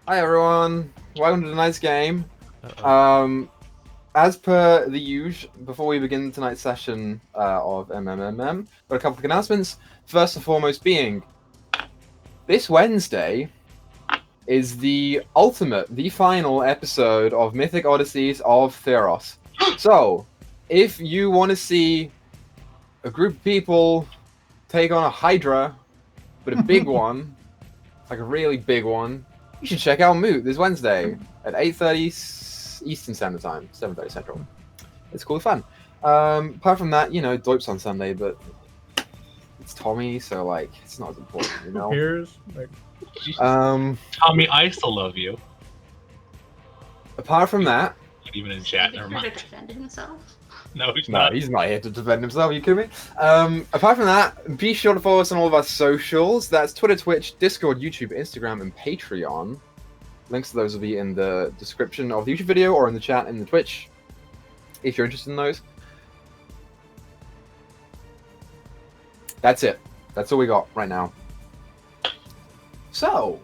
Hi everyone, welcome to tonight's game. Uh-oh. As per the usual, before we begin tonight's session of MMMM, got a couple of announcements. First and foremost being, this Wednesday is the final episode of Mythic Odysseys of Theros. So, if you want to see a group of people take on a Hydra, but a big one, like a really big one, you should check out Moot this Wednesday at 8:30 Eastern Standard Time, 7:30 Central. It's cool fun. Apart from that, Dope's on Sunday, but it's Tommy, so like it's not as important, you know. Who cares? Like, Tommy, I still love you. Apart from that, Not even in chat. He's Never here to mind. defend himself. No, he's no, not. he's not here to defend himself. Are you kidding me? Apart from that, be sure to follow us on all of our socials. That's Twitter, Twitch, Discord, YouTube, Instagram, and Patreon. Links to those will be in the description of the YouTube video or in the chat in the Twitch, if you're interested in those. That's it. That's all we got right now. So,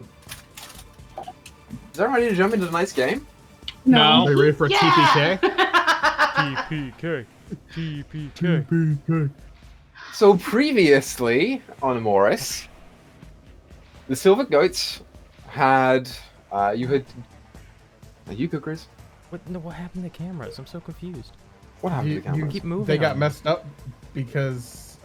is everyone ready to jump into tonight's game? No. are you ready for Yeah! TPK? TPK. So previously on Emoris, the Silver Goats had you go, Griz? What happened to cameras? I'm so confused. What happened to the camera? Keep moving. They got on. messed up because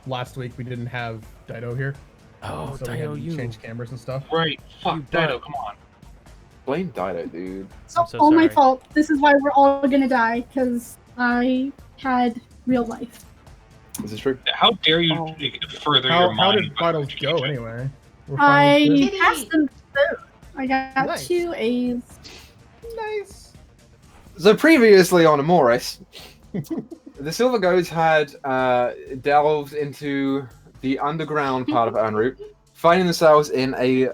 last week we didn't have Dyto here. Oh, so we had Dyto, to you. change cameras and stuff. Right. Fuck, You Dyto, butt. come on. Blame Dyto, dude. I'm It's so all my sorry. fault. This is why we're all gonna die, because I had real life. This is true. How dare you Oh. further How your mind? did vitals go anyway? We're I fine with Kitty. passed them both. I got Nice. 2 A's. it? Nice. So previously on Emoris, the Silver Goats had delved into the underground part of En route, finding themselves in a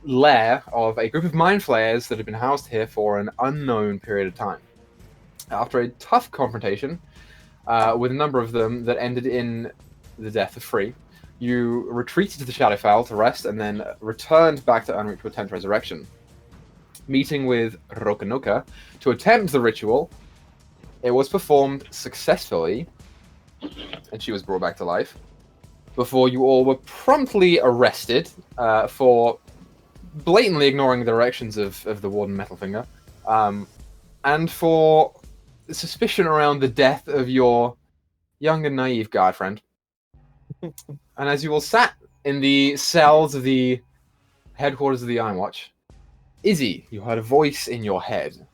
lair of a group of mind flayers that had been housed here for an unknown period of time. After a tough confrontation with a number of them that ended in the death of Free, you retreated to the Shadowfell to rest and then returned back to En route to attempt resurrection. Meeting with Rokanoka to attempt the ritual, it was performed successfully, and she was brought back to life, before you all were promptly arrested for blatantly ignoring the directions of the Warden Metalfinger, and for suspicion around the death of your young and naive guard friend. And as you all sat in the cells of the headquarters of the Iron Watch, Izzy, you heard a voice in your head,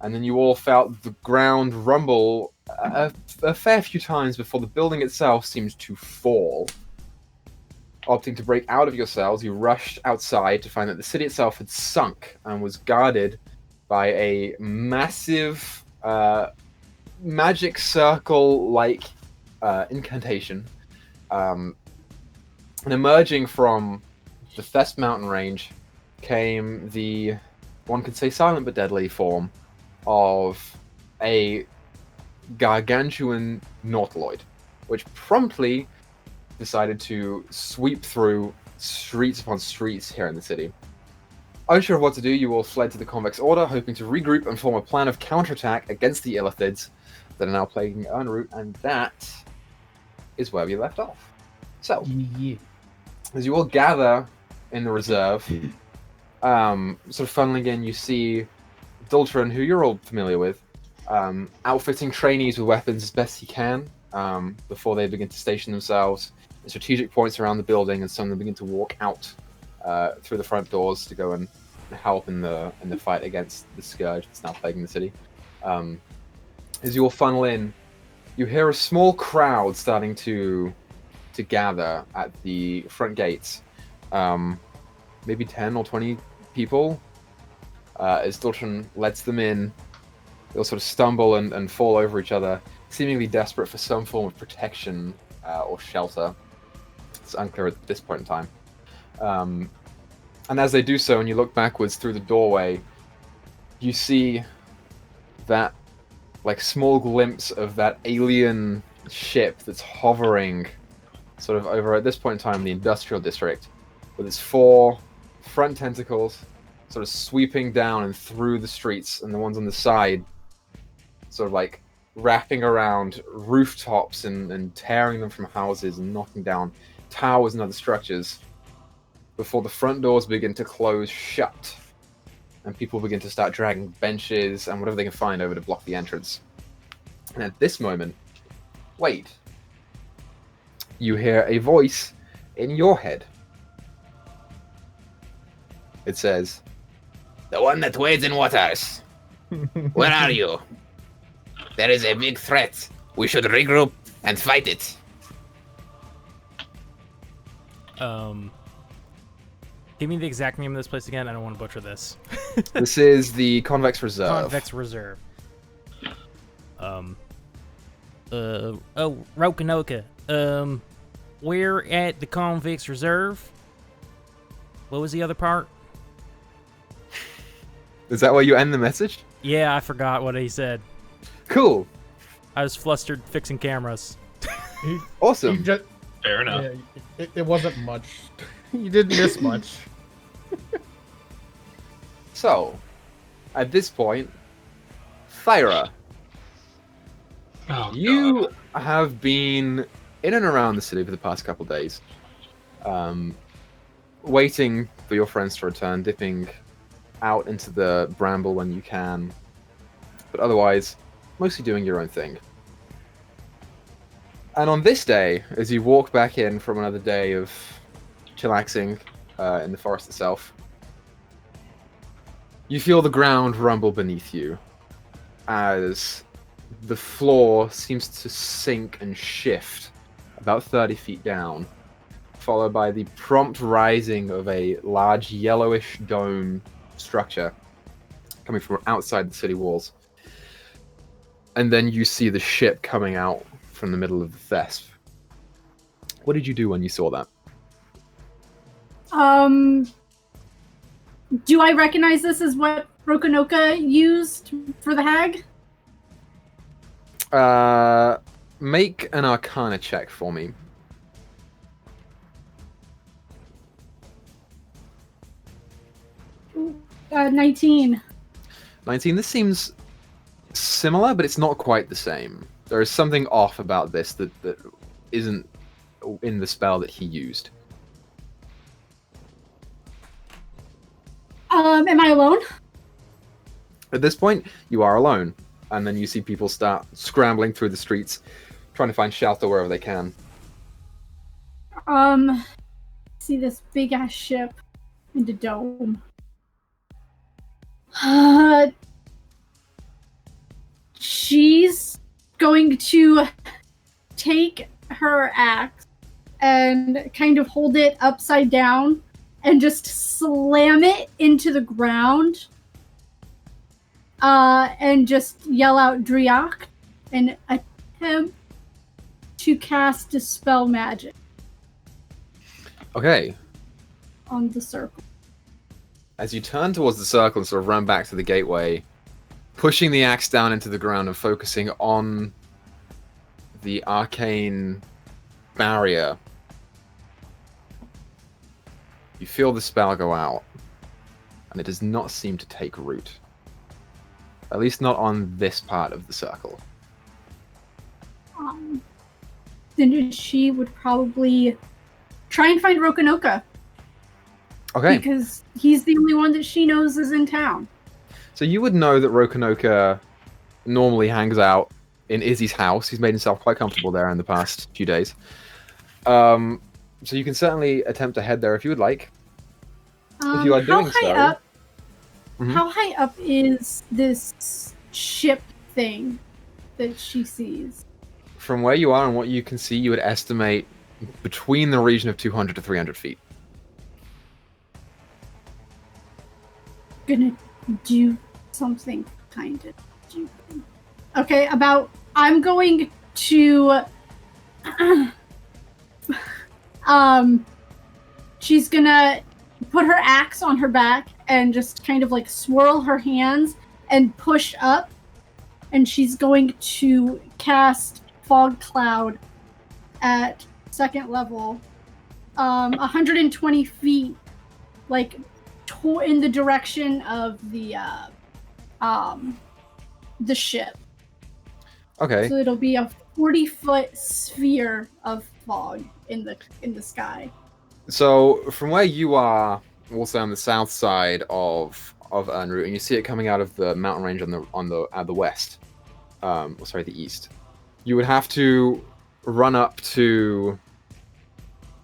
and then you all felt the ground rumble a fair few times before the building itself seemed to fall. Opting to break out of your cells, you rushed outside to find that the city itself had sunk and was guarded by a massive magic circle-like incantation. And emerging from the Thest mountain range came the, one could say, silent but deadly form of a gargantuan nautiloid, which promptly decided to sweep through streets upon streets here in the city. Unsure of what to do, you all fled to the Convex Order, hoping to regroup and form a plan of counterattack against the Illithids that are now plaguing En route, and that is where we left off. So, Yeah. as you all gather in the reserve, sort of funneling in, you see Dultran, who you're all familiar with, outfitting trainees with weapons as best he can before they begin to station themselves at strategic points around the building, and some of them begin to walk out through the front doors to go and help in the fight against the scourge that's now plaguing the city. As you all funnel in, you hear a small crowd starting to gather at the front gates. Maybe 10 or 20 people. As Dultran lets them in, they'll sort of stumble and fall over each other, seemingly desperate for some form of protection or shelter. It's unclear at this point in time. And as they do so, and you look backwards through the doorway, you see that like small glimpse of that alien ship that's hovering sort of over, at this point in time, the industrial district, with its four front tentacles sort of sweeping down and through the streets, and the ones on the side sort of like wrapping around rooftops and tearing them from houses and knocking down towers and other structures before the front doors begin to close shut and people begin to start dragging benches and whatever they can find over to block the entrance. And at this moment, wait, you hear a voice in your head. It says, "The one that wades in waters. Where are you? There is a big threat. We should regroup and fight it." Give me the exact name of this place again. I don't want to butcher this. This is the Convex Reserve. Convex Reserve. Roanoke. We're at the Convex Reserve. What was the other part? Is that where you end the message? Yeah, I forgot what he said. Cool. I was flustered fixing cameras. Awesome. Fair enough. Yeah, it wasn't much. You didn't miss much. So, at this point, Thyra, Oh, you have been in and around the city for the past couple days, waiting for your friends to return, dipping out into the bramble when you can, but otherwise, mostly doing your own thing. And on this day, as you walk back in from another day of chillaxing in the forest itself, you feel the ground rumble beneath you as the floor seems to sink and shift about 30 feet down, followed by the prompt rising of a large yellowish dome structure coming from outside the city walls. And then you see the ship coming out from the middle of the Thesp. What did you do when you saw that? Do I recognize this as what Roanoke used for the hag? Make an Arcana check for me. 19. 19. This seems similar, but it's not quite the same. There is something off about this that isn't in the spell that he used. Am I alone? At this point, you are alone, and then you see people start scrambling through the streets, trying to find shelter wherever they can. See this big ass ship in the dome. She's going to take her axe and kind of hold it upside down and just slam it into the ground. And just yell out Driak and attempt to cast Dispel Magic. Okay. On the circle. As you turn towards the circle and sort of run back to the gateway, pushing the axe down into the ground and focusing on the arcane barrier, you feel the spell go out, and it does not seem to take root. At least not on this part of the circle. Then she would probably try and find Roanoke. Okay. Because he's the only one that she knows is in town. So you would know that Roanoke normally hangs out in Izzy's house. He's made himself quite comfortable there in the past few days. So you can certainly attempt to head there if you would like. If you are doing so. Up, How high up is this ship thing that she sees? From where you are and what you can see, you would estimate between the region of 200 to 300 feet. Gonna do something kind of stupid. Okay, I'm going to she's gonna put her axe on her back and just kind of like swirl her hands and push up, and she's going to cast Fog Cloud at 2nd level, 120 feet, like in the direction of the ship. Okay. So it'll be a 40-foot sphere of fog in the sky. So from where you are, also on the south side of en route, and you see it coming out of the mountain range on the west. The east. You would have to run up to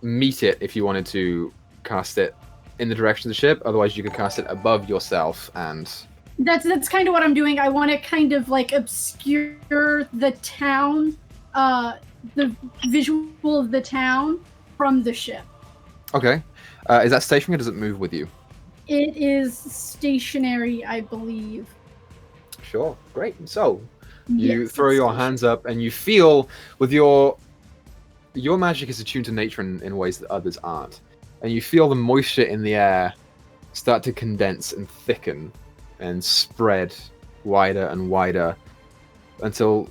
meet it if you wanted to cast it in the direction of the ship. Otherwise, you could cast it above yourself and. That's kind of what I'm doing. I want to kind of like obscure the town, the visual of the town from the ship. Okay. Is that stationary or does it move with you? It is stationary, I believe. Sure. Great. So you Yes, throw it's your stationary. hands up and you feel with your magic is attuned to nature in ways that others aren't. And you feel the moisture in the air start to condense and thicken and spread wider and wider until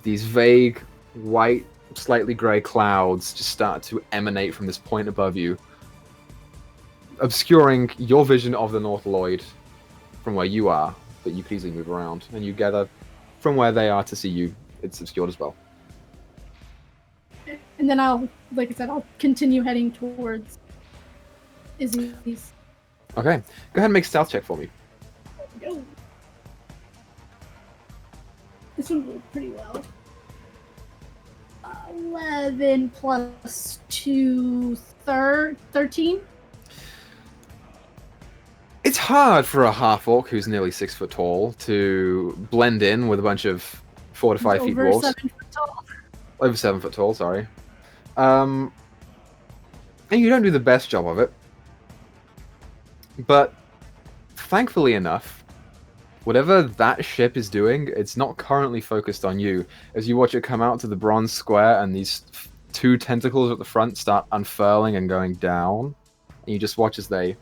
these vague white, slightly grey clouds just start to emanate from this point above you, obscuring your vision of the Nautiloid from where you are, but you can easily move around. And you gather from where they are to see you, it's obscured as well. And then I'll continue heading towards Izzy's. Okay, go ahead and make a stealth check for me. Go. This one rolled pretty well. 11 plus 2, 13. It's hard for a half-orc who's nearly 6 foot tall to blend in with a bunch of 4 to 5 feet Over dwarves. 7 foot tall. Over 7 foot tall, sorry. And you don't do the best job of it. But thankfully enough, whatever that ship is doing, it's not currently focused on you. As you watch it come out to the bronze square and these 2 tentacles at the front start unfurling and going down, and you just watch as they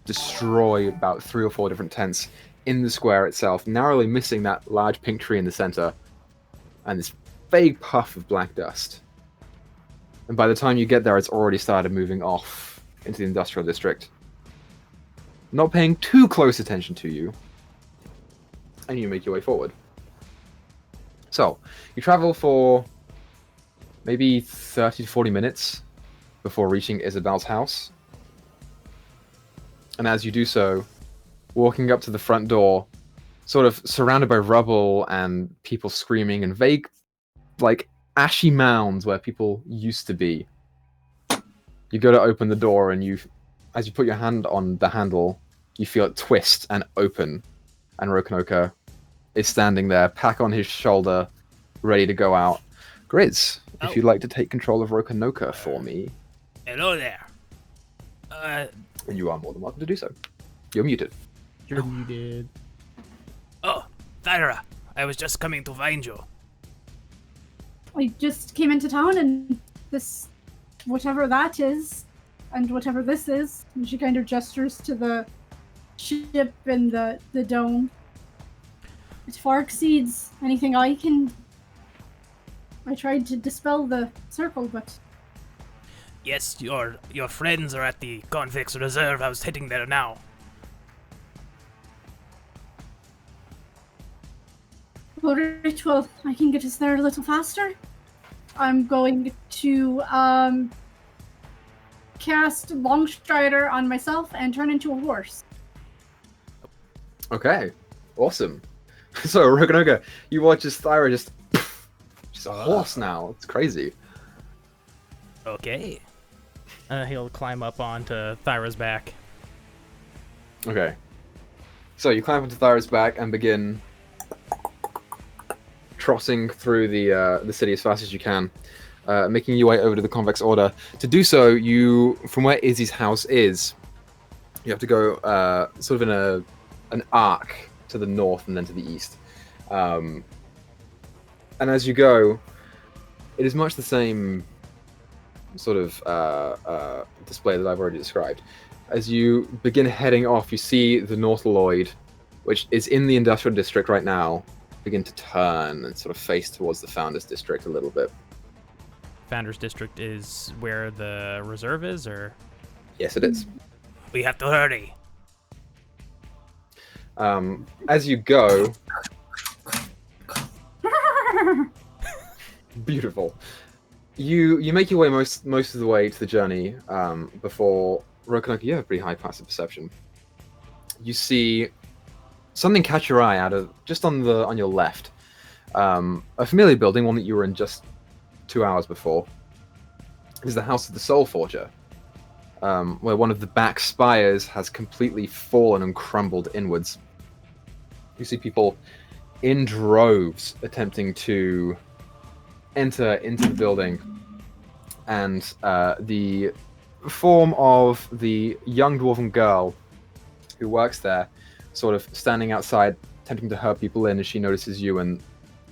destroy about 3 or 4 different tents in the square itself, narrowly missing that large pink tree in the center, and this vague puff of black dust. And by the time you get there, it's already started moving off into the industrial district. Not paying too close attention to you, and you make your way forward. So, you travel for maybe 30 to 40 minutes before reaching Isabel's house. And as you do so, walking up to the front door, sort of surrounded by rubble and people screaming and vague, like, ashy mounds where people used to be. You go to open the door and as you put your hand on the handle, you feel it twist and open. And Rokonoka is standing there, pack on his shoulder, ready to go out. Griz, if you'd like to take control of Rokonoka for me. Hello there. And you are more than welcome to do so. You're muted. You're muted. Oh, Thyra, I was just coming to find you. I just came into town and this, whatever that is, and whatever this is, and she kind of gestures to the ship and the dome. It far exceeds anything I can. I tried to dispel the circle, but Yes, your friends are at the convicts reserve. I was heading there now. alright, well, I can get us there a little faster. I'm going to cast Longstrider on myself and turn into a horse. Okay, awesome. So, Rokonoka, you watch as Thyra she's a horse now. It's crazy. Okay. He'll climb up onto Thyra's back. Okay. So you climb onto Thyra's back and begin trotting through the city as fast as you can, making your way over to the Convex Order. To do so, from where Izzy's house is, you have to go sort of in an arc to the north and then to the east. And as you go, it is much the same sort of display that I've already described. As you begin heading off, you see the Nautiloid, which is in the industrial district right now, begin to turn and sort of face towards the Founders District a little bit. Founders District is where the reserve is, or? Yes, it is. We have to hurry. As you go, beautiful. You make your way most of the way to the journey before Rokonoka. You have a pretty high passive perception. You see something catch your eye out of just on your left. A familiar building, one that you were in just 2 hours before, is the House of the Soul Forger, where one of the back spires has completely fallen and crumbled inwards. You see people in droves attempting to enter into the building, and the form of the young dwarven girl who works there, sort of standing outside, attempting to herd people in as she notices you and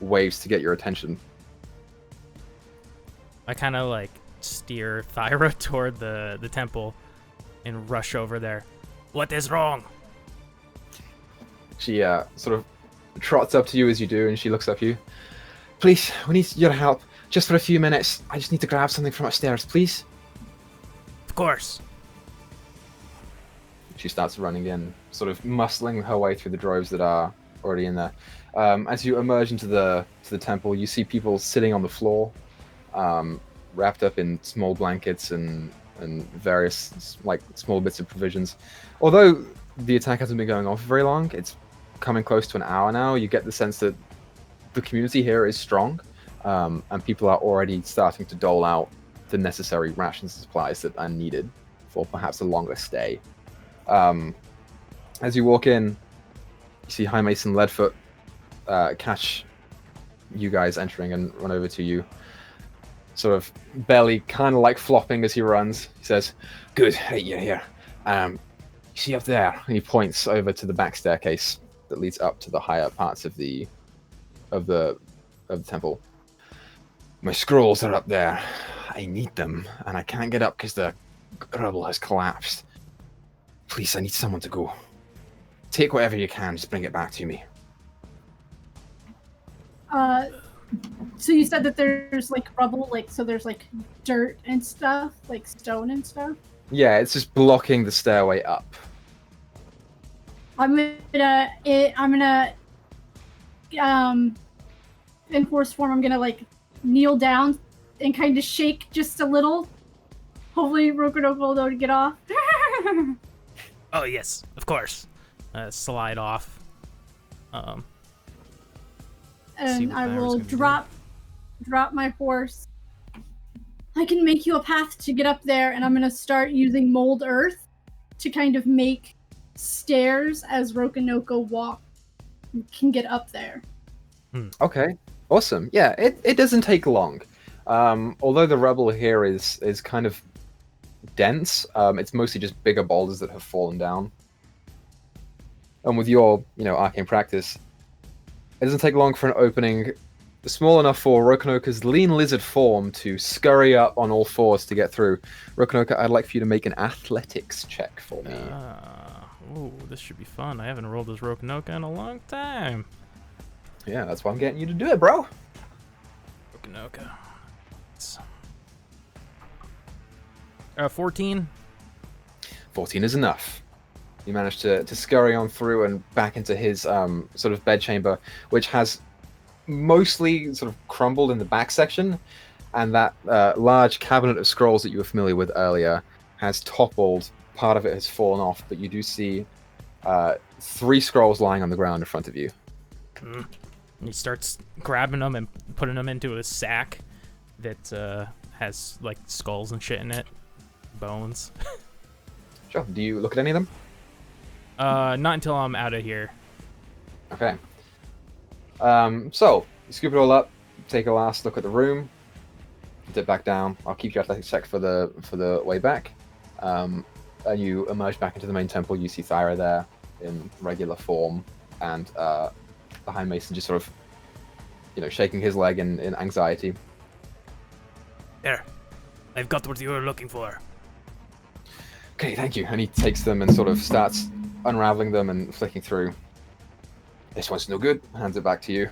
waves to get your attention. I kind of like steer Thyra toward the temple and rush over there. What is wrong? She sort of trots up to you as you do, and she looks up at you. Please, we need your help. Just for a few minutes. I just need to grab something from upstairs, please. Of course. She starts running in, sort of muscling her way through the droves that are already in there. As you emerge into the temple, you see people sitting on the floor, wrapped up in small blankets and various like small bits of provisions. Although the attack hasn't been going on for very long, it's coming close to an hour now. You get the sense that the community here is strong, and people are already starting to dole out the necessary rations and supplies that are needed for perhaps a longer stay. As you walk in, you see High Mason Leadfoot catch you guys entering and run over to you, sort of belly kind of like flopping as he runs. He says, "Good, hey, you're here. You see up there?" And he points over to the back staircase that leads up to the higher parts of the temple. "My scrolls are up there. I need them, and I can't get up because the rubble has collapsed. Please, I need someone to go. Take whatever you can, just bring it back to me." So you said that there's like rubble, like so there's like dirt and stuff, like stone and stuff? Yeah, it's just blocking the stairway up. I'm gonna in force form, I'm gonna like kneel down and kind of shake just a little. Hopefully Rokonoka will know to get off. Oh yes, of course. Slide off. And I will drop my horse. I can make you a path to get up there, and I'm gonna start using mold earth to kind of make stairs as Rokonoka can get up there. Okay, awesome. Yeah, it doesn't take long. Although the rubble here is kind of dense, it's mostly just bigger boulders that have fallen down. And with your, arcane practice, it doesn't take long for an opening small enough for Rokonoka's lean lizard form to scurry up on all fours to get through. Rokonoka, I'd like for you to make an athletics check for me. Ooh, this should be fun. I haven't rolled as Rokonoka in a long time. Yeah, that's why I'm getting you to do it, bro. Rokonoka. 14. 14 is enough. You manage to scurry on through and back into his sort of bedchamber, which has mostly sort of crumbled in the back section, and that large cabinet of scrolls that you were familiar with earlier has toppled. Part of it has fallen off, but you do see 3 scrolls lying on the ground in front of you. And he starts grabbing them and putting them into a sack that has like skulls and shit in it, bones. Sure. Do you look at any of them? Not until I'm out of here. Okay. So you scoop it all up, take a last look at the room, dip back down. I'll keep your athletics check for the way back. And you emerge back into the main temple. You see Thyra there in regular form, and the High Mason just sort of, shaking his leg in anxiety. There, I've got what you were looking for. Okay, thank you. And he takes them and sort of starts unraveling them and flicking through. This one's no good. Hands it back to you.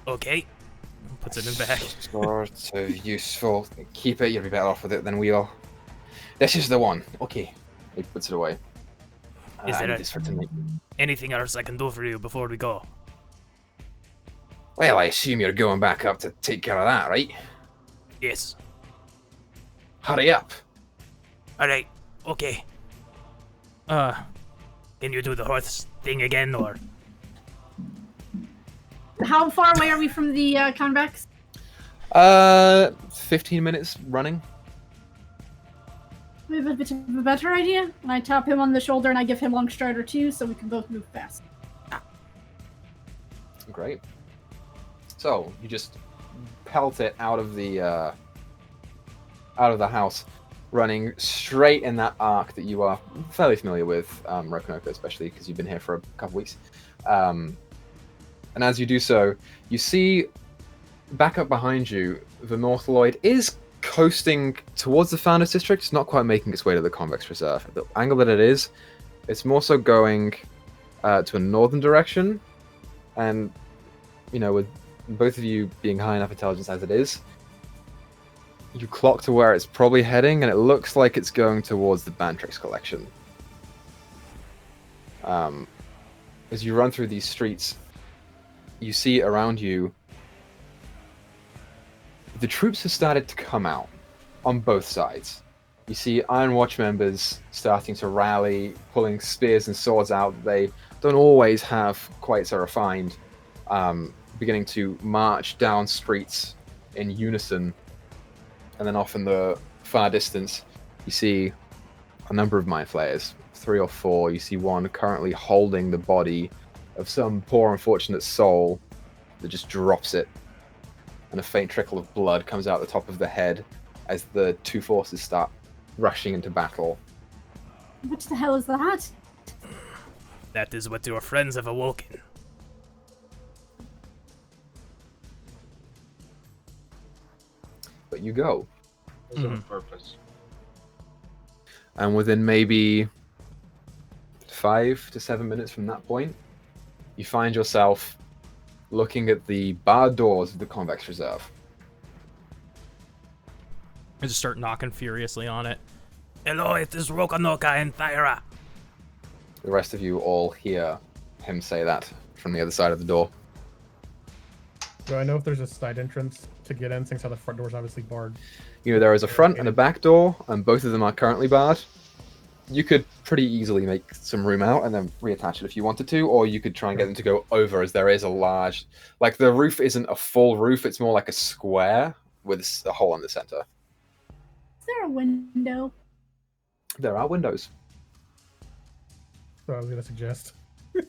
Okay. Puts it in bag. Sort of useful. Keep it, you'll be better off with it than we are. This is the one. Okay. He puts it away. Is I there need this for tonight. anything else I can do for you before we go? Well, I assume you're going back up to take care of that, right? Yes. Hurry up. Alright, okay. Can you do the horse thing again, or? How far away are we from the convex? 15 minutes running. We have a bit of a better idea. And I tap him on the shoulder and I give him long strider too, so we can both move fast. Great. So you just pelt it out of the house, running straight in that arc that you are fairly familiar with, Rokonoko, especially because you've been here for a couple weeks. And as you do so, you see back up behind you, the Morthaloid is coasting towards the Founders District. It's not quite making its way to the Convex Reserve. The angle that it is, it's more so going to a northern direction. And, you know, with both of you being high enough intelligence as it is, you clock to where it's probably heading, and it looks like it's going towards the Bantrix collection. As you run through these streets, you see around you the troops have started to come out on both sides. You see Iron Watch members starting to rally, pulling spears and swords out that they don't always have quite so refined, beginning to march down streets in unison. And then off in the far distance, you see a number of Mind Flayers, 3 or 4. You see one currently holding the body of some poor unfortunate soul that just drops it, and a faint trickle of blood comes out the top of the head as the two forces start rushing into battle. What the hell is that? That is what your friends have awoken. But you go. There's no purpose. And within maybe 5 to 7 minutes from that point, you find yourself looking at the barred doors of the Convex Reserve. I just start knocking furiously on it. Hello, it is Rokonoka and Thyra. The rest of you all hear him say that from the other side of the door. Do I know if there's a side entrance to get in, since how the front door's obviously barred? You know, there is a front and a back door, and both of them are currently barred. You could pretty easily make some room out and then reattach it if you wanted to, or you could try and get them to go over, as there is a large... Like, the roof isn't a full roof, it's more like a square with a hole in the center. Is there a window? There are windows. So I was going to suggest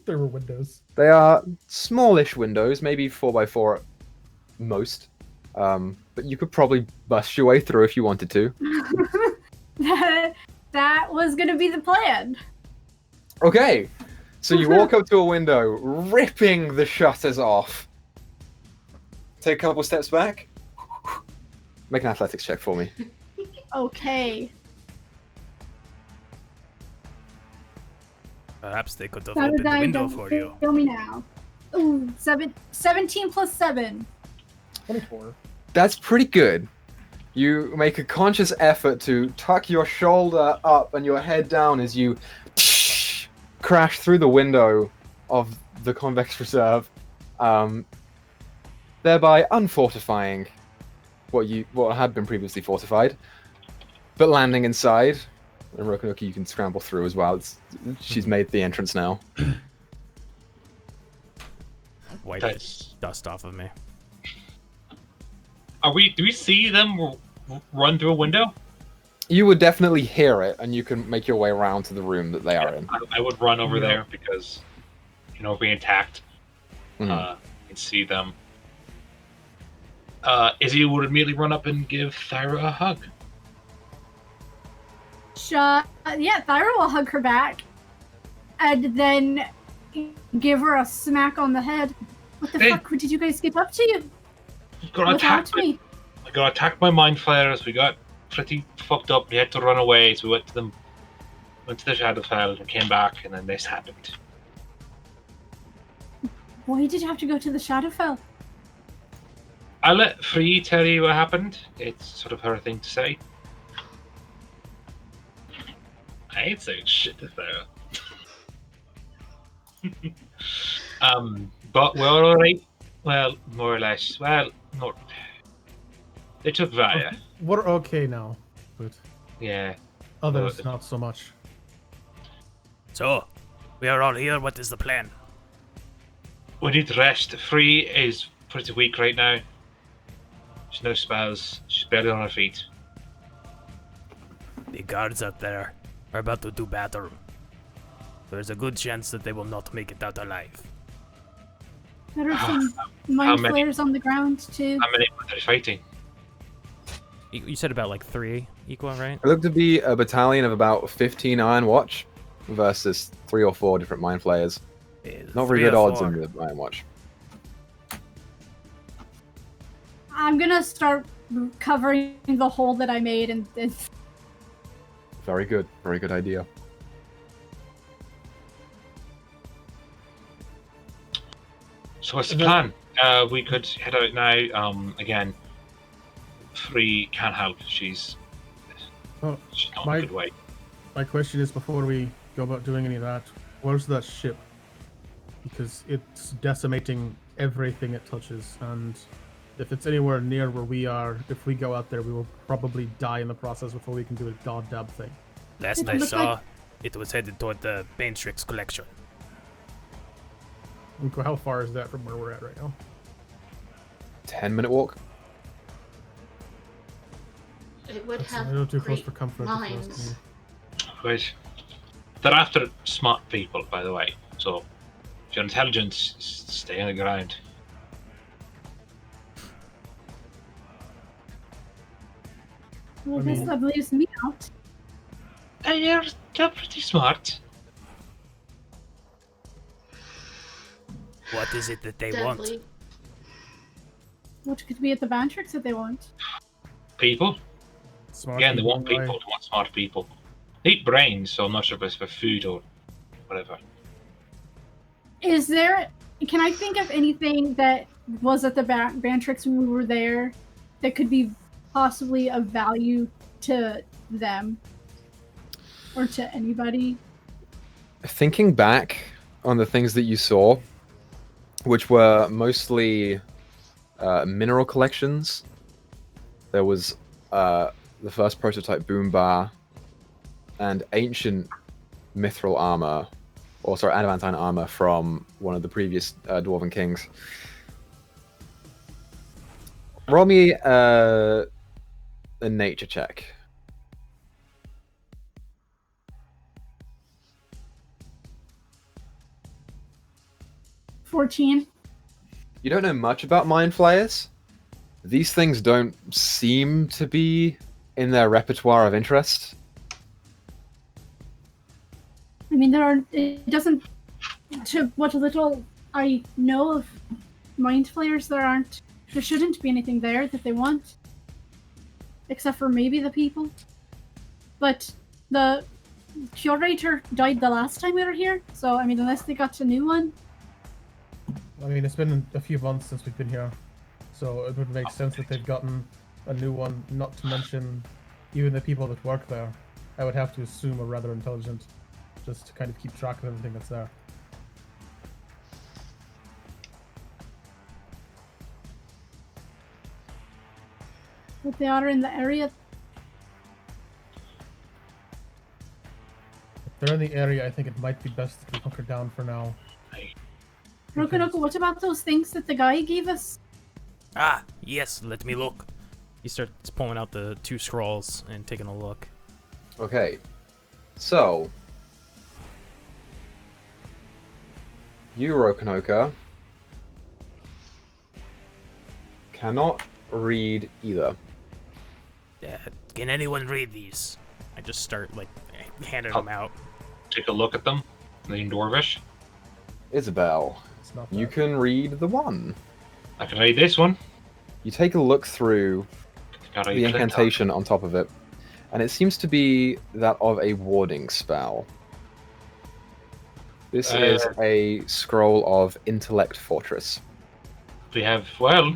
there were windows. They are smallish windows, maybe 4x4 at most. But you could probably bust your way through if you wanted to. That was gonna be the plan. Okay, so you walk up to a window, ripping the shutters off. Take a couple steps back. Make an athletics check for me. Okay. Perhaps they could have How opened did the I window for you. Kill me now. Ooh, 17 plus 7. 24. That's pretty good. You make a conscious effort to tuck your shoulder up and your head down as you crash through the window of the Convex Reserve, thereby unfortifying what had been previously fortified, but landing inside. And Rokonoki, you can scramble through as well. She's made the entrance now. Wipe Nice. dust off of me. Do we see them run through a window? You would definitely hear it, and you can make your way around to the room that they are in. I would run over there because, you know, being attacked, you can see them. Izzy would immediately run up and give Thyra a hug. Yeah, Thyra will hug her back. And then give her a smack on the head. What the fuck did you guys get up to? Got attacked. I got attacked by mind flayers. We got pretty fucked up. We had to run away, so we went to the Shadowfell and came back, and then this happened. Why did you have to go to the Shadowfell? I'll let Free tell you what happened. It's sort of her thing to say. I ain't saying shit to Sarah. But we're alright. Well, more or less. Well, not. They took Vaya. We're okay now, but Yeah. others not so much. So, we are all here. What is the plan? We need rest. Free is pretty weak right now. She's no spells. She's barely on her feet. The guards out there are about to do battle. There's a good chance that they will not make it out alive. There are some mind many? flayers on the ground too. How many are they fighting? You said about like 3 Equa, right? It looked to be a battalion of about 15 Iron Watch versus 3 or 4 different Mind Flayers. Not very good odds in the Iron Watch. I'm gonna start covering the hole that I made and Very good idea. So what's the plan? We could head out now. Again, Free can't help. She's Oh, not in a good way. my question is, before we go about doing any of that, where's that ship? Because it's decimating everything it touches, and if it's anywhere near where we are, if we go out there, we will probably die in the process before we can do a goddamn thing. Last It I looked saw, like- it was headed toward the Baintrix collection. How far is that from where we're at right now? 10-minute walk. It would That's a have little too close great for comfort. if you ask minds. me. Right. They're after smart people, by the way. So if your intelligence, stay on the ground. well, I this mean- that leaves me out. You're pretty smart. What is it that they want? Deadly. What could be at the Bantrix that they want? People. Smart Again, they want people, people. They want smart people. They eat brains, so I'm not sure if it's for food or whatever. Is there? Can I think of anything that was at the Bantrix when we were there that could be possibly of value to them or to anybody? Thinking back on the things that you saw, which were mostly mineral collections, there was the first prototype boom bar and ancient mithril armor, or sorry, adamantine armor from one of the previous Dwarven Kings. Roll me a nature check. $14. You don't know much about mind flayers. These things don't seem to be in their repertoire of interest. I mean, it doesn't, to what little I know of mind flayers, there shouldn't be anything there that they want. Except for maybe the people. But the curator died the last time we were here, so I mean, unless they got a new one. I mean, it's been a few months since we've been here, so it would make sense that they've gotten a new one, not to mention even the people that work there. I would have to assume are rather intelligent, just to kind of keep track of everything that's there. But they are in the area. If they're in the area, I think it might be best if we hunker down for now. Rokonoko, what about those things that the guy gave us? Ah, yes, let me look. He starts pulling out the 2 scrolls and taking a look. Okay, so you, Rokonoka, cannot read either. Can anyone read these? I just start, like, handing them out. Take a look at them. They're in Dwarvish. Isabel, It's not you that. can read the one. I can read this one. You take a look through Gotta the click on it. incantation on top of it, and it seems to be that of a warding spell. This is a scroll of Intellect Fortress. We have, well,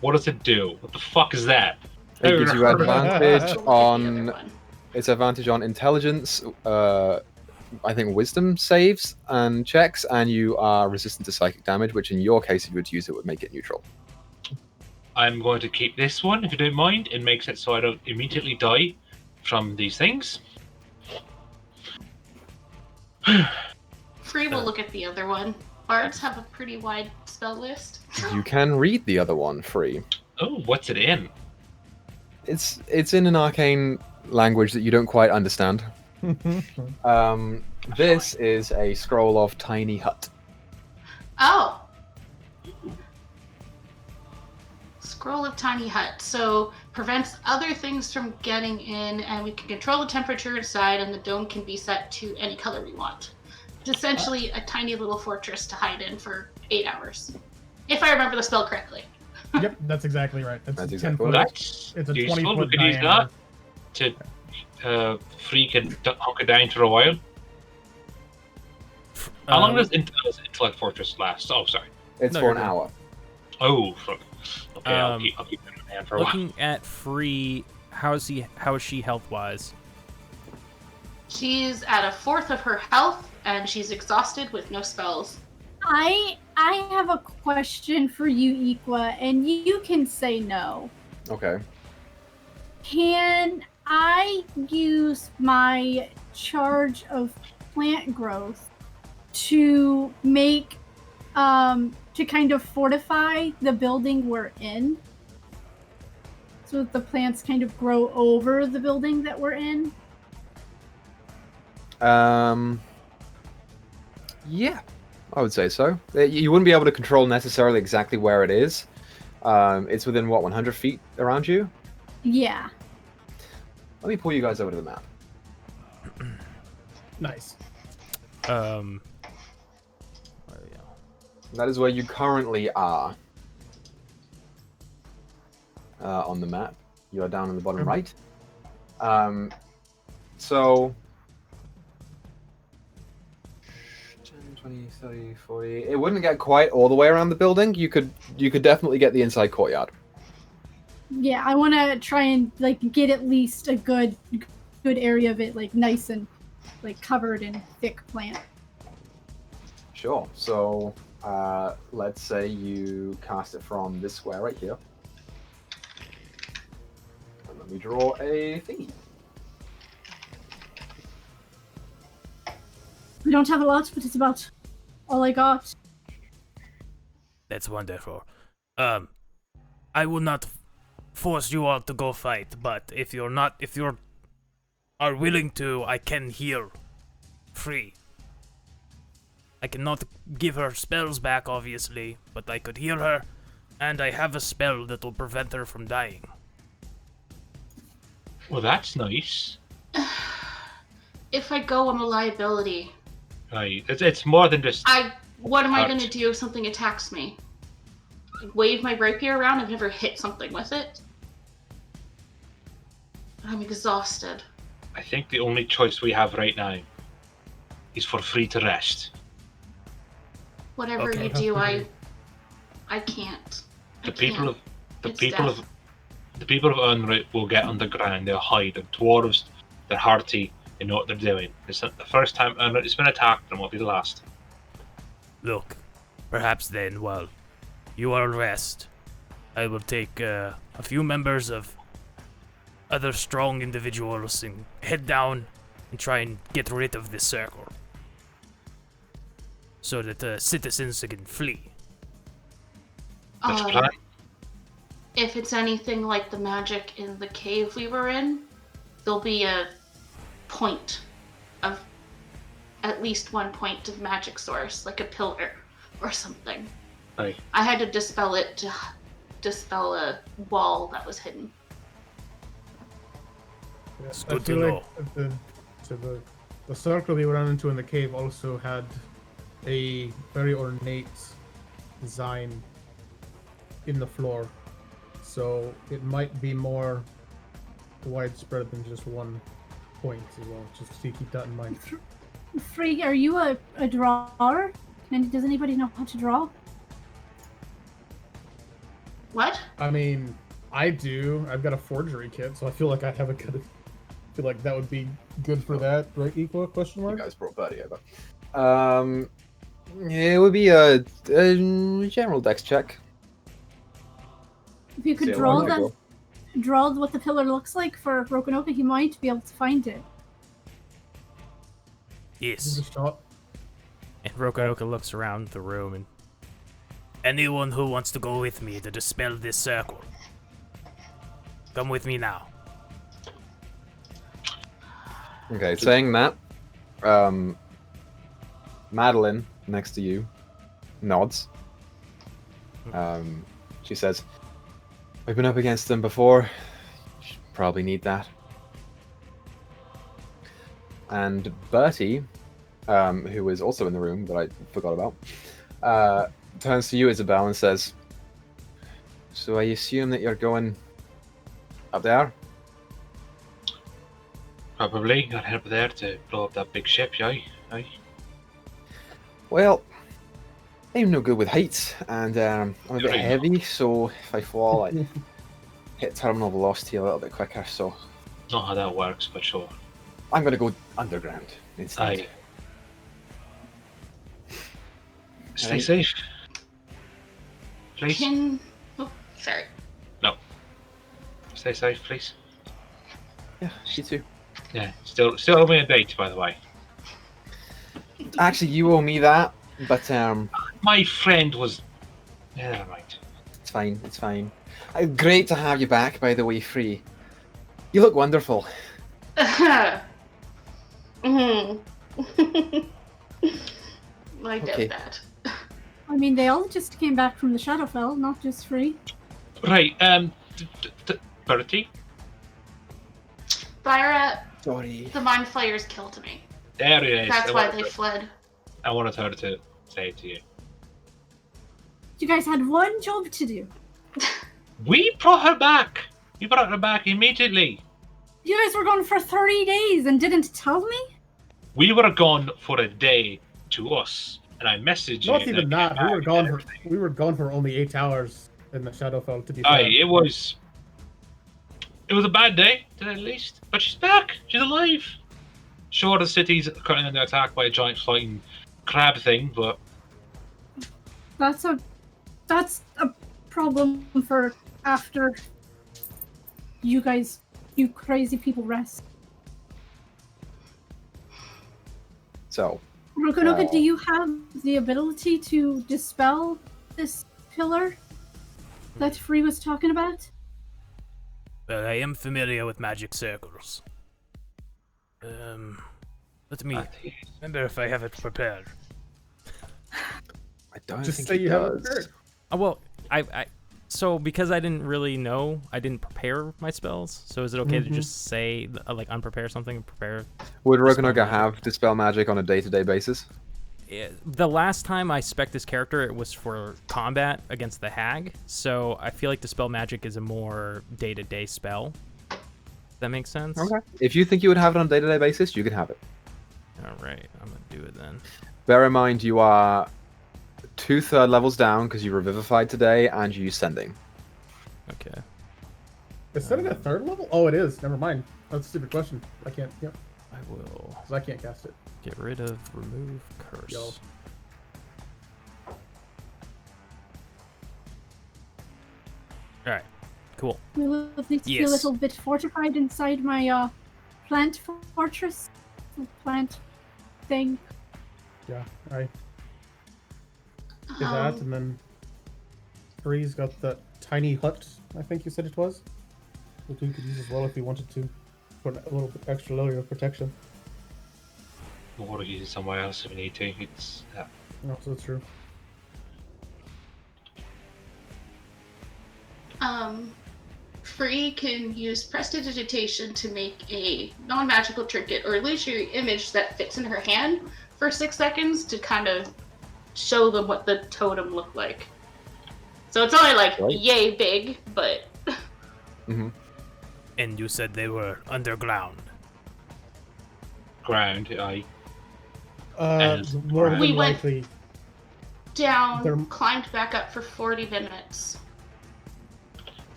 what does it do? What the fuck is that? It gives you advantage Look at the other on. one. It's advantage on intelligence, I think wisdom saves and checks, and you are resistant to psychic damage, which in your case, if you would use it, would make it neutral. I'm going to keep this one, if you don't mind. It makes it so I don't immediately die from these things. Free will look at the other one. Bards have a pretty wide spell list. You can read the other one free. Oh, what's it in? It's in an arcane language that you don't quite understand. This is a scroll of Tiny Hut. Oh. Scroll of Tiny Hut. So prevents other things from getting in, and we can control the temperature inside, and the dome can be set to any color we want. It's essentially a tiny little fortress to hide in for 8 hours. If I remember the spell correctly. Yep, that's exactly right. That's 10 exactly foot. That's It's a useful. 20-foot We could use diameter. that to freak and hunker down for a while. How long does Intellect Fortress last? Oh, sorry. It's No, for you're an good. hour. Oh, fuck. Okay, I'll Um, keep them in my hand for a while. Looking at Free, how is she health wise? She's at a fourth of her health, and she's exhausted with no spells. I have a question for you, Equa, and you can say no. Okay. Can I use my charge of plant growth to make to kind of fortify the building we're in? So that the plants kind of grow over the building that we're in? Yeah, I would say so. You wouldn't be able to control necessarily exactly where it is. It's within, what, 100 feet around you? Yeah. Let me pull you guys over to the map. Nice. There we go. That is where you currently are. On the map. You are down in the bottom right. So... 10, 20, 30, 40... It wouldn't get quite all the way around the building. You could definitely get the inside courtyard. Yeah, I want to try and like get at least a good area of it, like nice and like covered in thick plant. Sure. So, let's say you cast it from this square right here. And let me draw a thingy. We don't have a lot, but it's about all I got. That's wonderful. I will not force you all to go fight, but if you are willing to, I can heal Free. I cannot give her spells back, obviously, but I could heal her, and I have a spell that will prevent her from dying. Well, that's nice. If I go, I'm a liability. Right. It's more than just... What am I Art. going to do if something attacks me? Wave my rapier around? I've never hit something with it. I'm exhausted. I think the only choice we have right now is for Free to rest. Whatever Okay. you do, I can't. The people of It's death. the people of Unrit will get underground. They'll hide. The dwarves, they're hearty. They know what they're doing. It's not the first time Unrit has been attacked, and won't be the last. Look, perhaps then, while you are at rest, I will take a few members of other strong individuals and head down and try and get rid of this circle. So that citizens can flee. That's the plan. If it's anything like the magic in the cave we were in, there'll be a point of at least one point of magic source, like a pillar or something. Right. I had to dispel it to dispel a wall that was hidden. Yeah, It's I good to feel know. like the circle we ran into in the cave also had a very ornate design in the floor, so it might be more widespread than just one point as well. Just to keep that in mind. Free, are you a drawer? Does anybody know how to draw? What? I mean, I do. I've got a forgery kit, so I feel like I have a good. I feel like that would be good for that, right? Equa? Question You mark. guys brought Birdie over. It would be a general dex check. If you could See how draw long I go. what the pillar looks like for Rokunoka, he might be able to find it. Yes. Give it a shot. And Rokunoka looks around the room and anyone who wants to go with me to dispel this circle, come with me now. Okay, saying that, Madeline, next to you, nods. She says, "We've been up against them before. Should probably need that." And Bertie, who is also in the room that I forgot about, turns to you, Isabel, and says, "So I assume that you're going up there?" Probably. Got help there to blow up that big ship, aye? Aye. Well, I'm no good with heights, and I'm a bit Right. heavy, so if I fall, I hit terminal velocity a little bit quicker, so Not how that works, but sure. I'm gonna go underground instead. Aye. Stay Right. safe. Please. Oh, sorry. Stay safe, please. Yeah, you too. Yeah. Still owe me a date, by the way. Actually, you owe me that, but My friend was. Yeah, never mind. it's fine, it's fine. Great to have you back, by the way, Free. You look wonderful. Mm-hmm. I Okay. doubt that. I mean, they all just came back from the Shadowfell, not just Free. Right. Bertie. Thyra, Sorry. the mind flayers killed me. There it is. That's why they fled. I wanted her to say it to you. You guys had one job to do. We brought her back. We brought her back immediately. You guys were gone for 30 days and didn't tell me? We were gone for a day to us, and I messaged you. Not even that. We were gone for everything. only 8 hours in the Shadowfell. To be Aye, fair. it was a bad day, to say the least. But she's back. She's alive. Sure, the city's currently under attack by a giant flying crab thing, but That's a problem for after you crazy people rest. So, Rokunoka, do you have the ability to dispel this pillar that Free was talking about? Well, I am familiar with magic circles. Let me remember if I have it prepared. I don't Just think say he you have it does. prepared. Well, so because I didn't really know, I didn't prepare my spells. So is it okay to just say like unprepare something and prepare? Would Dispel Rokunoka magic. have Dispel Magic on a day-to-day basis? The last time I spec'd this character, it was for combat against the hag. So I feel like Dispel Magic is a more day-to-day spell. Does that make sense? Okay. If you think you would have it on a day-to-day basis, you can have it. All right, I'm gonna do it then. Bear in mind, you are 2 third levels down because you revivified today and you use Sending. Okay. Is that at 3rd level? Oh, it is. Never mind. That's a stupid question. I can't. Yep. I will Because I can't cast it. get rid of remove curse. Yo. All right, cool. We will need to be a Yes. little bit fortified inside my plant fortress. Plant thing. Yeah. I did that, and then Free's got that tiny hut. I think you said it was. Which we could use as well if we wanted to, for a little bit extra layer of protection. we'll use it somewhere else if we need to. It's Also true. Free can use prestidigitation to make a non-magical trinket or illusory image that fits in her hand for 6 seconds to kind of show them what the totem looked like. So it's only like Right. yay big, but Mm-hmm. And you said they were underground. ground. Aye. More We than went- likely. down, They're- climbed back up for 40 minutes.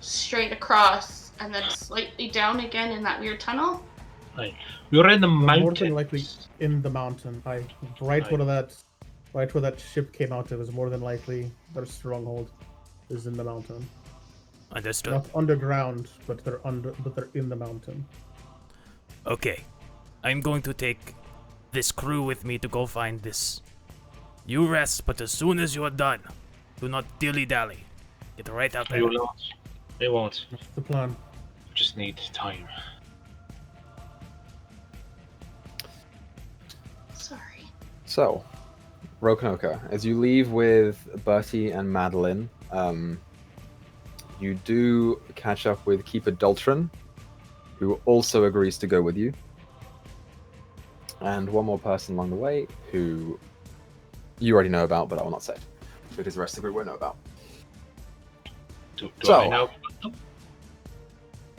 straight across and then slightly down again in that weird tunnel? Right. We were in the More mountain. than likely in the mountain. Right where that ship came out, it was more than likely their stronghold is in the mountain. Understood. Not underground, but they're in the mountain. Okay. I'm going to take this crew with me to go find this. You rest, but as soon as you are done, do not dilly-dally. Get right out there. We will not. We won't. That's the plan. We just need time. Sorry. So, Rokonoka, as you leave with Bertie and Madeline, you do catch up with Keeper Daltron, who also agrees to go with you. And one more person along the way who you already know about, but I will not say, because the rest of the group won't know about. Do So- I know?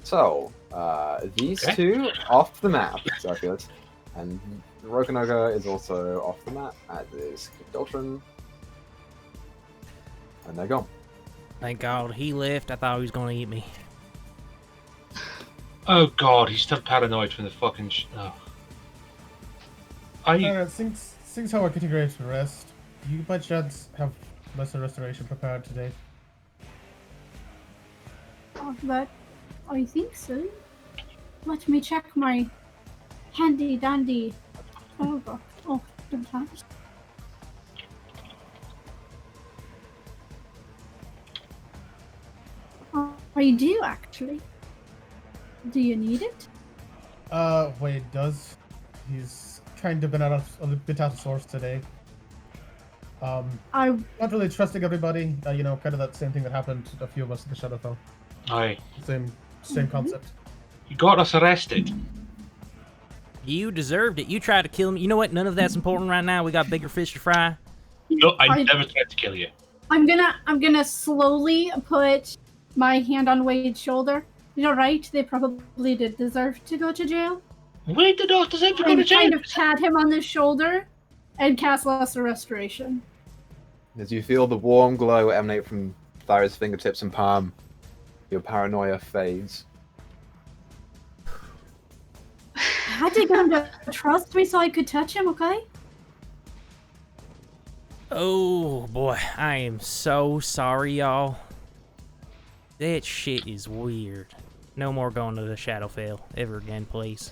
So, these two off the map, so I feel it. And Rokonoka is also off the map, as is Daltron. And they're gone. Thank God he left. I thought he was gonna eat me. Oh god, he's still paranoid from the fucking. Alright, since how we're getting ready to rest, do you by chance have lesser restoration prepared today? But I think so. Let me check my handy dandy notebook. Oh, don't have it. I do actually. Do you need it? Wade does. He's kind of been a bit out of sorts today. I Not really trusting everybody. Kind of that same thing that happened to a few of us at the Shadowfell. Aye. Same concept. You got us arrested. You deserved it. You tried to kill me. You know what? None of that's important right now. We got bigger fish to fry. No, I never tried to kill you. I'm gonna slowly put my hand on Wade's shoulder. You're right. They probably did deserve to go to jail. Wait, the doctors have to go to And jail. kind of pat him on the shoulder and cast Lesser Restoration. As you feel the warm glow emanate from Thyra's fingertips and palm, your paranoia fades. I had to get him to trust me so I could touch him, okay? Oh boy, I am so sorry, y'all. That shit is weird. No more going to the Shadowfell ever again, please.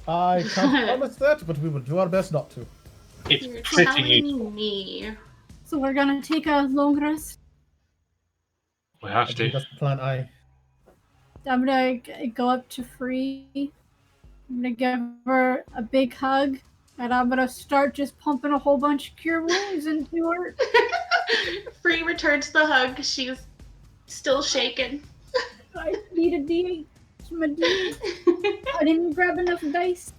I can't promise that, but we will do our best not to. It's You're pretty telling useful. me. So we're gonna take a long rest. We have I think to. that's the plan. I'm gonna go up to Free. I'm gonna give her a big hug, and I'm gonna start just pumping a whole bunch of cure wounds into her. Free returns the hug. She's still shaken. I need a D8. It's my D8. I didn't grab enough dice.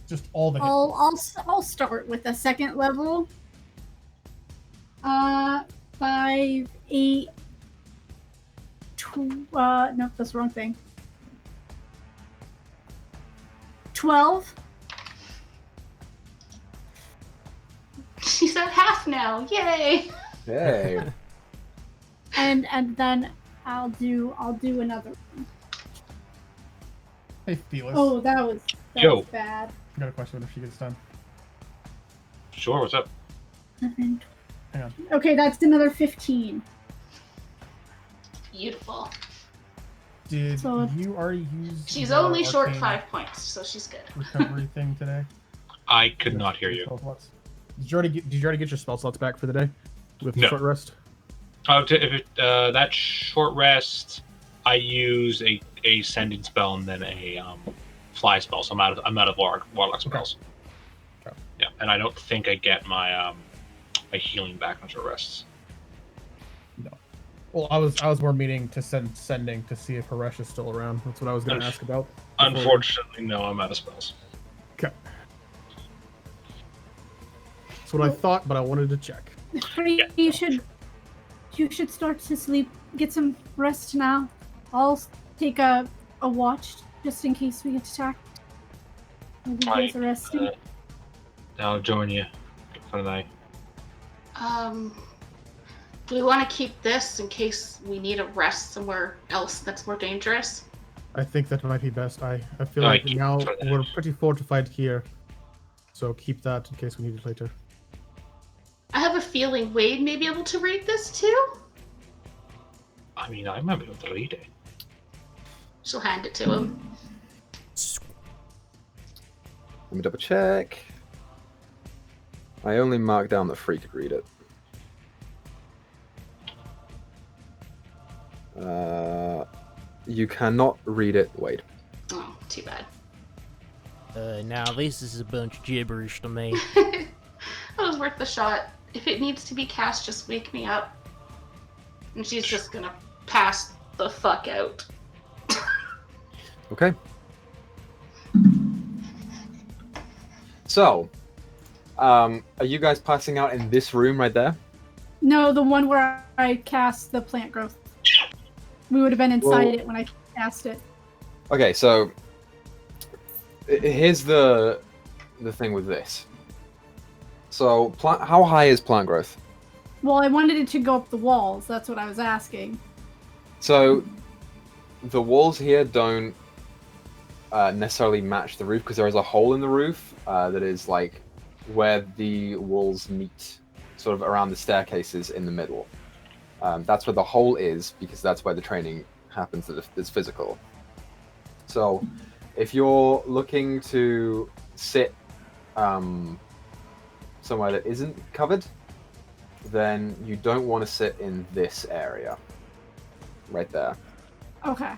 Just all the hit I'll start with a second level. 5, 8. No, that's the wrong thing. 12. She's at half now. Yay! Hey. And then I'll do another one. Hey, Felis. Oh, that was Yo. bad. I got a question if she gets done. Sure, what's up? Hang on. Okay, that's another 15. Beautiful. Did So- you already use She's the only short arcane 5 points, so she's good. recovery thing today? I could not hear you. Spell slots? Did you already get your spell slots back for the day? With No. short rest? That short rest, I use a sending spell and then a fly spell. So I'm out of warlock spells. Okay. Yeah, and I don't think I get my my healing back on short rests. No. Well, I was more meaning to sending to see if Haresh is still around. That's what I was going to ask about. Unfortunately, no, I'm out of spells. Okay. That's what I thought, but I wanted to check. Free, you should start to sleep. Get some rest now. I'll take a watch just in case we get attacked. Maybe you guys are resting. I'll join you for the night. Do we want to keep this in case we need a rest somewhere else that's more dangerous? I think that might be best. I feel No, like keep now it for that. we're pretty fortified here, so keep that in case we need it later. I have a feeling Wade may be able to read this too. I mean, I might be able to read it. She'll hand it to him. Let me double check. I only marked down that Free could read it. You cannot read it, Wade. Oh, too bad. Now this is a bunch of gibberish to me. That was worth the shot. If it needs to be cast, just wake me up. And she's just gonna pass the fuck out. Okay. So, are you guys passing out in this room right there? No, the one where I cast the plant growth. We would have been inside it when I cast it. Okay, so here's the thing with this. So, how high is plant growth? Well, I wanted it to go up the walls. That's what I was asking. So, the walls here don't necessarily match the roof because there is a hole in the roof that is like where the walls meet, sort of around the staircases in the middle. That's where the hole is because that's where the training happens that's physical. So, if you're looking to sit somewhere that isn't covered, then you don't want to sit in this area. Right there. Okay.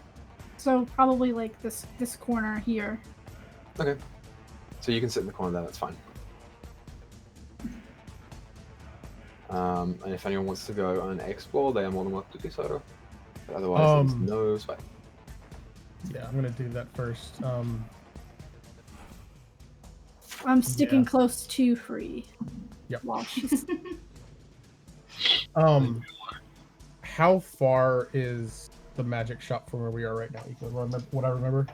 So probably like this corner here. Okay. So you can sit in the corner there, that's fine. And if anyone wants to go and explore, they are more than welcome to do so. But otherwise, there's no sweat. Yeah, I'm gonna do that first. I'm sticking Yeah. close to Free. Yep. While she's... How far is the magic shop from where we are right now? What I remember?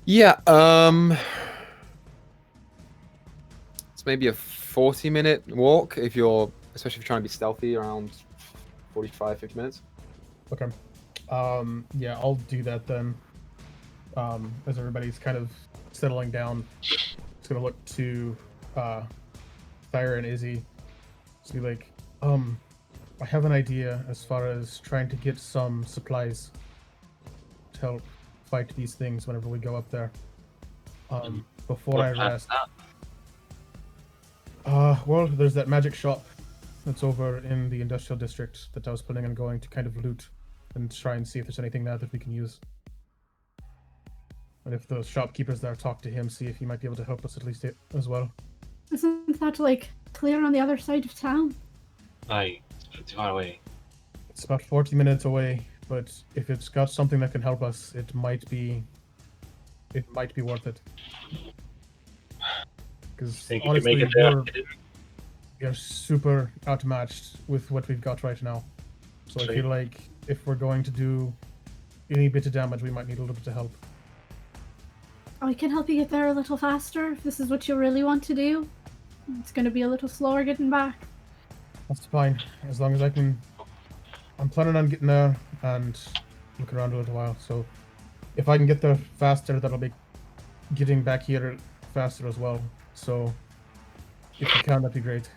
Yeah, it's maybe a 40-minute walk especially if you're trying to be stealthy, around 45, 50 minutes. Okay. Yeah, I'll do that then. As everybody's kind of settling down, it's gonna look to Thyra and Izzy. So be like, I have an idea as far as trying to get some supplies to help fight these things whenever we go up there. Before I rest. Well, there's that magic shop that's over in the industrial district that I was planning on going to kind of loot and try and see if there's anything there that we can use. And if the shopkeeper's there, talk to him, see if he might be able to help us at least as well. Isn't that like clear on the other side of town? Aye, it's pretty far away. It's about 40 minutes away, but if it's got something that can help us, it might be worth it. Because honestly, make it we are super outmatched with what we've got right now. So I feel like if we're going to do any bit of damage, we might need a little bit of help. I can help you get there a little faster if this is what you really want to do. It's going to be a little slower getting back. That's fine, as long as I can. I'm planning on getting there and looking around a little while, so if I can get there faster, that'll be getting back here faster as well. So if you can, that'd be great.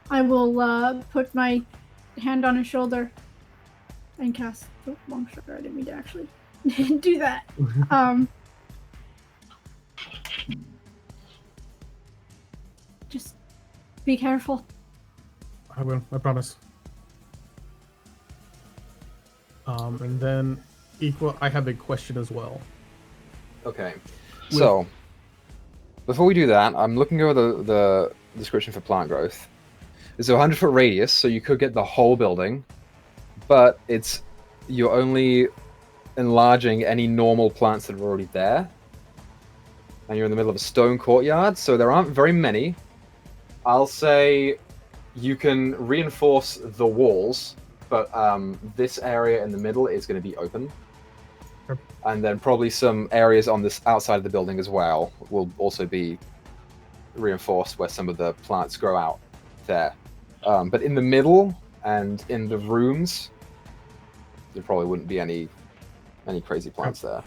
I will put my hand on his shoulder and cast. Oh, long shot. I didn't mean to actually do that. Just be careful. I will, I promise. And then, Equa, I have a question as well. Okay. So, before we do that, I'm looking over the description for plant growth. It's a 100-foot radius, so you could get the whole building, but you're only enlarging any normal plants that are already there. And you're in the middle of a stone courtyard, so there aren't very many. I'll say you can reinforce the walls, but this area in the middle is going to be open. Sure. And then probably some areas on this outside of the building as well will also be reinforced where some of the plants grow out there. But in the middle and in the rooms, there probably wouldn't be any crazy plants there.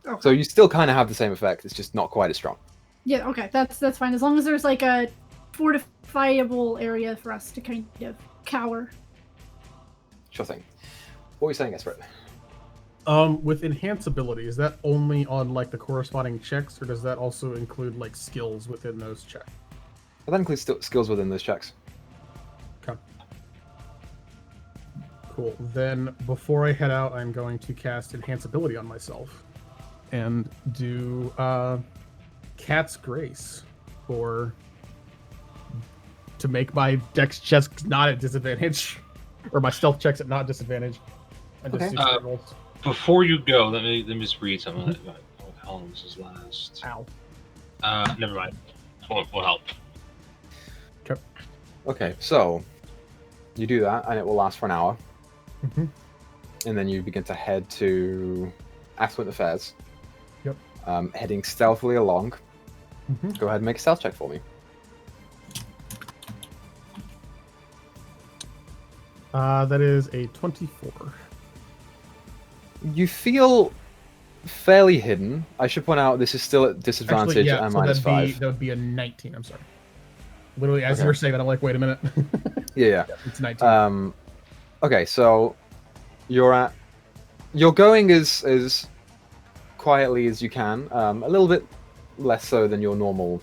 Okay. So you still kind of have the same effect. It's just not quite as strong. Yeah, okay, that's fine. As long as there's like a fortifiable area for us to kind of cower. Sure thing. What were you saying, Esprit? With enhance ability, is that only on like the corresponding checks, or does that also include like skills within those checks? Well, that includes skills within those checks. Okay. Cool. Then before I head out, I'm going to cast enhance ability on myself and do Cat's Grace to make my dex checks not at disadvantage, or my stealth checks at not disadvantage. And just Okay. do straight rolls. Before you go, let me just read something. How long does this last? Ow. Never mind. Will help. Okay, so you do that, and it will last for an hour. Mm-hmm. And then you begin to head to Affluent Affairs. Yep. Heading stealthily along. Mm-hmm. Go ahead and make a stealth check for me. That is a 24. You feel fairly hidden. I should point out this is still at disadvantage Actually, yeah, and so minus 5. that would be a 19. I'm sorry. Literally, as Okay. you were saying that, I'm like, wait a minute. Yeah. It's 19. Okay, so you're going as quietly as you can. A little bit less so than your normal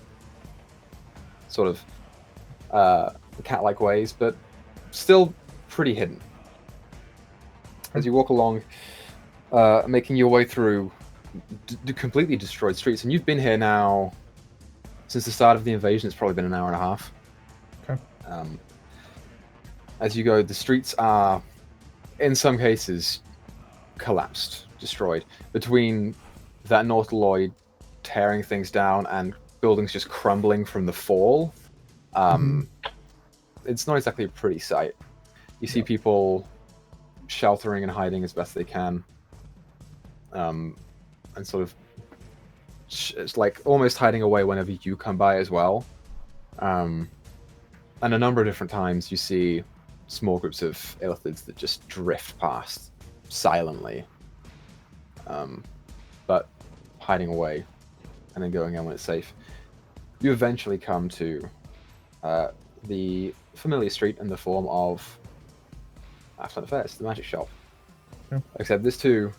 sort of cat-like ways, but still pretty hidden. As you walk along, making your way through completely destroyed streets, and you've been here now since the start of the invasion. It's probably been an hour and a half. Okay. As you go, the streets are, in some cases, collapsed, destroyed. Between that Nautiloid tearing things down and buildings just crumbling from the fall, it's not exactly a pretty sight. You see people sheltering and hiding as best they can, and sort of it's like almost hiding away whenever you come by as well. And a number of different times you see small groups of illithids that just drift past silently, but hiding away and then going in when it's safe. You eventually come to the familiar street in the form of Affluent Affairs, the magic shop. Yeah. Except this too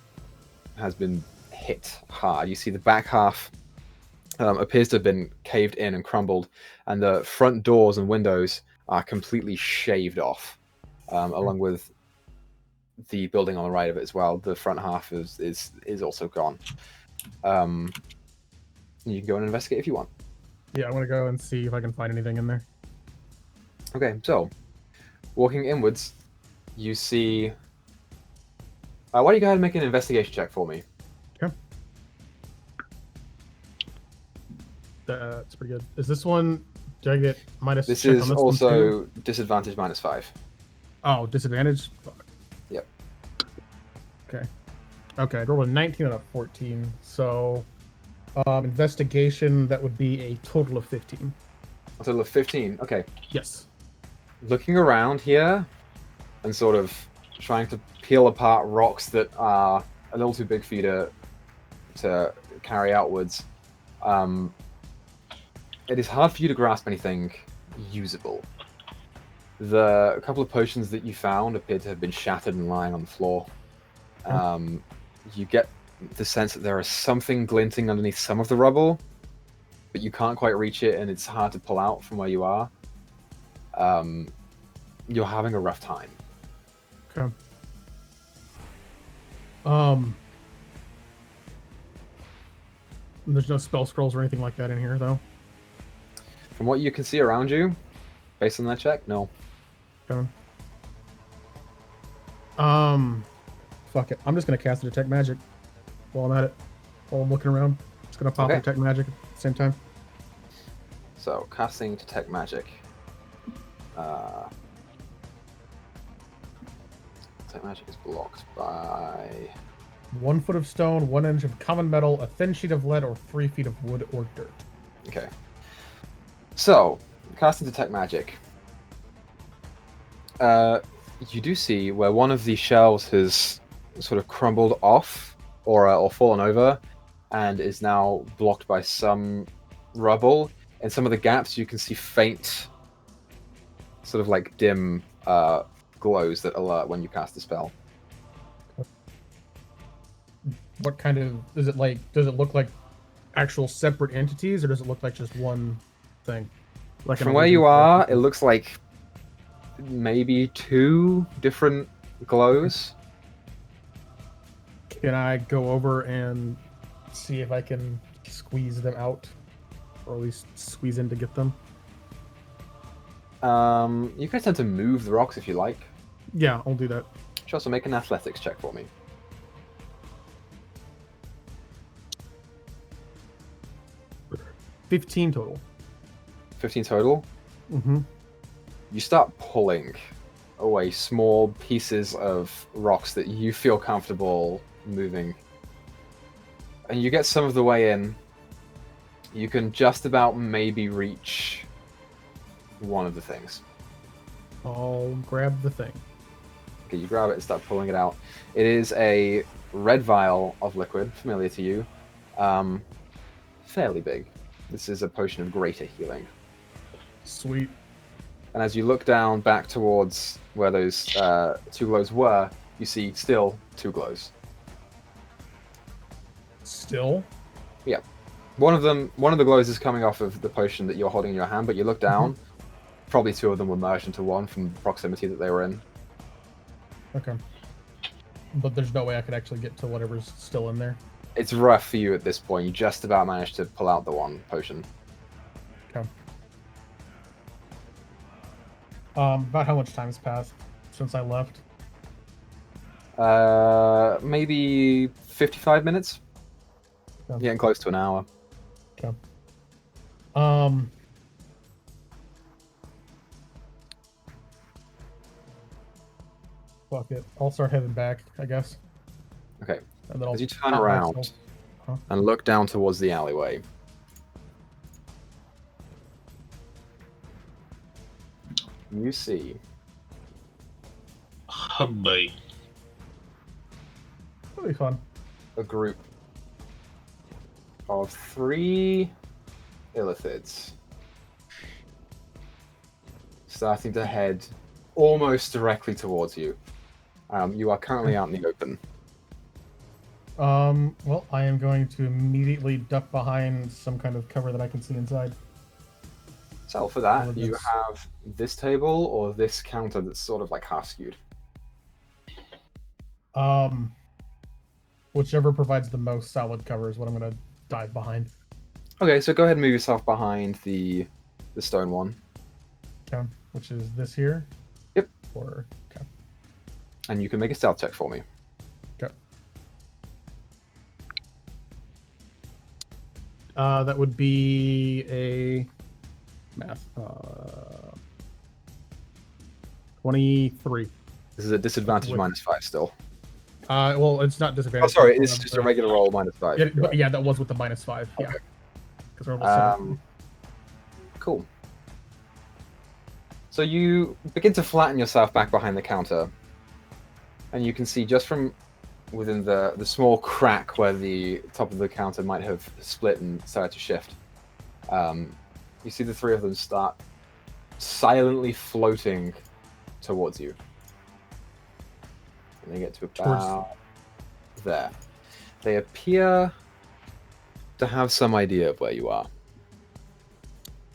has been hit hard. You see the back half appears to have been caved in and crumbled, and the front doors and windows are completely shaved off, along with the building on the right of it as well. The front half is also gone. You can go and investigate if you want. Yeah, I want to go and see if I can find anything in there. Okay, so walking inwards, you see. Why don't you go ahead and make an investigation check for me? Okay. That's pretty good. Is this one? Do I get minus? This check is on this also one too? disadvantage -5. Oh, disadvantage. Fuck. Yep. Okay. Okay, I rolled a 19 and a 14. So, investigation, that would be a total of 15. A total of 15. Okay. Yes. Looking around here and sort of trying to peel apart rocks that are a little too big for you to carry outwards. It is hard for you to grasp anything usable. A couple of potions that you found appear to have been shattered and lying on the floor. You get the sense that there is something glinting underneath some of the rubble, but you can't quite reach it, and it's hard to pull out from where you are. You're having a rough time. Okay. There's no spell scrolls or anything like that in here, though. From what you can see around you, based on that check, no. Okay. Fuck it. I'm just gonna cast a detect magic while I'm at it. While I'm looking around, just gonna pop Okay. detect magic at the same time. So, casting Detect Magic. Detect Magic is blocked by... 1 foot of stone, 1 inch of common metal, a thin sheet of lead, or 3 feet of wood or dirt. Okay. So, casting Detect Magic. You do see where one of the shelves has sort of crumbled off or fallen over and is now blocked by some rubble. In some of the gaps, you can see faint, sort of like dim glows that alert when you cast the spell. What kind of is it like? Does it look like actual separate entities, or does it look like just one thing? Like From where you are, it looks like maybe 2 different glows. Can I go over and see if I can squeeze them out, or at least squeeze in to get them? You can attempt to move the rocks if you like. Yeah, I'll do that. Should also make an athletics check for me. 15 total. 15 total. Mm-hmm. You start pulling away small pieces of rocks that you feel comfortable moving. And you get some of the way in. You can just about maybe reach one of the things. I'll grab the thing. Okay, you grab it and start pulling it out. It is a red vial of liquid, familiar to you. Fairly big. This is a potion of greater healing. Sweet. And as you look down back towards where those 2 glows were, you see still 2 glows. Still? Yeah. One of the glows is coming off of the potion that you're holding in your hand, but you look down, probably 2 of them were merged into one from the proximity that they were in. Okay. But there's no way I could actually get to whatever's still in there? It's rough for you at this point. You just about managed to pull out the one potion. Okay. About how much time has passed since I left? Maybe 55 minutes? Okay. Getting close to an hour. Okay. Fuck it. I'll start heading back, I guess. Okay. And then I'll As you turn around and look down towards the alleyway, you see Hubby. That'll be fun. a group of 3 illithids starting to head almost directly towards you. You are currently out in the open. Well, I am going to immediately duck behind some kind of cover that I can see inside. So for that, you have this table or this counter that's sort of like half skewed. Whichever provides the most solid cover is what I'm gonna dive behind. Okay, so go ahead and move yourself behind the stone one. Okay, which is this here? Yep. Or okay. And you can make a stealth check for me. Okay. That would be a math. 23. This is a disadvantage -5 still. Well, it's not Oh, disadvantage. sorry, it's just a regular roll -5. Yeah, but yeah, that was with the -5. Yeah. Okay. Because we're almost 7. Cool. So you begin to flatten yourself back behind the counter, and you can see just from within the small crack where the top of the counter might have split and started to shift. You see the 3 of them start silently floating towards you. And they get to about there. They appear to have some idea of where you are.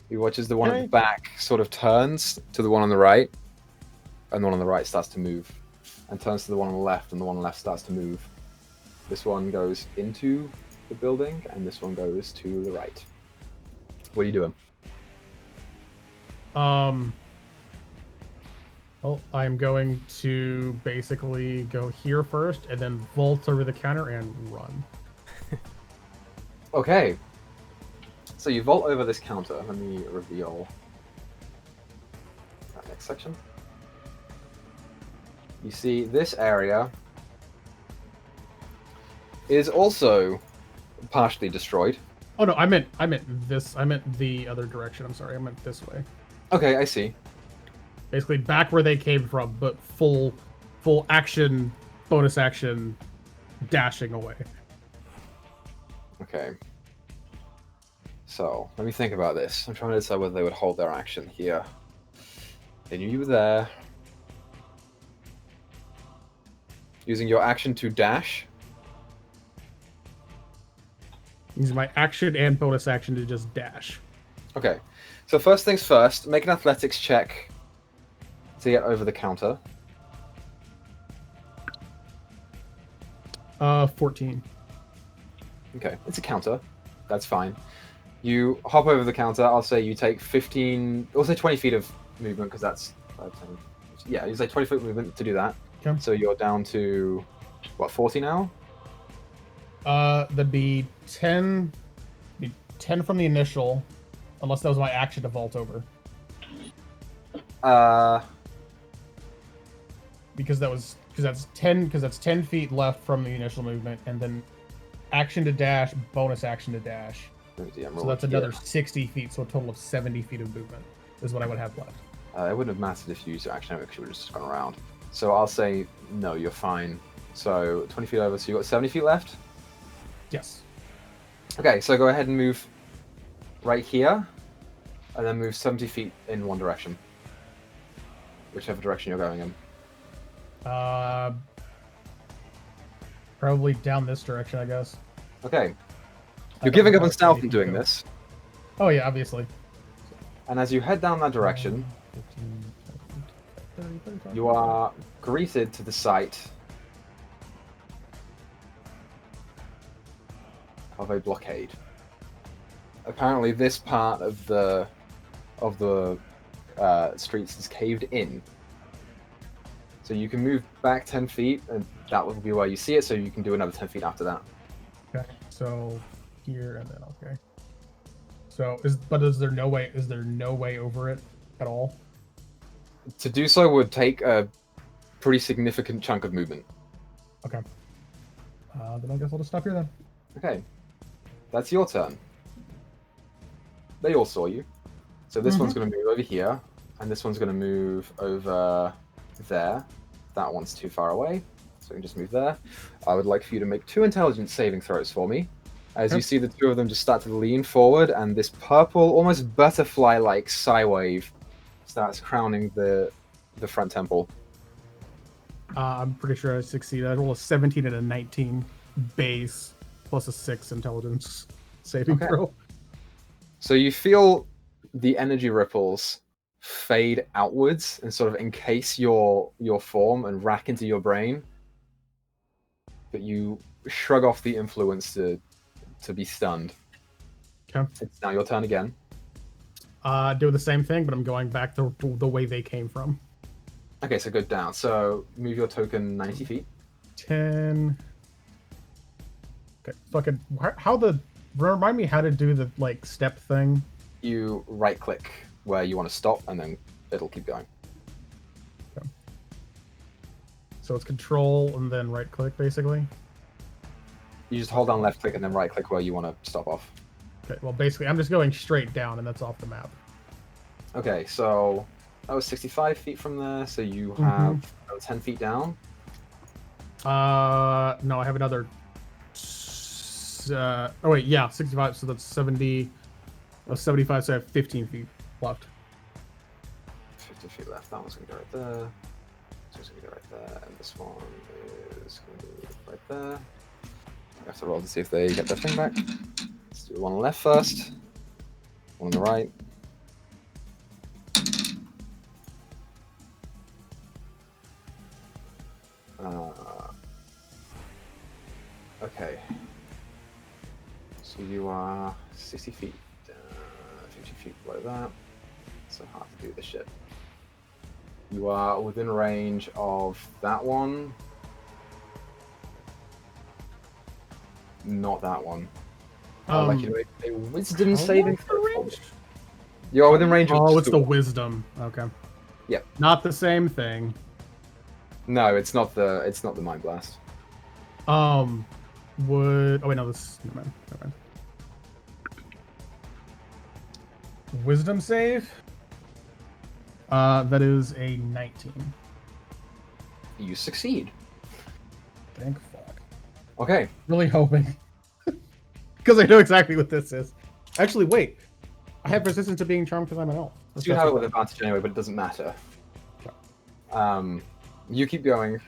You watch as the one at the back sort of turns to the one on the right, and the one on the right starts to move, and turns to the one on the left, and the one on the left starts to move. This one goes into the building, and this one goes to the right. What are you doing? Well, I'm going to basically go here first, and then vault over the counter and run. Okay. So you vault over this counter. Let me reveal that next section. You see this area is also partially destroyed. Oh no, I meant this. I meant the other direction. I'm sorry. I meant this way. Okay, I see. Basically back where they came from, but full action, bonus action, dashing away. Okay. So, let me think about this. I'm trying to decide whether they would hold their action here. They knew you were there. Using your action to dash. Using my action and bonus action to just dash. Okay. So first things first, make an athletics check to get over the counter. 14. Okay, it's a counter. That's fine. You hop over the counter. I'll say you take 15, I'll say 20 feet of movement because that's 5, 10, yeah, you say 20 foot movement to do that. Okay. So you're down to what, 40 now? That'd be 10 from the initial, unless that was my action to vault over. Because that's 10 feet left from the initial movement, and then action to dash, bonus action to dash. So that's another 60 feet, so a total of 70 feet of movement is what I would have left. It wouldn't have mattered if you used your action because you would have just gone around. So I'll say no, you're fine. So 20 feet over, so you've got 70 feet left? Yes. Okay, so go ahead and move right here, and then move 70 feet in one direction. Whichever direction you're going in. Probably down this direction, I guess. Okay. You're giving up on stealth and doing this. Oh yeah, obviously. And as you head down that direction, 15, 30, you are greeted to the sight of a blockade. Apparently this part of the streets is caved in. So you can move back 10 feet, and that will be where you see it, so you can do another 10 feet after that. Okay, so here and then okay. So is there no way over it at all? To do so would take a pretty significant chunk of movement. Okay. Then I guess I'll just stop here then. Okay. That's your turn. They all saw you. So this one's going to move over here, and this one's going to move over there. That one's too far away, so we can just move there. I would like for you to make 2 intelligence saving throws for me. As you see the two of them just start to lean forward, and this purple, almost butterfly-like psi wave starts crowning the front temple. I'm pretty sure I succeeded. I rolled a 17 and a 19 base, plus a 6 intelligence saving throw. So you feel the energy ripples fade outwards and sort of encase your form and rack into your brain, but you shrug off the influence to be stunned. Okay. It's now your turn again. Do the same thing, but I'm going back the way they came from. Okay, so go down. So move your token 90 feet. 10. Okay, fucking. Remind me how to do the step thing. You right click where you want to stop, and then it'll keep going. Okay. So it's control and then right click, basically. You just hold down left click and then right click where you want to stop off. Okay, well, basically, I'm just going straight down, and that's off the map. Okay, so that was 65 feet from there, so you have 10 feet down. No, I have another. Oh wait, yeah, 65. So that's 70. 75. So I have 15 feet left. 50 feet left. That one's gonna go right there. This one's gonna go right there, and this one is gonna be right there. I have to roll to see if they get their thing back. Let's do one on the left first. One on the right. Okay. So you are 60 feet, 50 feet below that. So hard to do this shit. You are within range of that one. Not that one. I'd like you to make a wisdom saving throw. You are within range of. Oh, it's the wisdom. Okay. Yep. Not the same thing. No, it's not the mind blast. Oh wait, no, this. Never mind. Wisdom save. That is a 19. You succeed. Thank fuck. Okay. Really hoping. Because I know exactly what this is. Actually, wait. I have resistance to being charmed because I'm an elf. You have it with advantage anyway, but it doesn't matter. You keep going,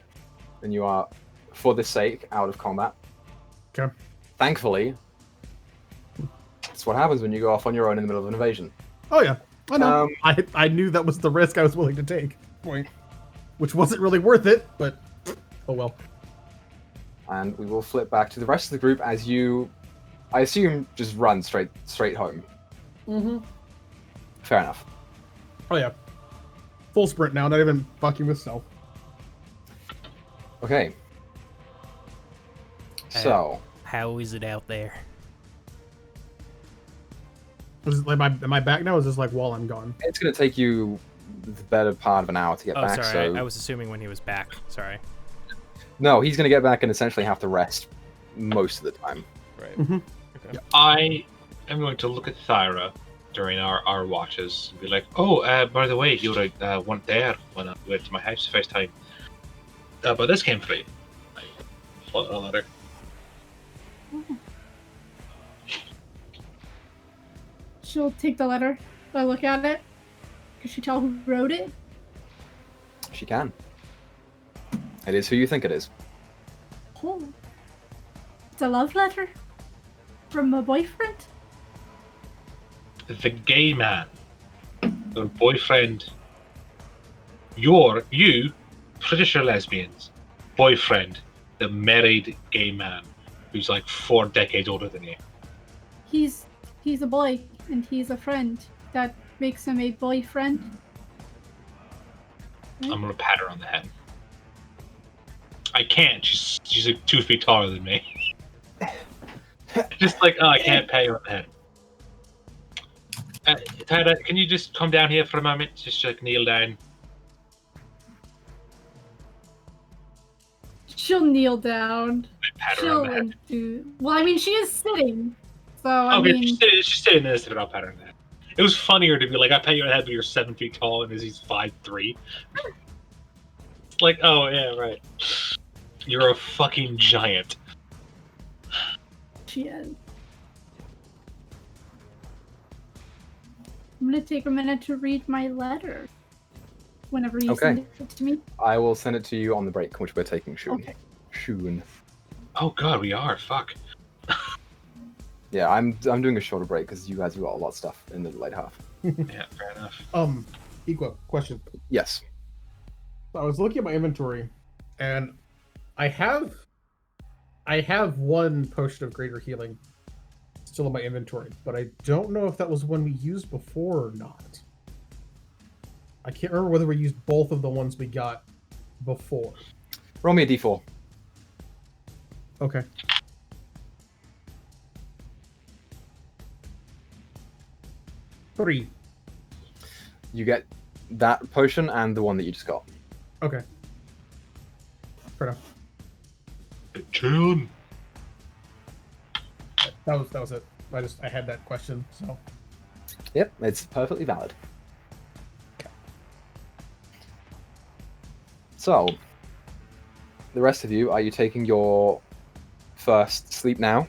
and you are, for this sake, out of combat. Okay. Thankfully, that's what happens when you go off on your own in the middle of an invasion. Oh yeah, I know. I knew that was the risk I was willing to take. Point. Which wasn't really worth it, but oh well. And we will flip back to the rest of the group as you, I assume, just run straight home. Mm-hmm. Fair enough. Oh yeah. Full sprint now, not even fucking with stealth. Okay. So. How is it out there? Is it like am I back now? Or is this like while I'm gone? It's going to take you the better part of an hour to get back. Sorry, So I was assuming when he was back. Sorry. no, he's going to get back and essentially have to rest most of the time. Right. Mm-hmm. Okay. Yeah. I am going to look at Thyra during our watches and be like, "Oh, by the way, you weren't there when I went to my house the first time. But this came free." I flip a letter. She'll take the letter. I look at it. Can she tell who wrote it? She can. It is who you think it is. Oh. It's a love letter? From a boyfriend? The gay man, the boyfriend. You, British or lesbians, boyfriend, the married gay man who's like 4 decades older than you. He's a boy, and he's a friend. That makes him a boyfriend. I'm gonna pat her on the head. I can't. She's like 2 feet taller than me. Just like, oh, I can't pat you on the head. Tyra, can you just come down here for a moment? Just like kneel down. She'll kneel down. I pat her on the head. Well, I mean, she is sitting. So, Okay, she's sitting there, so I'll pat her on the head. It was funnier to be like, I pat you on the head, but you're 7 feet tall, and he's 5'3". It's like, oh yeah, right. You're a fucking giant. She is. I'm gonna take a minute to read my letter. Whenever you send it to me. I will send it to you on the break, which we're taking soon. Okay. Soon. Oh god, we are. Fuck. Yeah, I'm doing a shorter break because you guys have got a lot of stuff in the later half. Yeah, fair enough. Equa, question. Yes. So I was looking at my inventory, and I have one potion of greater healing still in my inventory, but I don't know if that was one we used before or not. I can't remember whether we used both of the ones we got before. Roll me a d4. Okay. Three. You get that potion and the one that you just got. Okay. Fair enough. June. That was it. I had that question, so. Yep, it's perfectly valid. So, the rest of you, are you taking your first sleep now?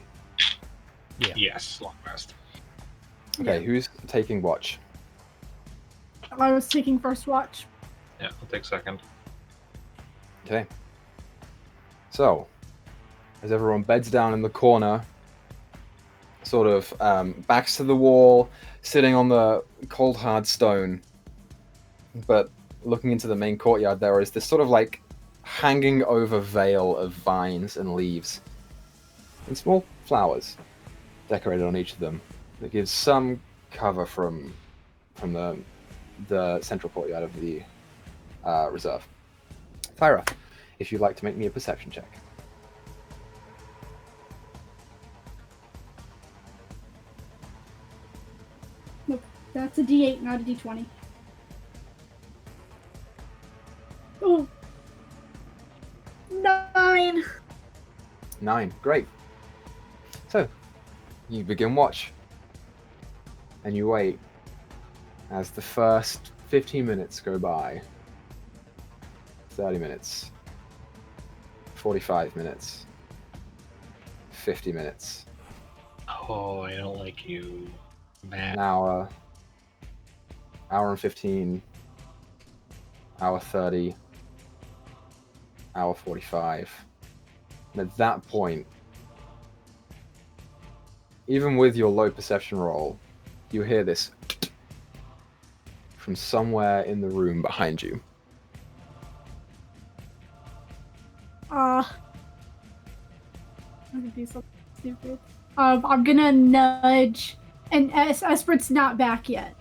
Yeah. Yes, long rest. Okay, who's taking watch? I was taking first watch. Yeah, I'll take second. Okay. So, as everyone beds down in the corner, sort of backs to the wall, sitting on the cold hard stone, but looking into the main courtyard, there is this sort of like hanging over veil of vines and leaves and small flowers decorated on each of them that gives some cover from the central courtyard of the reserve. Thyra, if you'd like to make me a perception check. Nope, that's a D8, not a D20. Oh, 9. 9, great. So, you begin watch, and you wait, as the first 15 minutes go by. 30 minutes. 45 minutes. 50 minutes. Oh, I don't like you, man. An hour. Hour and 15. Hour 30. Hour 45. And at that point, even with your low perception roll, you hear this from somewhere in the room behind you. I'm gonna do something stupid. I'm gonna nudge, and Esprit's not back yet.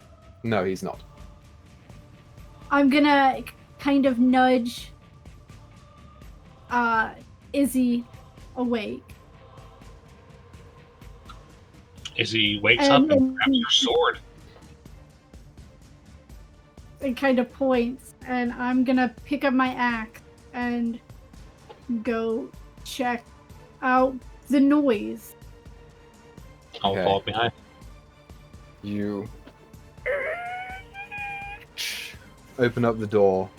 No, he's not. I'm gonna kind of nudge Izzy awake. Izzy wakes up and grabs your sword. And kind of points, and I'm gonna pick up my axe and go check out the noise. I'll Okay. fall behind. You open up the door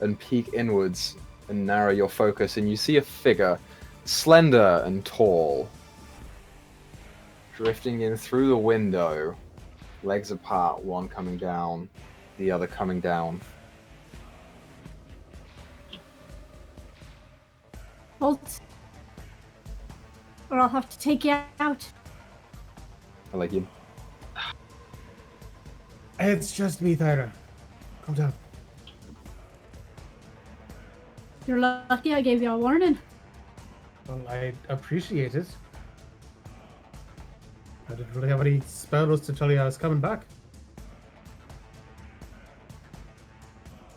and peek inwards and narrow your focus, and you see a figure, slender and tall, drifting in through the window, legs apart, one coming down, the other coming down. Halt, or I'll have to take you out. I like you. It's just me, Thyra. Calm down. You're lucky I gave you a warning. Well, I appreciate it. I didn't really have any spells to tell you I was coming back.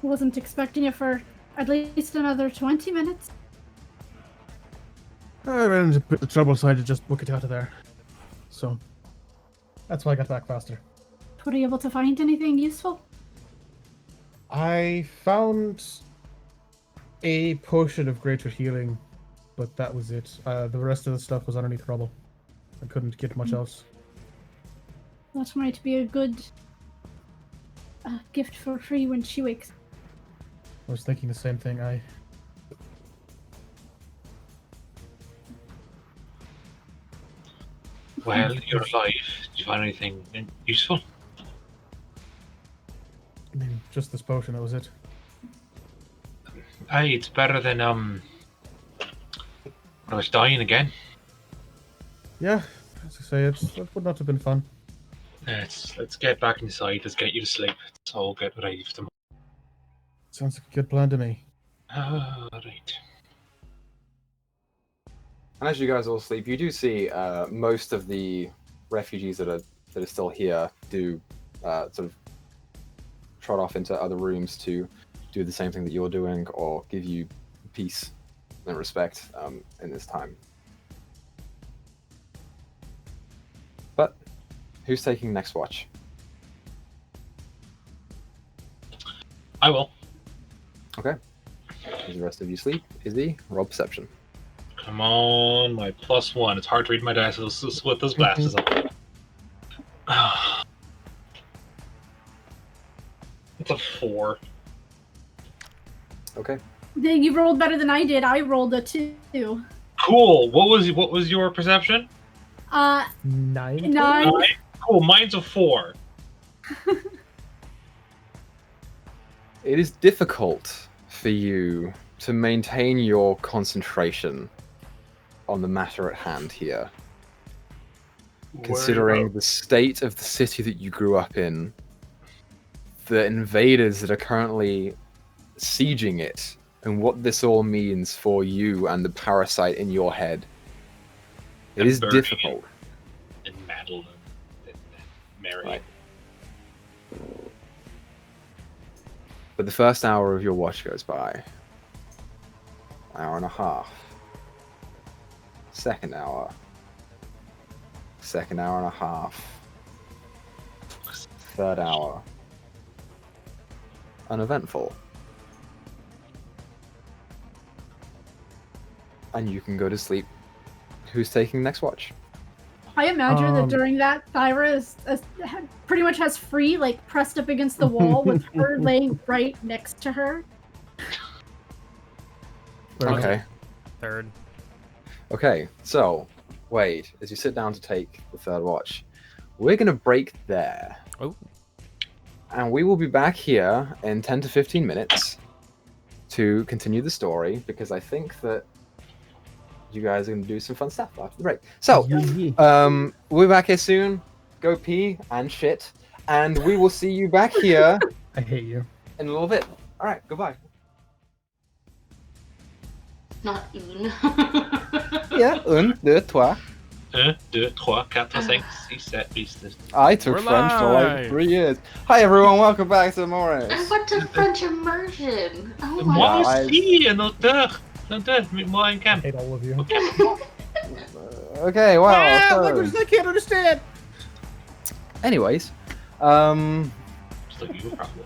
Wasn't expecting you for at least another 20 minutes. I ran into a bit of trouble, so I had to just book it out of there. So, that's why I got back faster. Were you able to find anything useful? I found a potion of greater healing, but that was it. The rest of the stuff was underneath rubble. I couldn't get much else. That might be a good gift for free when she wakes. I was thinking the same thing. Well, you're alive. Did you find anything useful? I mean, just this potion, that was it. Aye, it's better than when I was dying again. Yeah, as I say, it would not have been fun. Let's get back inside. Let's get you to sleep. Let's all get ready for tomorrow. Sounds like a good plan to me. Right. And as you guys all sleep, you do see most of the refugees that are still here do sort of trot off into other rooms to do the same thing that you're doing, or give you peace and respect in this time. But who's taking next watch? I will. Okay. As the rest of you sleep, Izzy, roll perception. Come on, my +1. It's hard to read my dice with those glasses on. It's a 4. Okay. You rolled better than I did. I rolled a 2. Cool. What was your perception? 9? 9. Cool. Mine's a 4. It is difficult for you to maintain your concentration on the matter at hand here, considering the state of the city that you grew up in, the invaders that are currently sieging it, and what this all means for you and the parasite in your head. It is difficult. And Madeline and Mary. Right. But the first hour of your watch goes by. Hour and a half. Second hour. Second hour and a half. Third hour. Uneventful. And you can go to sleep. Who's taking next watch? I imagine that during that, Thyra pretty much has Free like pressed up against the wall with her laying right next to her. Okay. Third. Okay, so, Wade, as you sit down to take the third watch, we're going to break there. Oh. And we will be back here in 10 to 15 minutes to continue the story, because I think that you guys are going to do some fun stuff after the break. So, we'll be back here soon. Go pee and shit. And we will see you back here I hate you. in a little bit. All right, goodbye. Not un. Yeah, 1, 2, 3. 1, 2, 3, 4, 5, 6, 7, 8, 9. I took We're French for like live. 3 years. Hi everyone, welcome back to I Emoris. went to French immersion. Oh my Wow, Moi I- aussi, un auteur. Mais moi un I Chem. hate all of you. Okay, wow. so- languages I can't understand. Anyways, Just like you probably.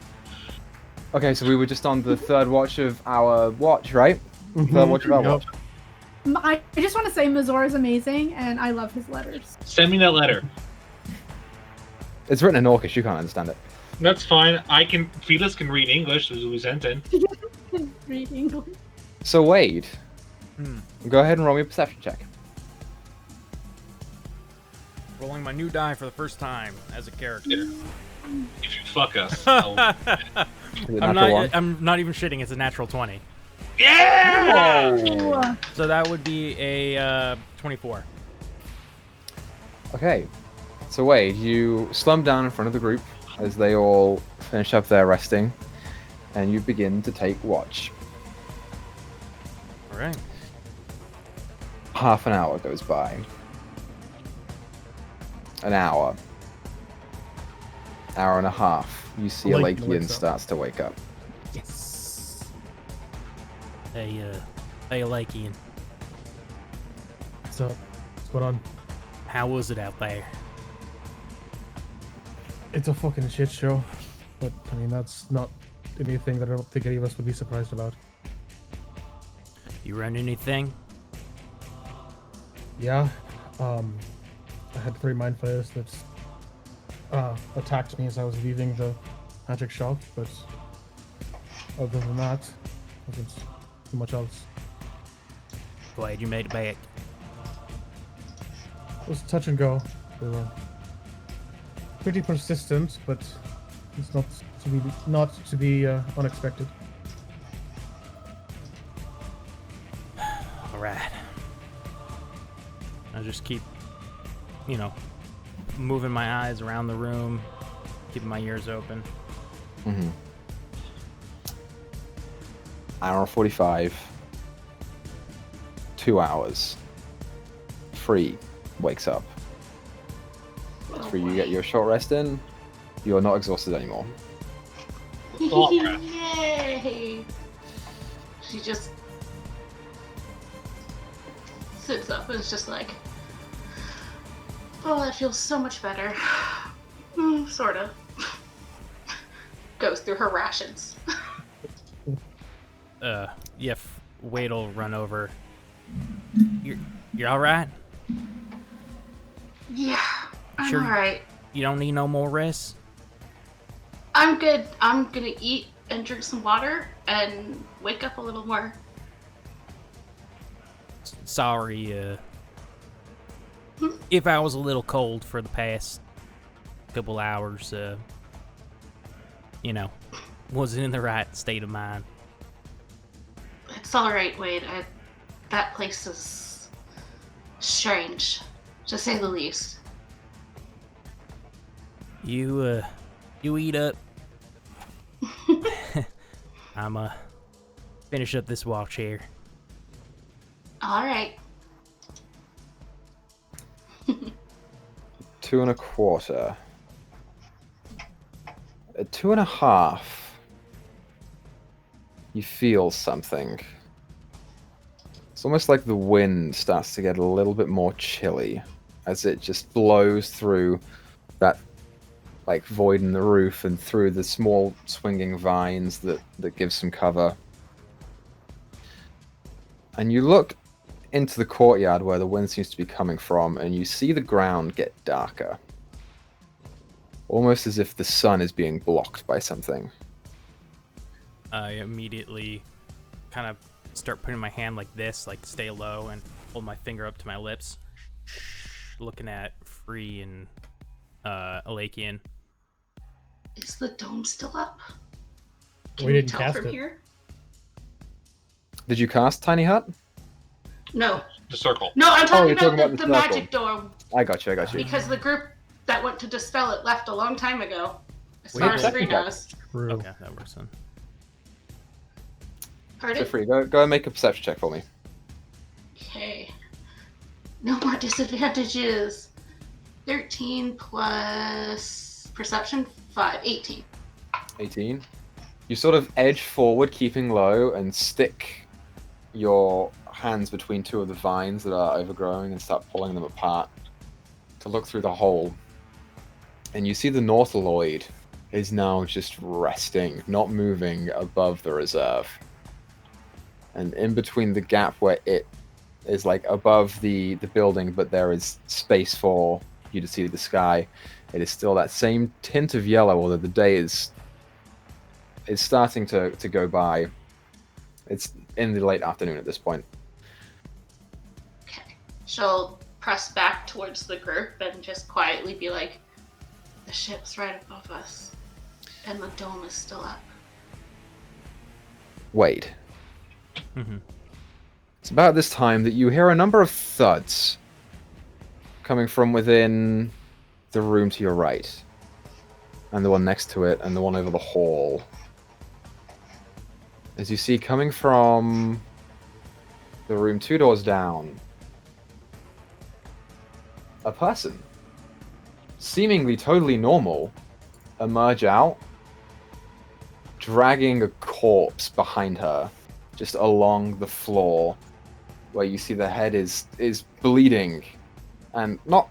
okay, so we were just on the third watch of our watch, right? Third watch of our watch. I just want to say Mazor is amazing, and I love his letters. Send me that letter. It's written in Orcish, you can't understand it. That's fine. Felis can read English, as we sent in. Read English. So Wade, Hmm. go ahead and roll me a perception check. Rolling my new die for the first time as a character. If you fuck us. I'll... Is it natural one? I'm not even shitting. It's a natural 20. Yeah! Whoa. So that would be a 24. Okay, so Wade, you slump down in front of the group as they all finish up their resting, and you begin to take watch. All right. Half an hour goes by. An hour. Hour and a half. You see Elakian Elakian wakes up. starts to wake up. Yes. Hey, Lakian. What's up? What's going on? How was it out there? It's a fucking shit show. But, I mean, that's not anything that I don't think any of us would be surprised about. You run anything? Yeah. I had 3 mind flayers that attacked me as I was leaving the magic shop, but other than that, wasn't too much else. Glad you made it back. It was touch and go. They were pretty persistent, but it's not to be unexpected. All right. I'll just keep, moving my eyes around the room, keeping my ears open. Mm-hmm. Hour 45. 2 hours. Free wakes up. Free, you get your short rest in. You are not exhausted anymore. Oh, crap. Yay! She just sits up and is just like, oh, that feels so much better. Sorta. Goes through her rations. Wade'll run over. You're all right? Yeah, I'm Sure. alright. You don't need no more rest? I'm good. I'm gonna eat and drink some water and wake up a little more. Sorry, if I was a little cold for the past couple hours, wasn't in the right state of mind. It's alright, Wade. That place is strange, to say the least. You eat up. I'm finish up this watch here. Alright. 2 1/4. 2 1/2. You feel something. It's almost like the wind starts to get a little bit more chilly as it just blows through that void in the roof and through the small swinging vines that give some cover. And you look into the courtyard where the wind seems to be coming from, and you see the ground get darker. Almost as if the sun is being blocked by something. I immediately kind of start putting my hand like this, like stay low, and hold my finger up to my lips, looking at Free and Alakian. Is the dome still up? We Can didn't tell cast from it. here? Did you cast Tiny Hut? No. The circle. No, I'm talking you're about talking the, about the the circle. magic door, I got you. because the group that went to dispel it left a long time ago. As Wait, far as second Free check. knows. True. Okay, that works then. Pardon? So Free, go and make a perception check for me. Okay. No more disadvantages. 13 plus perception, 5. 18. 18. You sort of edge forward, keeping low, and stick your hands between two of the vines that are overgrowing and start pulling them apart to look through the hole. And you see the Nautiloid is now just resting, not moving above the reserve. And in between the gap where it is like above the building, but there is space for you to see the sky, it is still that same tint of yellow, although the day is starting to go by. It's in the late afternoon at this point. Okay. She'll press back towards the group and just quietly be like, the ship's right above us, and the dome is still up. Wait. Mm-hmm. It's about this time that you hear a number of thuds coming from within the room to your right, and the one next to it, and the one over the hall. As you see, coming from the room 2 doors down, a person, seemingly totally normal, emerge out, dragging a corpse behind her, just along the floor, where you see the head is bleeding, and not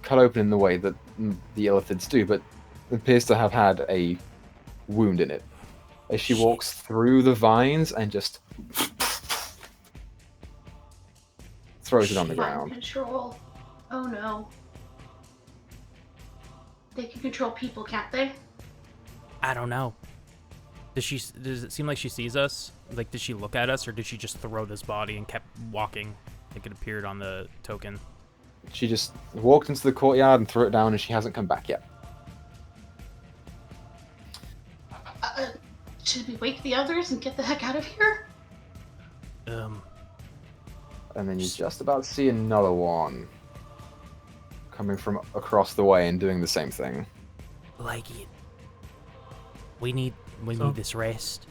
cut open in the way that the illithids do, but appears to have had a wound in it. As she walks through the vines and just throws it on the Mind ground. control. Oh no. They can control people, can't they? I don't know. Does it seem like she sees us? Like, did she look at us, or did she just throw this body and kept walking like it appeared on the token? She just walked into the courtyard and threw it down, and she hasn't come back yet. Should we wake the others and get the heck out of here? And then you're just about to see another one coming from across the way and doing the same thing. Like it. We need this rest.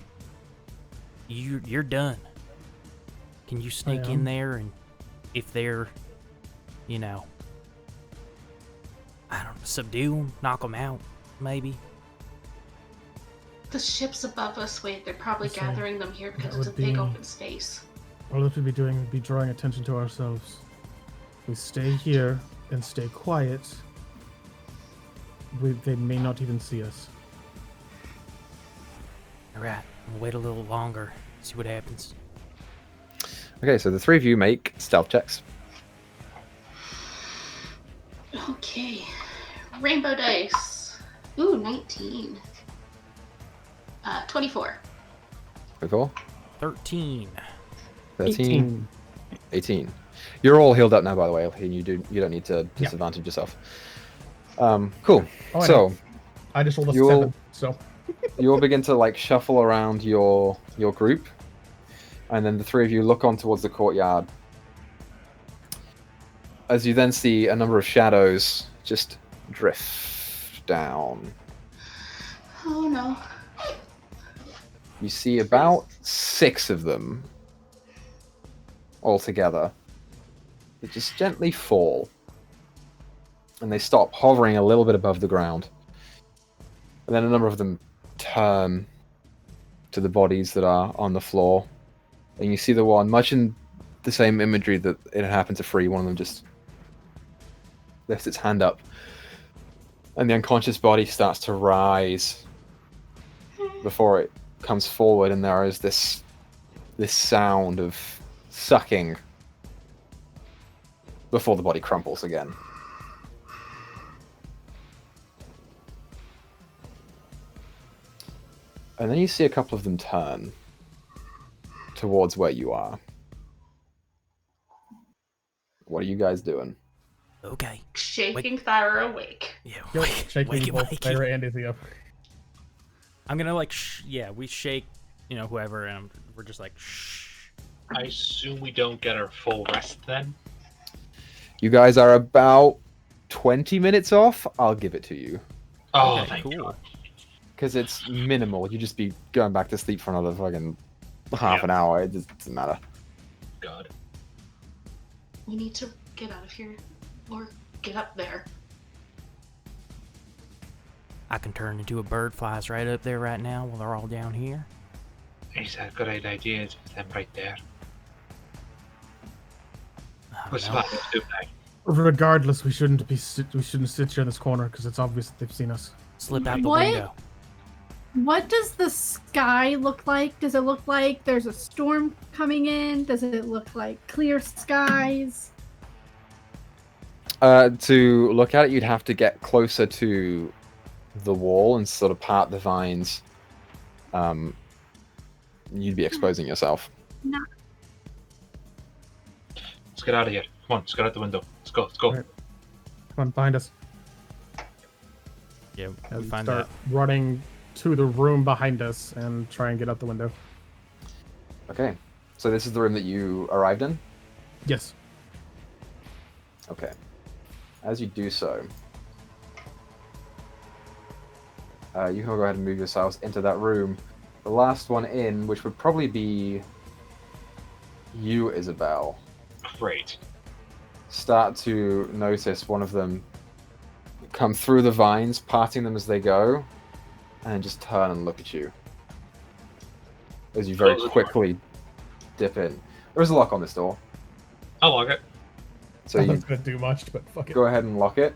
You're done. Can you sneak in there, and if they're, I don't know, subdue them, knock them out, maybe? The ship's above us. Wait, they're probably So, gathering them here because that it's a would big be- open space. All that we'd be doing would be drawing attention to ourselves. If we stay here and stay quiet, they may not even see us. Alright, we'll wait a little longer, see what happens. Okay, so the three of you make stealth checks. Okay. Rainbow dice. Ooh, 19. 24. Cool. 13. 13. 18. You're all healed up now, by the way, and you don't need to disadvantage yourself. Cool. Oh, I So know. I just rolled a you'll- 7, so... you all begin to like shuffle around your group, and then the three of you look on towards the courtyard. As you then see a number of shadows just drift down. Oh no. You see about 6 of them altogether. They just gently fall. And they stop hovering a little bit above the ground. And then a number of them turn to the bodies that are on the floor. And you see the one, much in the same imagery that it had happened to Free, one of them just lifts its hand up. And the unconscious body starts to rise before it comes forward, and there is this sound of sucking before the body crumples again. And then you see a couple of them turn towards where you are. What are you guys doing? Okay. Shaking Thyra awake. Yeah. Yep, Wake, shaking both wakey. Thyra and Izzy up. I'm gonna like, we shake, whoever, and we're just like, shh. I assume we don't get our full rest then. You guys are about 20 minutes off. I'll give it to you. Oh, Okay, thank cool. God. Because it's minimal. You just be going back to sleep for another fucking half an hour. It just doesn't matter. God. We need to get out of here. Or get up there. I can turn into a bird, flies right up there right now while they're all down here. Is that a good idea? It's them right there. I What's don't know. that? Do that. Regardless, we shouldn't sit here in this corner because it's obvious that they've seen us. Slip out the What? window. What does the sky look like? Does it look like there's a storm coming in? Does it look like clear skies? To look at it, you'd have to get closer to the wall and sort of part the vines. You'd be exposing yourself. Let's get out of here. Come on, let's get out the window. Let's go, let's go. Right. Come on, behind us. Yeah, And we find start that. running to the room behind us and try and get out the window. Okay. So this is the room that you arrived in? Yes. Okay. As you do so, you can go ahead and move yourselves into that room. The last one in, which would probably be you, Isabel, Great. start to notice one of them come through the vines, parting them as they go, and just turn and look at you. As you very Close the door. quickly dip in. There is a lock on this door, I'll log it. so I'm you not gonna do much, but fuck it. go ahead and lock it.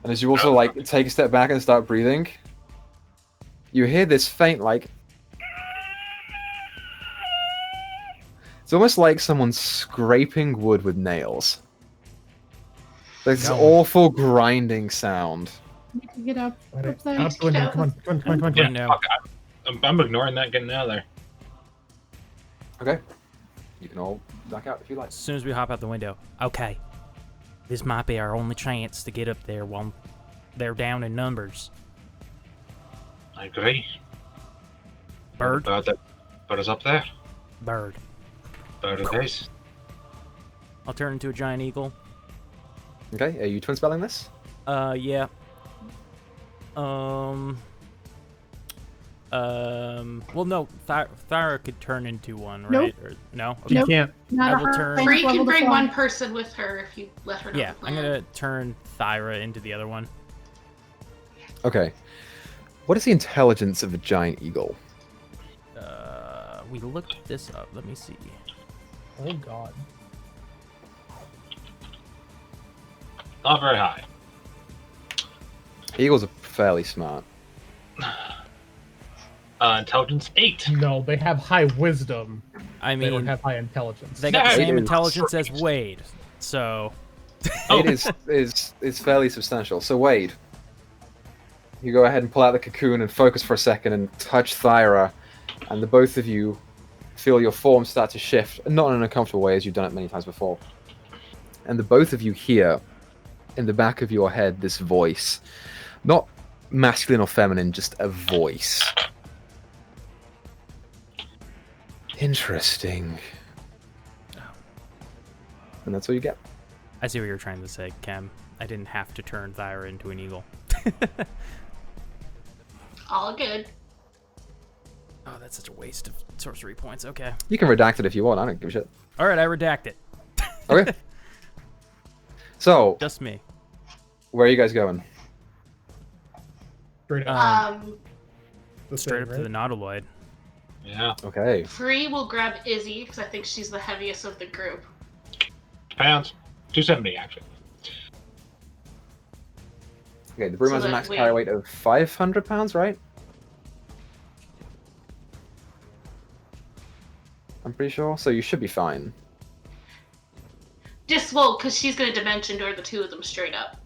And as you also like take a step back and start breathing, you hear this faint like. It's almost like someone scraping wood with nails. There's this Go on. awful grinding sound. We can get up Right, up there. out the window. Come on, come on, come on, come on. Yeah, No. fuck, I'm ignoring that, getting out of there. Okay. You can all duck out if you like. As soon as we hop out the window. Okay. This might be our only chance to get up there while they're down in numbers. I agree. Bird? Bird is up there. Bird. Bird it is. I'll turn into a giant eagle. Okay, are you twin spelling this? Yeah. Well, no. Thyra could turn into one, right? Nope. Or, no? You Okay. can't. Not I a will hard turn- thing Bree level can to bring form. one person with her if you let her know. Yeah, the I'm plan. gonna turn Thyra into the other one. Okay. What is the intelligence of a giant eagle? We looked this up. Let me see. Oh god. Not very high. Eagles are fairly smart. Intelligence 8. No, they have high wisdom. I They don't mean, have high intelligence. they got the Yeah, same it is. intelligence as Wade, so It is fairly substantial. So Wade, you go ahead and pull out the cocoon and focus for a second and touch Thyra, and the both of you feel your form start to shift, not in an uncomfortable way as you've done it many times before. And the both of you hear in the back of your head this voice, not masculine or feminine, just a voice. Interesting. And that's what you get. I see what you're trying to say, Chem. I didn't have to turn Thyra into an eagle. All good. Oh, that's such a waste of sorcery points. Okay. You can redact it if you want. I don't give a shit. All right, I redact it. Okay. So, Just me. where are you guys going? Straight up. Straight the thing, up to right? the Nautiloid. Yeah. Okay. Bree will grab Izzy because I think she's the heaviest of the group. Pounds. 270 actually. Okay, the broom So has a that max we- carry weight of 500 pounds, right? I'm pretty sure. So you should be fine. Just, well, because she's going to dimension door the two of them straight up.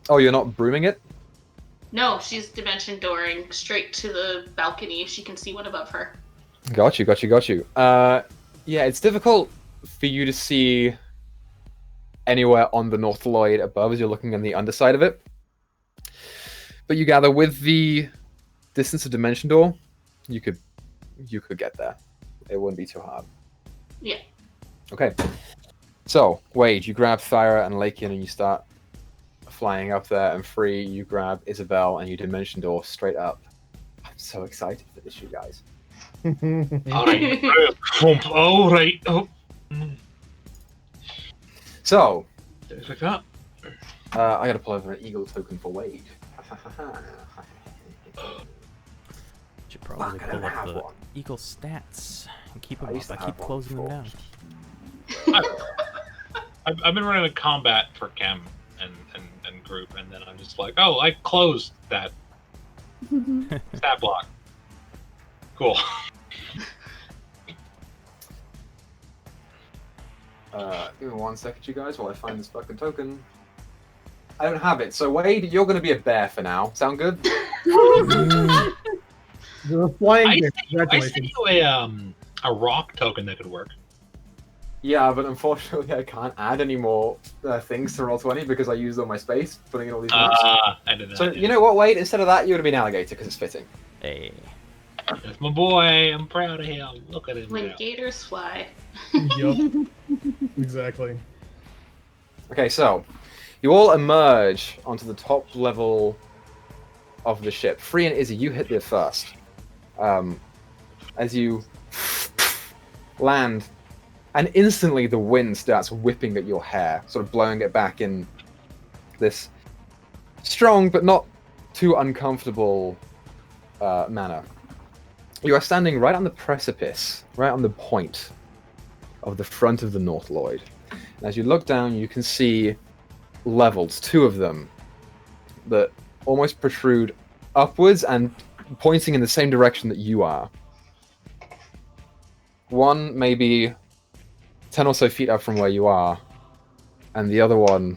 Oh, you're not brooming it? No, she's dimension dooring straight to the balcony if she can see one above her. Got you. Yeah, it's difficult for you to see anywhere on the North Lloyd above as you're looking on the underside of it. But you gather with the distance of Dimension Door, you could get there. It wouldn't be too hard. Yeah. Okay. So, Wade, you grab Thyra and Lakian and you start flying up there, and Free, you grab Isabel and you Dimension Door straight up. I'm so excited for this, you guys. Alright. Alright. Oh. So, Just like that. I gotta pull over an eagle token for Wade. Should probably Fuck, I don't pull up have the one. Eagle stats and keep them I up. used to I keep have one closing them before. down. I've been running a combat for Chem and group, and then I'm just like, oh, I closed that stat block. Cool. Give me 1 second, you guys, while I find this fucking token. I don't have it, so Wade, you're gonna be a bear for now. Sound good? You're a flying I bear. sent Congratulations. you a rock token that could work. Yeah, but unfortunately I can't add any more things to Roll20 because I used all my space putting in all these maps. I did that. So, you know what, Wade? Instead of that, you would have been Alligator because it's fitting. Hey. That's my boy. I'm proud of him. Look at him When now. gators fly. Yup. Exactly. Okay, so you all emerge onto the top level of the ship. Free and Izzy, you hit there first. As you land, and instantly the wind starts whipping at your hair, sort of blowing it back in this strong but not too uncomfortable manner. You are standing right on the precipice, right on the point of the front of the North Lloyd. And as you look down, you can see levels, 2 of them, that almost protrude upwards and pointing in the same direction that you are. One maybe 10 or so feet up from where you are, and the other one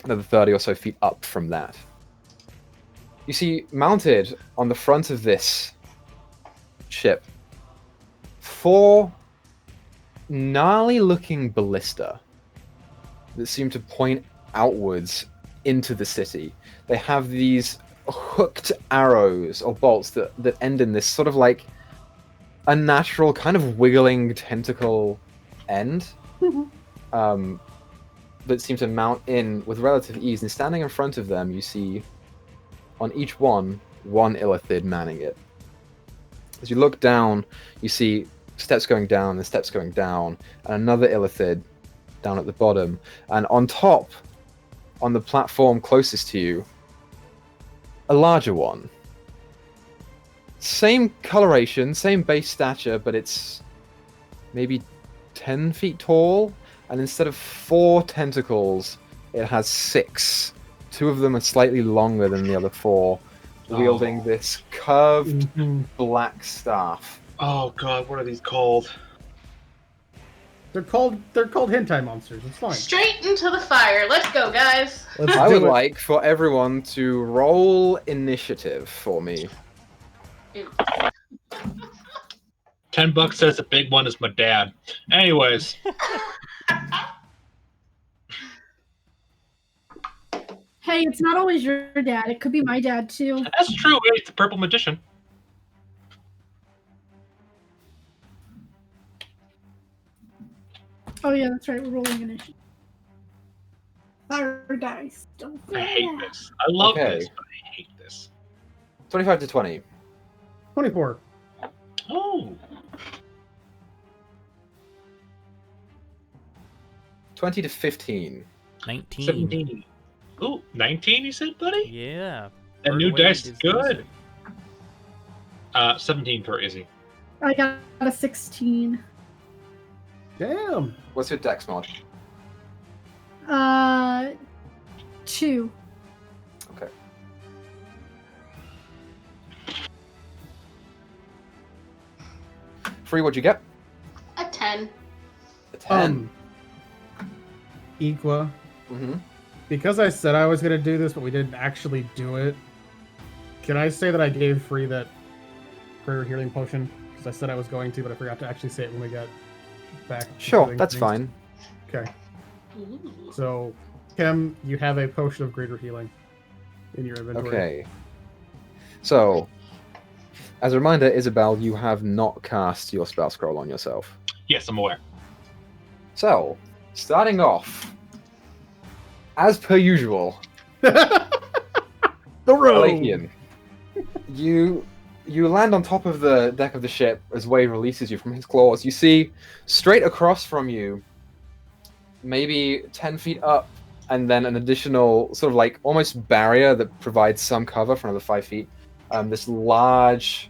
another 30 or so feet up from that. You see, mounted on the front of this ship, 4 gnarly-looking ballista that seem to point outwards into the city. They have these hooked arrows or bolts that end in this sort of like unnatural kind of wiggling tentacle end that seem to mount in with relative ease. And standing in front of them, you see on each one illithid manning it. As you look down, you see steps going down and steps going down, and another illithid down at the bottom. And on top, on the platform closest to you, a larger one. Same coloration, same base stature, but it's maybe 10 feet tall, and instead of 4 tentacles, it has 6. 2 of them are slightly longer than the other 4, wielding this curved black staff. Oh god, what are these called? They're called hentai monsters. It's fine. Straight into the fire. Let's go, guys. Let's I do would it. like for everyone to roll initiative for me. Ew. $10 says the big one is my dad. Anyways, Hey, it's not always your dad. It could be my dad too. that's true. It's the purple magician. Oh yeah, that's right. We're rolling initiative. Fire dice. Don't I fail hate that. this. I love Okay. this, but I hate this. 25 to 20. 24. Oh, 20 to 15. 19. 17. Ooh, 19 you said, buddy? Yeah. That Bird new weight dice is is good. 17 for Izzy. I got a 16. Damn. What's your dex mod? 2. Okay. Free, what'd you get? A 10. A 10. Equa, Mm-hmm. because I said I was gonna do this, but we didn't actually do it. Can I say that I gave Free that prayer healing potion? Because I said I was going to, but I forgot to actually say it when we got back. to Sure, doing that's things. fine. Okay. Ooh. So, Chem, you have a potion of greater healing in your inventory. Okay. So, as a reminder, Isabel, you have not cast your spell scroll on yourself. Yes, I'm aware. So, starting off, as per usual, The road. Pelagian, you land on top of the deck of the ship as Wade releases you from his claws. You see straight across from you, maybe 10 feet up, and then an additional sort of like almost barrier that provides some cover for another 5 feet. This large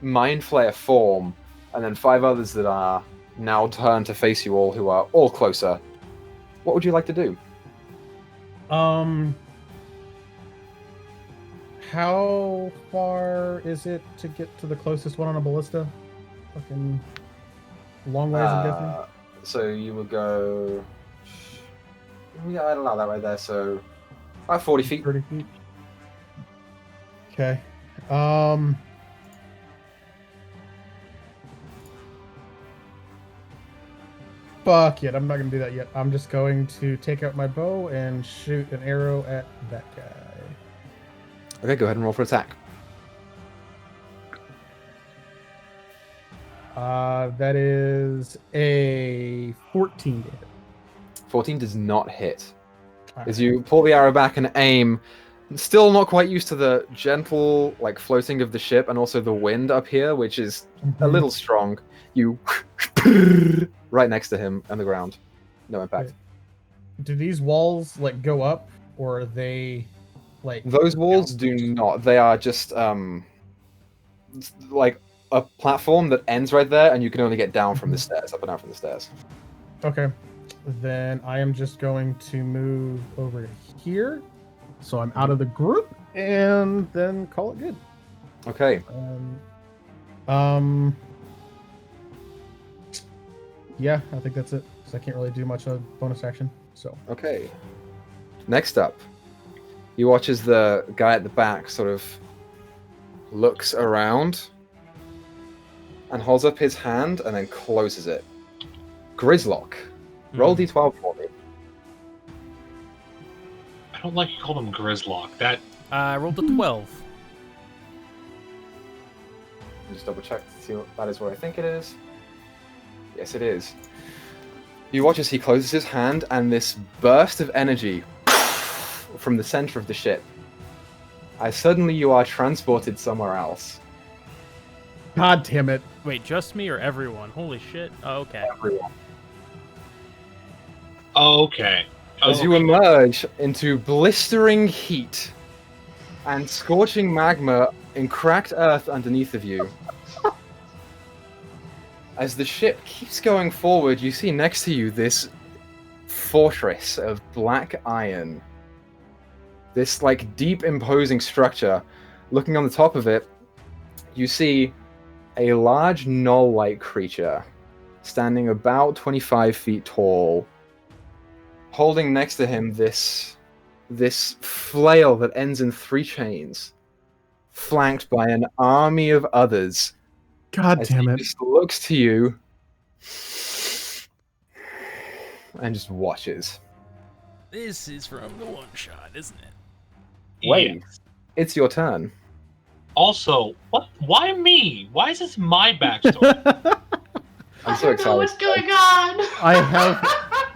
mind flayer form, and then 5 others that are now turned to face you all, who are all closer. What would you like to do? How far is it to get to the closest one on a ballista? Fucking long ways, I'm guessing. So you will go. Yeah, I don't know that right there. So about 40 feet. 30 feet. Okay. Fuck it, I'm not gonna do that yet. I'm just going to take out my bow and shoot an arrow at that guy. Okay, go ahead and roll for attack. That is a 14 to hit. 14 does not hit. All As right. you pull the arrow back and aim, still not quite used to the gentle like floating of the ship and also the wind up here, which is a little strong. You right next to him on the ground. No impact. Do these walls like go up, or are they like Those walls do not. They are just like a platform that ends right there, and you can only get down from the stairs, up and down from the stairs. Okay. Then I am just going to move over here, so I'm out of the group, and then call it good. Okay. Yeah, I think that's it. So I can't really do much of bonus action. So Okay. Next up, you watch as the guy at the back sort of looks around and holds up his hand and then closes it. Grizlocke, roll d12 for me. I don't like you call him Grizlocke. That I rolled a 12. Just double check to see what that is what I think it is. Yes, it is. You watch as he closes his hand and this burst of energy from the center of the ship. As suddenly you are transported somewhere else. God damn it. Wait, just me or everyone? Holy shit. Oh, okay. Everyone. okay. As you emerge into blistering heat and scorching magma in cracked earth underneath of you. As the ship keeps going forward, you see next to you this fortress of black iron. This like deep imposing structure. Looking on the top of it, you see a large gnoll-like creature standing about 25 feet tall, holding next to him this flail that ends in 3 chains, flanked by an army of others. God As damn he it. just looks to you and just watches. This is from the one shot, isn't it? Wait, it's your turn. Also, what? Why me? Why is this my backstory? I'm so I don't know what's excited. going on.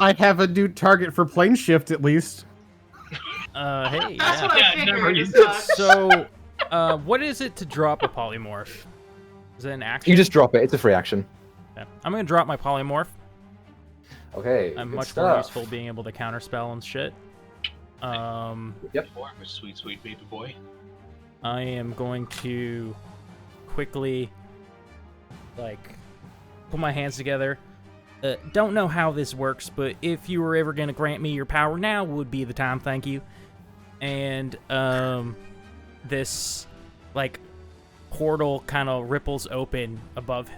I have a new target for plane shift at least. Hey, That's yeah. what Yeah, I figured. never as did. much. So, what is it to drop a polymorph? Is it an action? You just drop it. It's a free action. Okay. I'm gonna drop my polymorph. Okay. I'm good much stuff. more useful being able to counterspell and shit. Yep. Oh, I'm a sweet, sweet baby boy. I am going to quickly, like, put my hands together. Don't know how this works, but if you were ever going to grant me your power, now would be the time, thank you. And, this, like, portal kind of ripples open above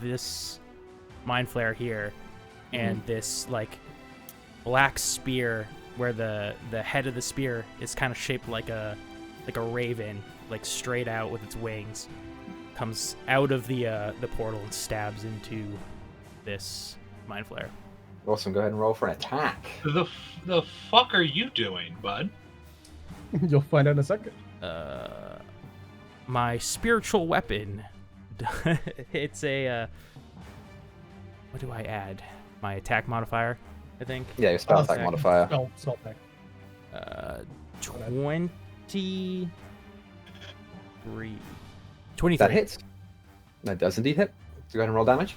this mind flare here. and this like black spear where the head of the spear is kind of shaped like a raven, like straight out with its wings, comes out of the portal and stabs into this mind flare. Awesome. Go ahead and roll for an attack. The fuck are you doing, bud? You'll find out in a second. My spiritual weapon. It's a. What do I add? My attack modifier, I think. Yeah, your spell attack modifier. Spell attack. 23. 23. That hits. That does indeed hit. So go ahead and roll damage.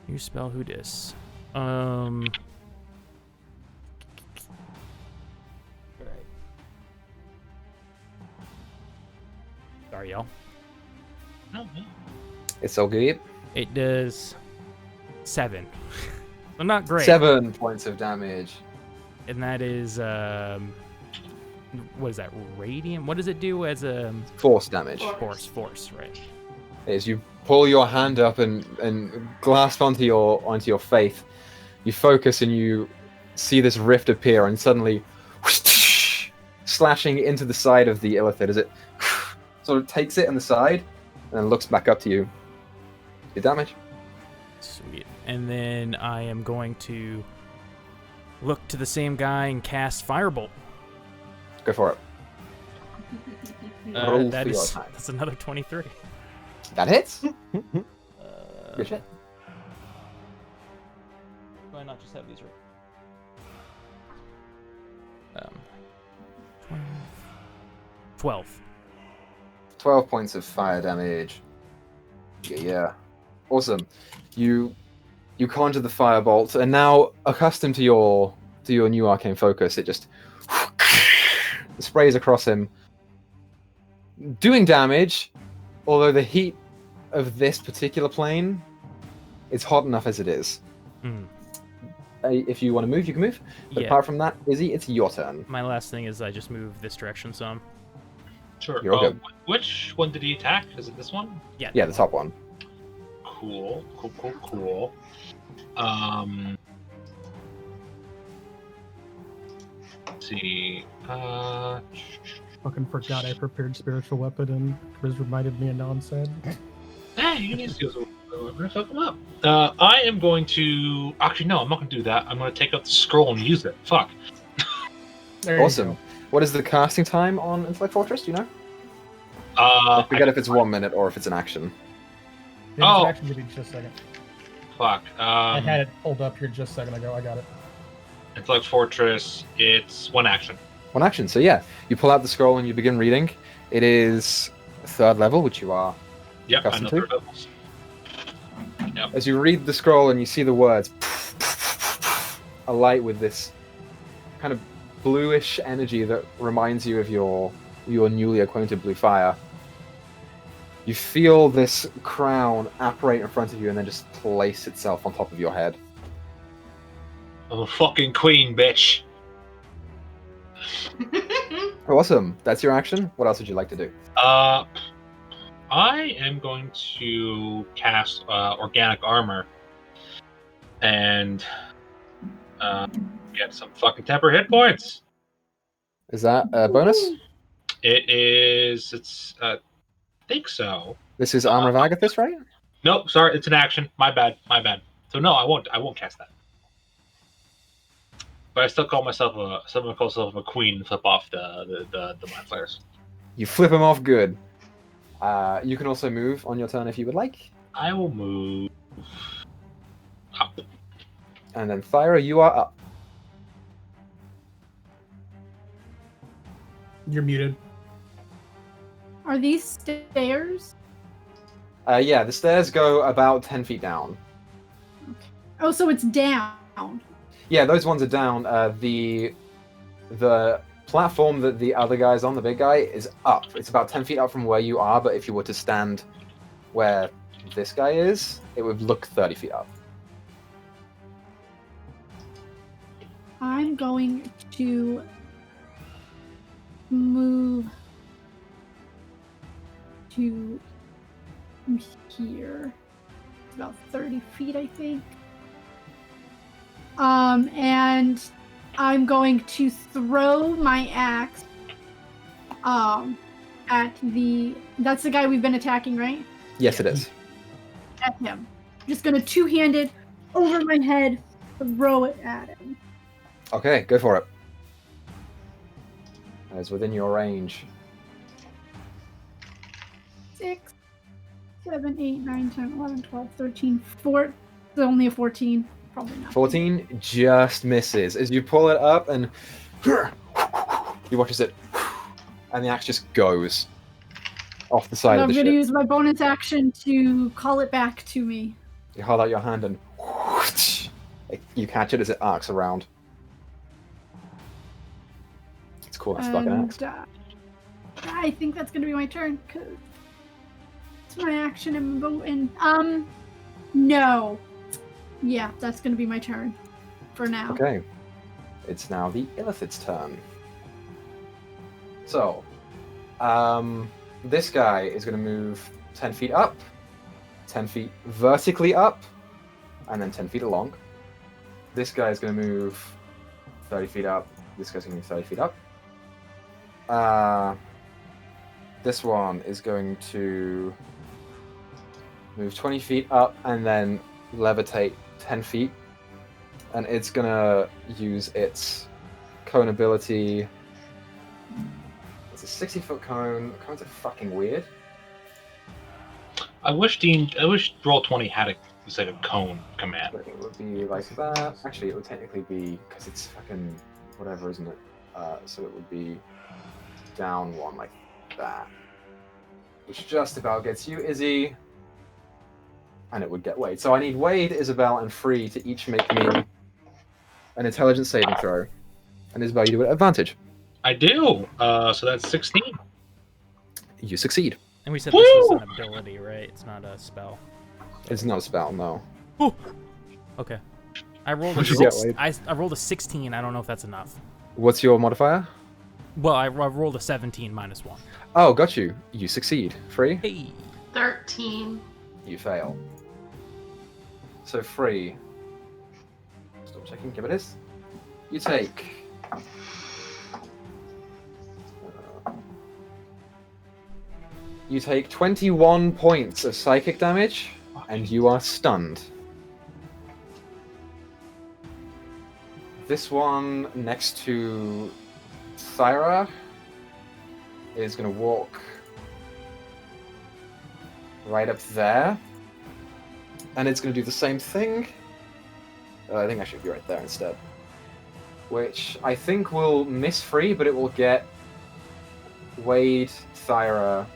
New spell, who dis? Sorry, y'all. No. It's all good. It does 7. Well, not great. 7 points of damage. And that is what is that? Radiant? What does it do as a Force damage. force, right? As you pull your hand up and grasp onto your faith, you focus and you see this rift appear, and suddenly slashing into the side of the illithid as it sort of takes it in the side and then looks back up to you. Do damage. Sweet. And then I am going to look to the same guy and cast Firebolt. Go for it. Roll for your attack. That's another 23. That hits. Good shit. Why not just have these right? 12. 12 points of fire damage. Yeah. Awesome. You conjure the firebolt, and now accustomed to your new arcane focus, it just sprays across him, doing damage. Although the heat of this particular plane, it's hot enough as it is. If you want to move, you can move. But Yeah. apart from that, Izzy, it's your turn. My last thing is I just move this direction some. Sure. You're okay. Which one did he attack? Is it this one? Yeah. Yeah, the top one. Cool. Let's see. Fucking forgot I prepared spiritual weapon, and Griz reminded me, and now I'm sad. Hey, you need skills. We're gonna fuck him up. I am going to. Actually, no, I'm not gonna do that. I'm gonna take out the scroll and use it. Fuck. There you Awesome. go. What is the casting time on Intellect Fortress? Do you know? I I forget if it's 1 minute or if it's an action. Yeah, Oh. Actually, give me just a second. Fuck. I had it pulled up here just a second ago. I got it. Intellect Fortress. It's one action. One action. So yeah, you pull out the scroll and you begin reading. It is 3rd level, which you are. Yep, Custom another to? levels. Yep. As you read the scroll and you see the words, alight with this kind of bluish energy that reminds you of your newly acquainted blue fire. You feel this crown apparate in front of you and then just place itself on top of your head. I'm a fucking queen, bitch. Awesome. That's your action. What else would you like to do? I am going to cast organic armor and get some fucking temper hit points. Is that a bonus? It is. It's. I think so. This is Armor of Agathis, right? Nope. Sorry, it's an action. My bad. So no, I won't cast that. But I still call myself a queen and flip off the mind flayers. You flip him off good. You can also move on your turn if you would like. I will move up. And then Thyra, you are up. You're muted. Are these stairs? Yeah, the stairs go about 10 feet down. Oh, so it's down. Yeah, those ones are down. The platform that the other guy's on, the big guy, is up. It's about 10 feet up from where you are, but if you were to stand where this guy is, it would look 30 feet up. I'm going to move to here. about 30 feet, I think. And I'm going to throw my axe at the... That's the guy we've been attacking, right? Yes, it is. At him. Just gonna two-handed over my head, throw it at him. Okay, go for it. That is within your range. 6, 7, 8, 9, 10, 11, 12, 13, 4. It's only a 14. Probably not. 14 just misses. As you pull it up and you watch as it, and the axe just goes off the side And of I'm the gonna ship. use my bonus action to call it back to me. You hold out your hand and you catch it as it arcs around. It's cool, that's fucking axe. I think that's gonna be my turn, because it's my action and no. Yeah, that's gonna be my turn for now. Okay. It's now the Illithid's turn. So, this guy is going to move 10 feet up, 10 feet vertically up, and then 10 feet along. This guy is going to move 30 feet up. This guy's going to move 30 feet up. This one is going to move 20 feet up and then levitate 10 feet. And it's going to use its cone ability. It's a 60-foot cone. Cones are fucking weird. I wish Roll20 had a cone command. It would be like that. Actually, it would technically be, because it's fucking whatever, isn't it? So it would be down one like that. Which just about gets you, Izzy. And it would get Wade. So I need Wade, Isabel, and Free to each make me an intelligence saving throw. And Isabel, you do it at advantage. I do. So that's 16. You succeed. And we said this was an ability, right? It's not a spell. It's not a spell, no. Ooh. Okay. I rolled a What'd you get, six, Wade? I rolled a 16. I don't know if that's enough. What's your modifier? Well, I rolled a 17 minus 1. Oh, got you. You succeed. Free? Hey. 13. You fail. So Free. Stop checking. Give it this. You take. You take 21 points of psychic damage, and you are stunned. This one next to Thyra is going to walk right up there, and it's going to do the same thing. I think I should be right there instead. Which I think will miss Free, but it will get Wade, Thyra.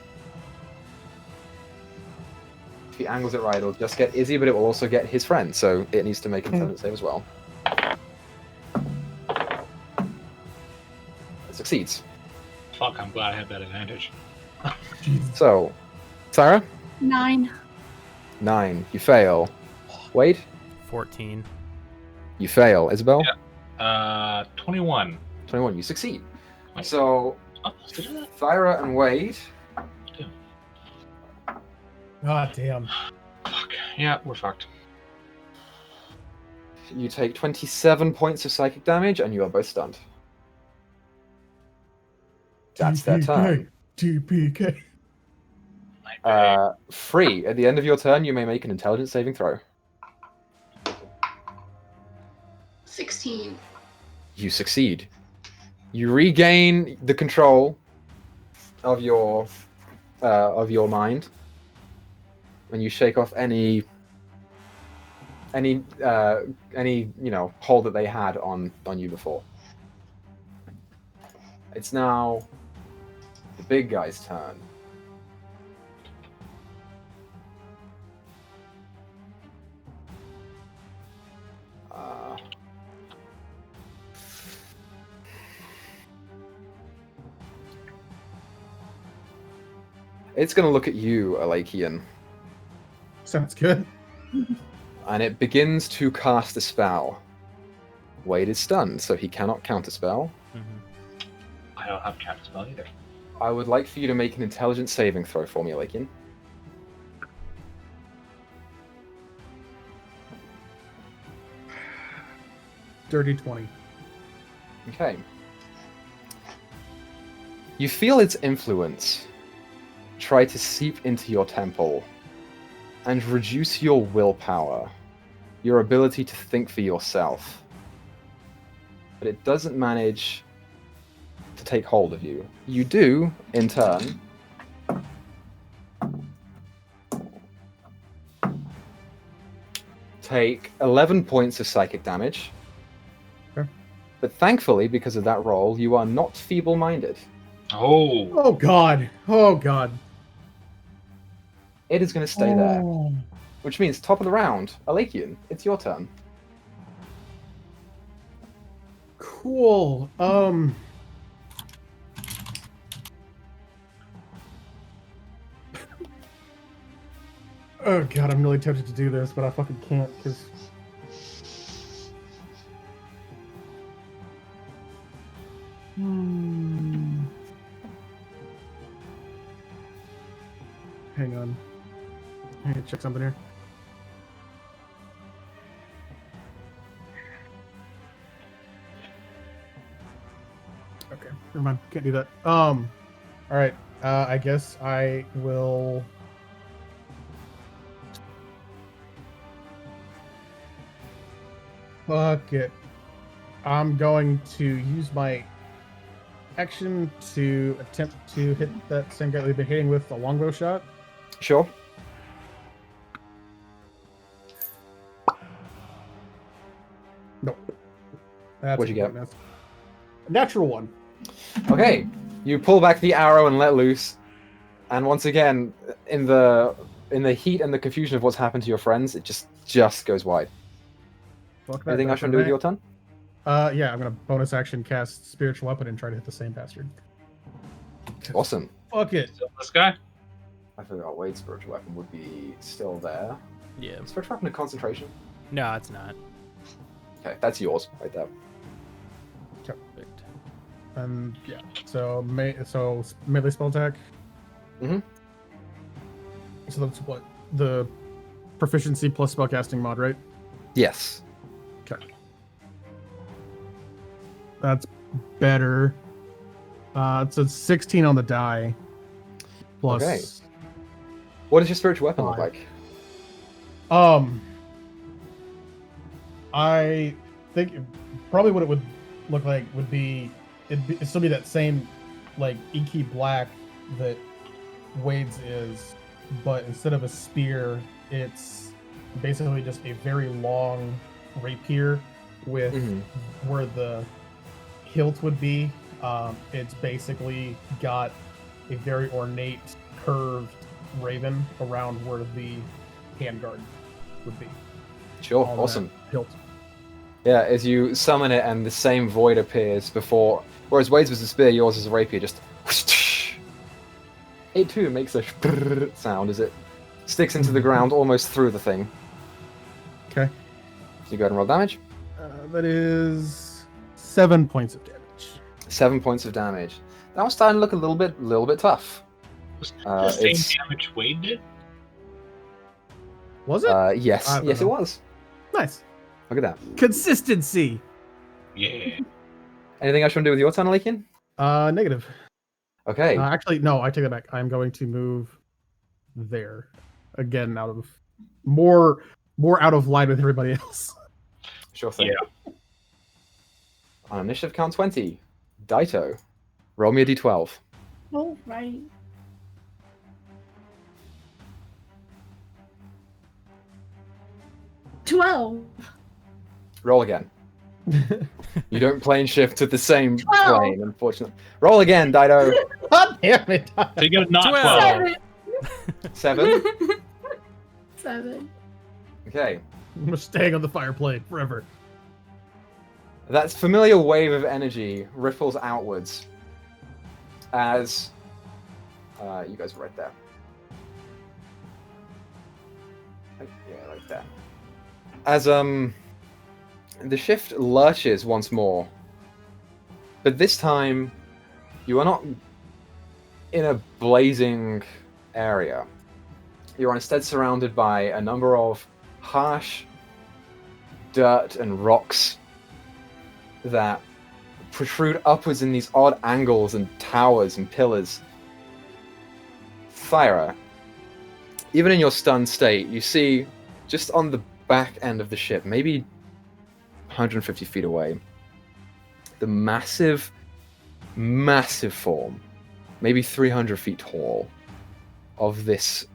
If he angles it right, it'll just get Izzy, but it will also get his friend, so it needs to make an intelligence save as well. It succeeds. Fuck, I'm glad I have that advantage. So, Thyra? 9. 9. You fail. Wade? 14. You fail. Isabel? Yeah. 21. 21. You succeed. Wait. So, Oh, did I do that? Thyra and Wade, God damn. Fuck. Yeah, we're fucked. you take 27 points of psychic damage, and you are both stunned. That's their turn. TPK. Free. At the end of your turn, you may make an intelligence saving throw. 16. You succeed. You regain the control of your mind, and you shake off any hold that they had on you before. It's now the big guy's turn. It's going to look at you, Alakian, Sounds good. and it begins to cast a spell. Wade is stunned, so he cannot counterspell. I don't have counterspell either. I would like for you to make an intelligence saving throw for me, Alakian. Dirty 20. Okay. You feel its influence try to seep into your temple and reduce your willpower, your ability to think for yourself. But it doesn't manage to take hold of you. You do, in turn, take 11 points of psychic damage. Sure. But thankfully, because of that roll, you are not feeble-minded. Oh. Oh god. Oh god. It is going to stay there. Oh. Which means, top of the round, Alakian, it's your turn. Cool. Oh god, I'm really tempted to do this, but I fucking can't because. Hang on. I need to check something here. Okay, never mind. Can't do that. All right. I guess I will. Fuck it. I'm going to use my action to attempt to hit that same guy we've been hitting with a longbow shot. Sure. Nope. That's What'd you get? A natural one. Okay, you pull back the arrow and let loose, and once again, in the heat and the confusion of what's happened to your friends, it just goes wide. Fuck that. Anything else you want to do with your turn? Yeah, I'm gonna bonus action cast spiritual weapon and try to hit the same bastard. Awesome. Fuck it. So this guy? I forgot Wade's spiritual weapon would be still there. Yeah. Spiritual weapon of concentration. No, it's not. Okay, that's yours right there. Perfect. And yeah, so melee spell attack. Mhm. So that's what the proficiency plus spellcasting mod, right? Yes. Okay. That's better. So it's 16 on the die. Plus. Okay. What does your spiritual weapon look 5. like? I think probably what it would look like would be it'd still be that same like inky black that Wade's is, but instead of a spear, it's basically just a very long rapier with where the hilt would be. It's basically got a very ornate curved raven around where the handguard would be. Sure, on awesome. that hilt. Yeah, as you summon it and the same void appears before, whereas Wade's was a spear, yours is a rapier, just whoosh. It too makes a sound as it sticks into the ground almost through the thing. Okay. So you go ahead and roll damage. That is 7 points of damage. 7 points of damage. That was starting to look a little bit tough. Was that the same it's- damage Wade did? Was it? Yes, I don't yes, it know. was. Nice. Look at that. Consistency. Yeah. Anything else you want to do with your turn, Alekian? Negative. Okay. Actually, no, I take that back. I'm going to move there. Again, out of more out of line with everybody else. Sure thing. On initiative count 20, Dyto, roll me a d12. Oh, right. $12. Roll again. You don't plane shift to the same 12. plane, unfortunately. Roll again, Dyto. God damn it! So you get not 12. 12. 7. 7. Okay. I'm staying on the fire plane forever. That familiar wave of energy ripples outwards as you guys are right there. Yeah, right there. As the shift lurches once more, but this time you are not in a blazing area. You are instead surrounded by a number of harsh dirt and rocks that protrude upwards in these odd angles and towers and pillars. Thyra, even in your stunned state, you see just on the back end of the ship, maybe 150 feet away, the massive form, maybe 300 feet tall, of this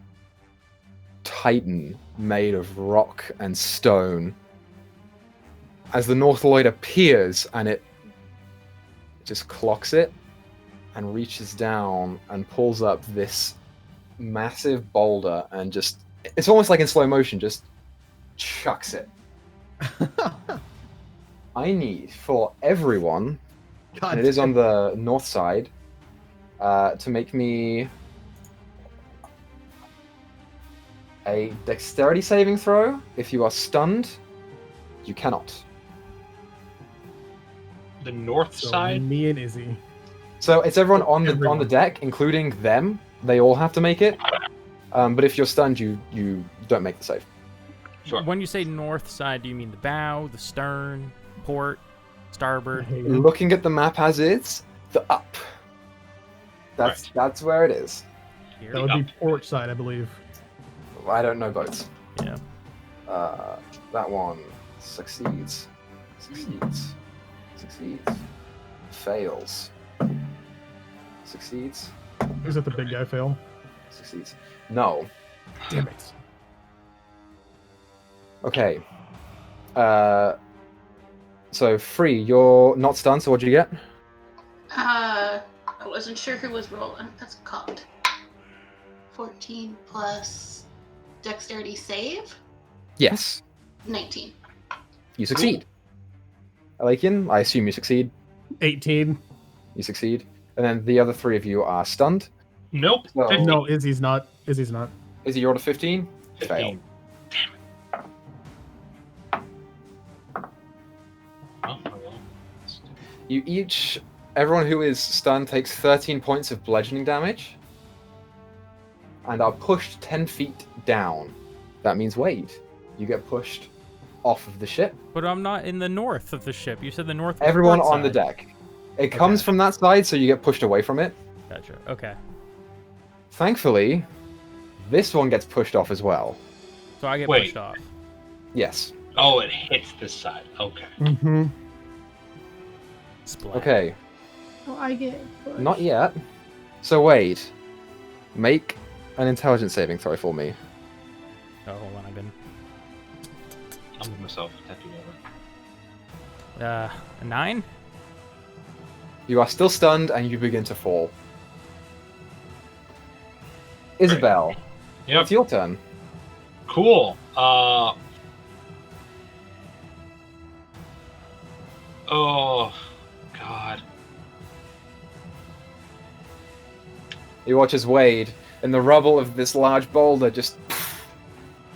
titan made of rock and stone. As the Northloid appears, and it just clocks it and reaches down and pulls up this massive boulder and just, it's almost like in slow motion, just chucks it. I need for everyone, and it is on the north side, to make me a dexterity saving throw. If you are stunned, you cannot. The north side? Me and Izzy. So it's everyone on the deck, including them. They all have to make it. But if you're stunned, you don't make the save. Sure. When you say north side, do you mean the bow, the stern, port, starboard? Looking at the map as is, the up. That's where it is. Here? That would be port side, I believe. I don't know boats. Yeah. That one succeeds. Fails. Succeeds. Is it the big guy fail? Succeeds. No. Damn it. Okay. So Free, you're not stunned, so what'd you get? I wasn't sure who was rolling. That's cocked. 14 plus dexterity save? Yes. 19. You succeed. Alakian, I assume you succeed. 18. You succeed. And then the other three of you are stunned. Nope. So- 15. No, Izzy's not. Izzy's not. Is it your order 15? 15. Fail. Oh, well. You each, everyone who is stunned takes 13 points of bludgeoning damage and are pushed 10 feet down. That means Wade, you get pushed off of the ship. But I'm not in the north of the ship. You said the north was Everyone port on the side. deck. It comes Okay. from that side, so you get pushed away from it. Gotcha. Okay. Thankfully, this one gets pushed off as well. So I get Wait. pushed off. Yes. Oh, it hits this side. Okay. Mm-hmm. Splat. Okay. Oh, I get pushed. Not yet. So Wade, make an intelligence saving throw for me. Oh, hold on. I've been. I'll move myself. Tattoo over. A 9? You are still stunned and you begin to fall. Isabel, Yep. it's your turn. Cool. Oh, God. You watch as Wade, in the rubble of this large boulder, just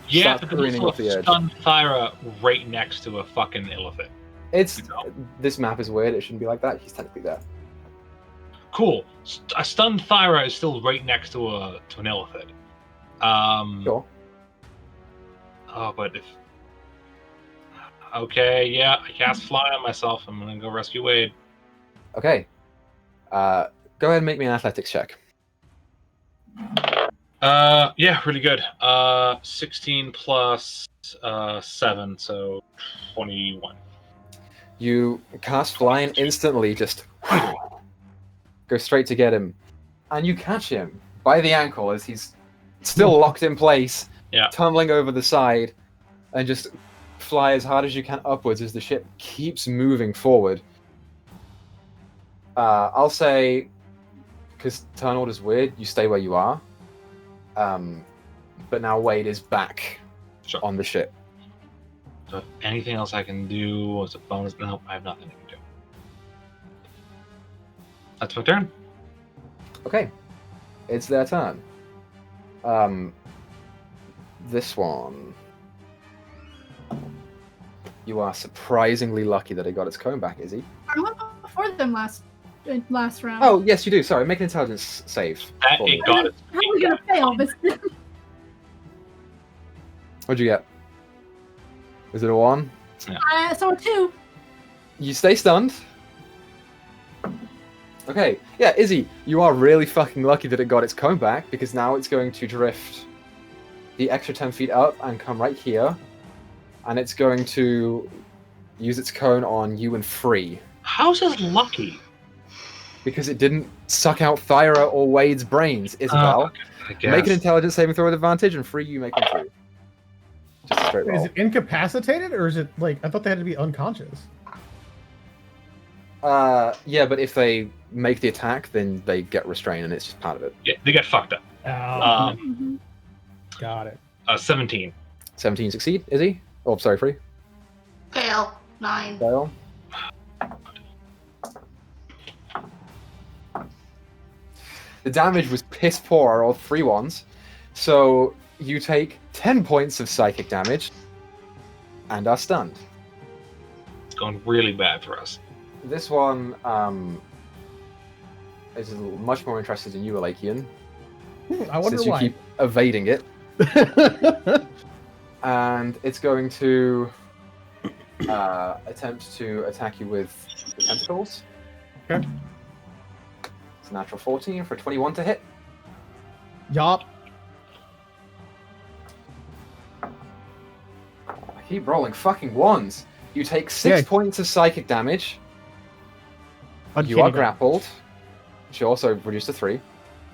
Yeah, starts but there's careening also off the a edge. stunned Thyra right next to a fucking elephant. It's No. this map is weird. It shouldn't be like that. He's technically there. Cool. A stunned Thyra is still right next to an elephant. Sure. Oh, but if... Okay, yeah, I cast fly on myself. I'm gonna go rescue Wade. Okay. Go ahead and make me an athletics check. Yeah, really good. 16 plus 7, so 21. You cast fly and instantly just go straight to get him, and you catch him by the ankle as he's still locked in place, Yeah. tumbling over the side, and just fly as hard as you can upwards as the ship keeps moving forward. I'll say, because turn order's weird, you stay where you are. But now Wade is back Sure. on the ship. So if anything else I can do as a bonus? No, I have nothing I can do. That's my turn. Okay, it's their turn. This one. You are surprisingly lucky that it got its cone back, Izzy. I went before them last round. Oh, yes, you do. Sorry, make an intelligence save. That for it me. got it. Probably gonna fail, but What'd you get? Is it a 1? so a 2. You stay stunned. Okay, yeah, Izzy, you are really fucking lucky that it got its cone back, because now it's going to drift the extra 10 feet up and come right here, and it's going to use its cone on you and Free. How's this lucky? Because it didn't suck out Thyra or Wade's brains, Isabel. I guess. Make an intelligence saving throw with advantage, and Free, you make one too. Just a straight roll. Is it incapacitated, or is it like I thought they had to be unconscious? Yeah, but if they make the attack, then they get restrained, and it's just part of it. Yeah, they get fucked up. Got it. 17. 17 succeed, Izzy? Oh, sorry, Free. Fail. 9. Fail. The damage was piss poor. I rolled 3 ones. So you take 10 points of psychic damage and are stunned. It's going really bad for us. This one is much more interested in you, Alakian. I wonder since you why. keep evading it. And it's going to attempt to attack you with the tentacles. Okay. It's a natural 14 for 21 to hit. Yup. I keep rolling fucking ones. You take 6 points of psychic damage. You are grappled, which you also reduced to 3.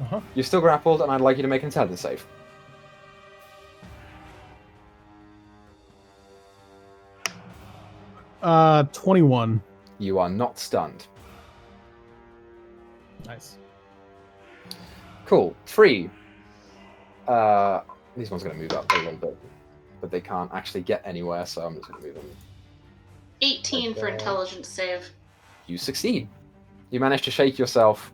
Uh-huh. You're still grappled, and I'd like you to make an intelligence save. Uh, 21. You are not stunned. Nice. Cool. 3. These ones are going to move up a little bit, but they can't actually get anywhere, so I'm just going to move them. 18 for intelligence save. You succeed. You manage to shake yourself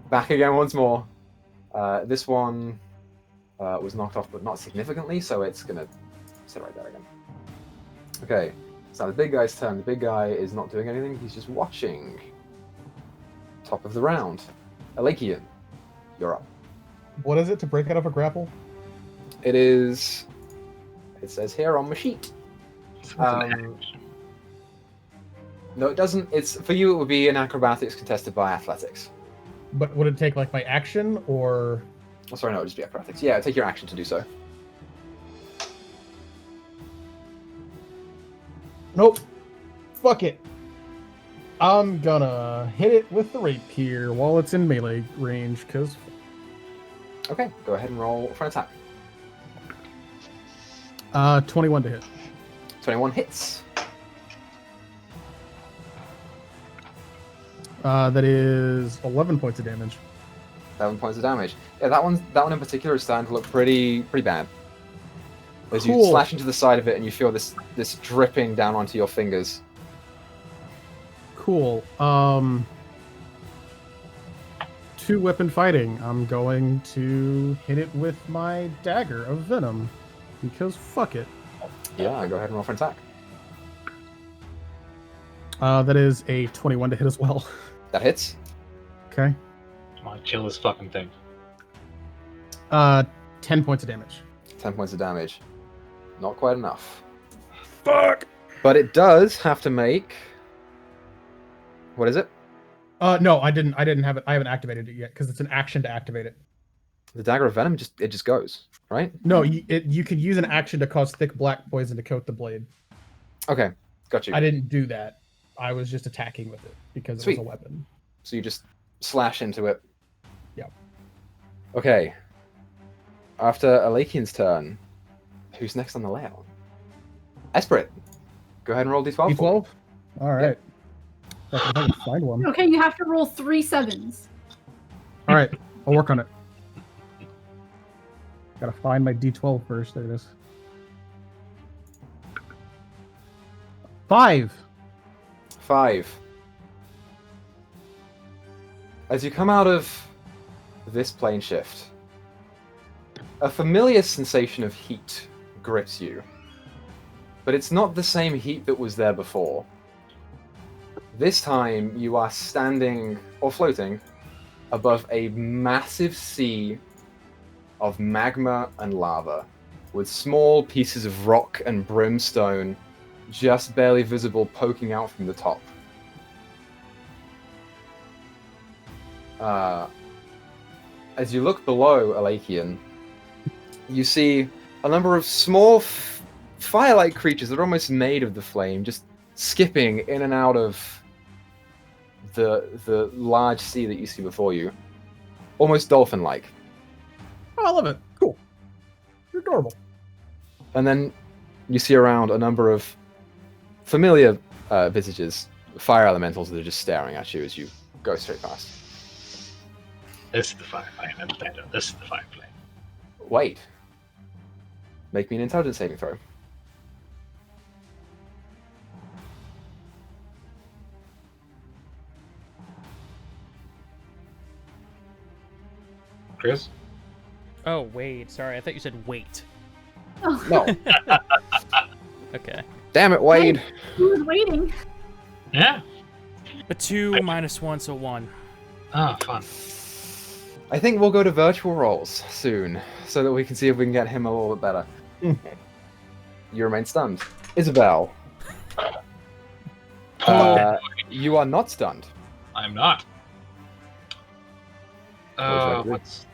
back again once more. This one was knocked off, but not significantly, so it's going to sit right there again. Okay, so the big guy's turn. The big guy is not doing anything. He's just watching. Top of the round. Alakian, you're up. What is it to break out of a grapple? It is... It says here on my sheet. No, it doesn't. It's for you. It would be an acrobatics contested by athletics. But would it take like my action or? Oh, sorry, no, it'd just be acrobatics. Yeah, take your action to do so. Nope. Fuck it. I'm gonna hit it with the rapier while it's in melee range, cause. Okay, go ahead and roll for an attack. 21 to hit. 21 hits. That is 11 points of damage. 11 points of damage. Yeah, that one in particular is starting to look pretty bad. As you slash into the side of it, and you feel this dripping down onto your fingers. Cool. 2-weapon fighting. I'm going to hit it with my dagger of venom, because fuck it. Yeah, go ahead and roll for an attack. That is a 21 to hit as well. That hits. Okay. Come on, kill this fucking thing. 10 points of damage. 10 points of damage. Not quite enough. Fuck! But it does have to make... What is it? No, I didn't have it. I haven't activated it yet, because it's an action to activate it. The Dagger of Venom, it just goes, right? No, you can use an action to cause thick black poison to coat the blade. Okay, got you. I didn't do that. I was just attacking with it, because it was a weapon. So you just slash into it. Yep. Okay. After Alakian's turn, who's next on the layout? Esprit. Go ahead and roll d12. D12? Alright. If I can find one. Okay, you have to roll 3 7s. Alright, I'll work on it. Gotta find my D12 first. There it is. 5. 5. As you come out of this plane shift, a familiar sensation of heat grips you. But it's not the same heat that was there before. This time, you are standing, or floating, above a massive sea of magma and lava, with small pieces of rock and brimstone just barely visible poking out from the top. As you look below Alakian, you see a number of small fire-like creatures that are almost made of the flame, just skipping in and out of the large sea that you see before you. Almost dolphin-like. Oh, I love it. Cool. You're adorable. And then you see around a number of familiar visages, fire elementals that are just staring at you as you go straight past. This is the fire flame. I'm better. This is the fire flame. Wait. Make me an intelligence saving throw. Griz? Oh, wait. Sorry, I thought you said wait. Oh, No. Okay. Damn it, Wade. who was waiting? Yeah. A 2 minus 1, so 1. Ah, fun. I think we'll go to virtual rolls soon, so that we can see if we can get him a little bit better. You remain stunned. Isabel. You are not stunned. I'm not. What What's...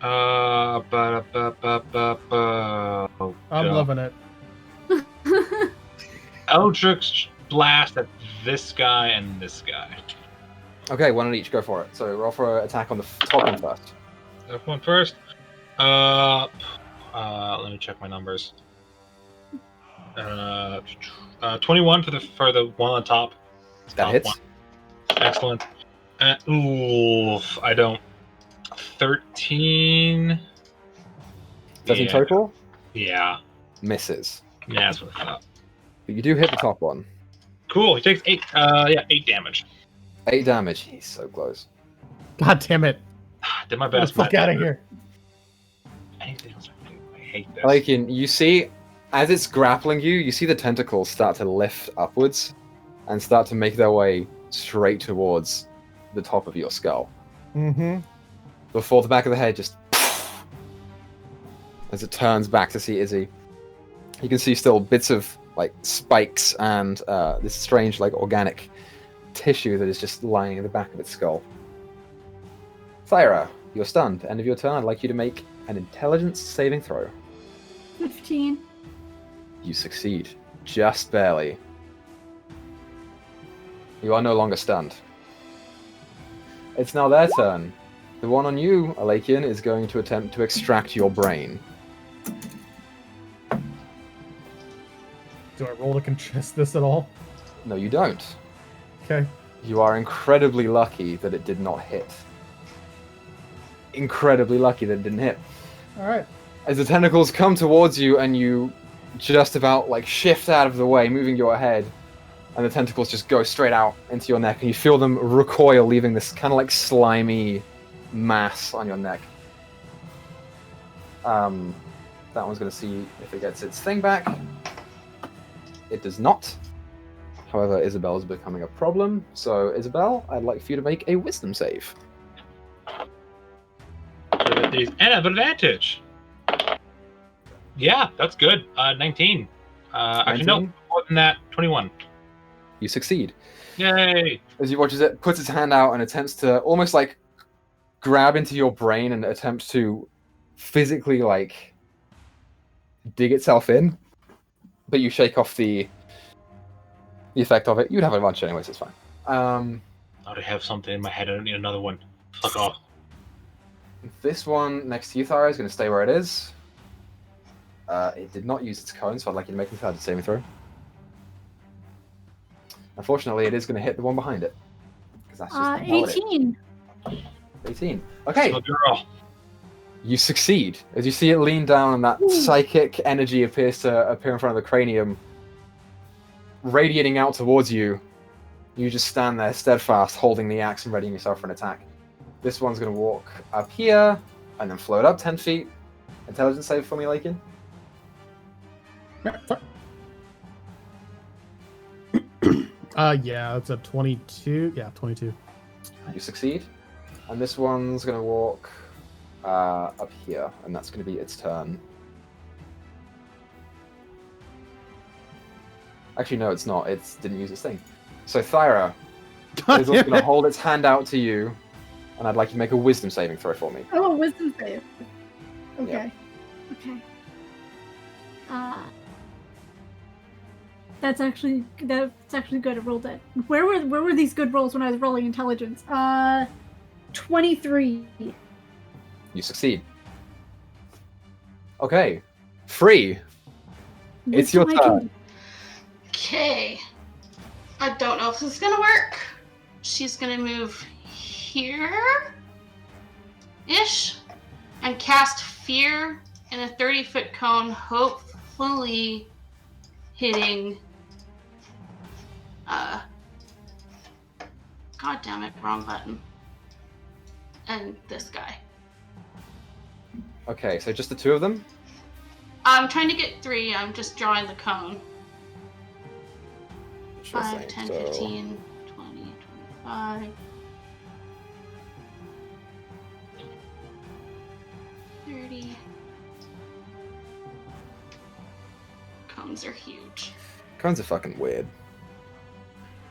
Oh, I'm God. loving it. Eldritch blast at this guy and this guy. Okay, one on each. Go for it. So roll for an attack on the top one first. That one first. Let me check my numbers. 21 for the one on top. That Top hits. one. Excellent. Oof, I don't. 13. Doesn't Yeah. total? Yeah. Misses. Yeah, that's what I thought. But you do hit the top one. Cool. He takes 8. 8 damage. 8 damage. He's so close. God damn it. Did my Get the best. fuck out of here. Anything else I can do? I hate this. Like you see, as it's grappling you, you see the tentacles start to lift upwards and start to make their way straight towards the top of your skull. Mm-hmm. Before the back of the head just as it turns back to see Izzy. You can see still bits of like spikes and this strange like organic tissue that is just lying in the back of its skull. Thyra, you're stunned. End of your turn. I'd like you to make an intelligence saving throw. 15. You succeed. Just barely. You are no longer stunned. It's now their turn. The one on you, Alakian, is going to attempt to extract your brain. Do I roll to contest this at all? No, you don't. Okay. You are incredibly lucky that it did not hit. Incredibly lucky that it didn't hit. Alright. As the tentacles come towards you and you just about like shift out of the way, moving your head, and the tentacles just go straight out into your neck, and you feel them recoil, leaving this kind of like slimy mass on your neck. That one's going to see if it gets its thing back. It does not. However, Isabel is becoming a problem. So, Isabel, I'd like for you to make a wisdom save. And I have advantage. Yeah, that's good. 19. Actually, no, 19? more than that. 21. You succeed. Yay! As you watch as it puts its hand out and attempts to almost like grab into your brain and attempts to physically like dig itself in, but you shake off the effect of it. You'd have a bunch anyways, it's fine. I already have something in my head. I don't need another one. Fuck off. This one next to you, Thyra, is going to stay where it is. It did not use its cone, so I'd like you to make an intelligence saving throw. Unfortunately, it is going to hit the one behind it. Because that's just how it is. 18. 18. Okay, So, girl. you succeed. As you see it lean down and that psychic energy appears to appear in front of the cranium, radiating out towards you. You just stand there steadfast, holding the axe and readying yourself for an attack. This one's going to walk up here and then float up 10 feet. Intelligence save for me, Lakin. Yeah, that's a 22. Yeah, 22. You succeed. And this one's going to walk up here, and that's going to be its turn. Actually, no, it's not. It didn't use its thing. So Thyra God is also damn going to it. hold its hand out to you, and I'd like you to make a wisdom saving throw for me. Oh, wisdom save. Okay. Yeah. Okay. That's actually good. I rolled it. Where were these good rolls when I was rolling intelligence? 23. You succeed. Okay. Free. It's your Wisdom turn. Okay. I don't know if this is gonna work. She's gonna move here ish and cast fear in a 30-foot cone, hopefully hitting God damn it, wrong button. And this guy. Okay, so just the two of them? I'm trying to get 3, I'm just drawing the cone. Sure 5, thing. 10, So- 15, 20, 25, 30. Cones are huge. Cones are fucking weird.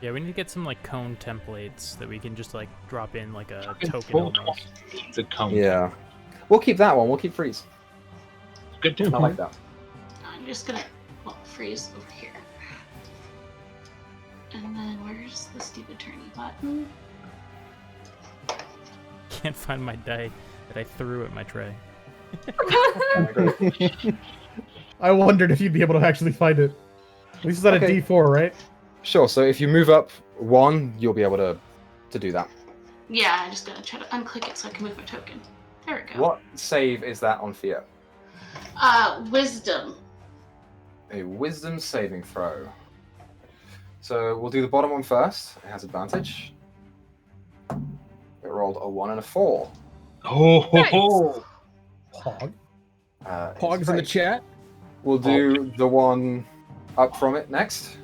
Yeah, we need to get some like cone templates that we can just like drop in like a Fucking token full almost. 20 needs a cone. Yeah. We'll keep that one. We'll keep freeze. Good too. I like that. I'm just gonna freeze over here. And then where's the stupid turny button? Can't find my die that I threw at my tray. I wondered if you'd be able to actually find it. At least it's at Okay. a D4, right? Sure, so if you move up 1, you'll be able to do that. Yeah, I'm just gonna try to unclick it so I can move my token. There we go. What save is that on fear? Wisdom. A wisdom saving throw. So we'll do the bottom one first. It has advantage. It rolled a 1 and a 4. Oh, ho, ho. Pog. It's Pog's in the great. chat. We'll do the one up from it next.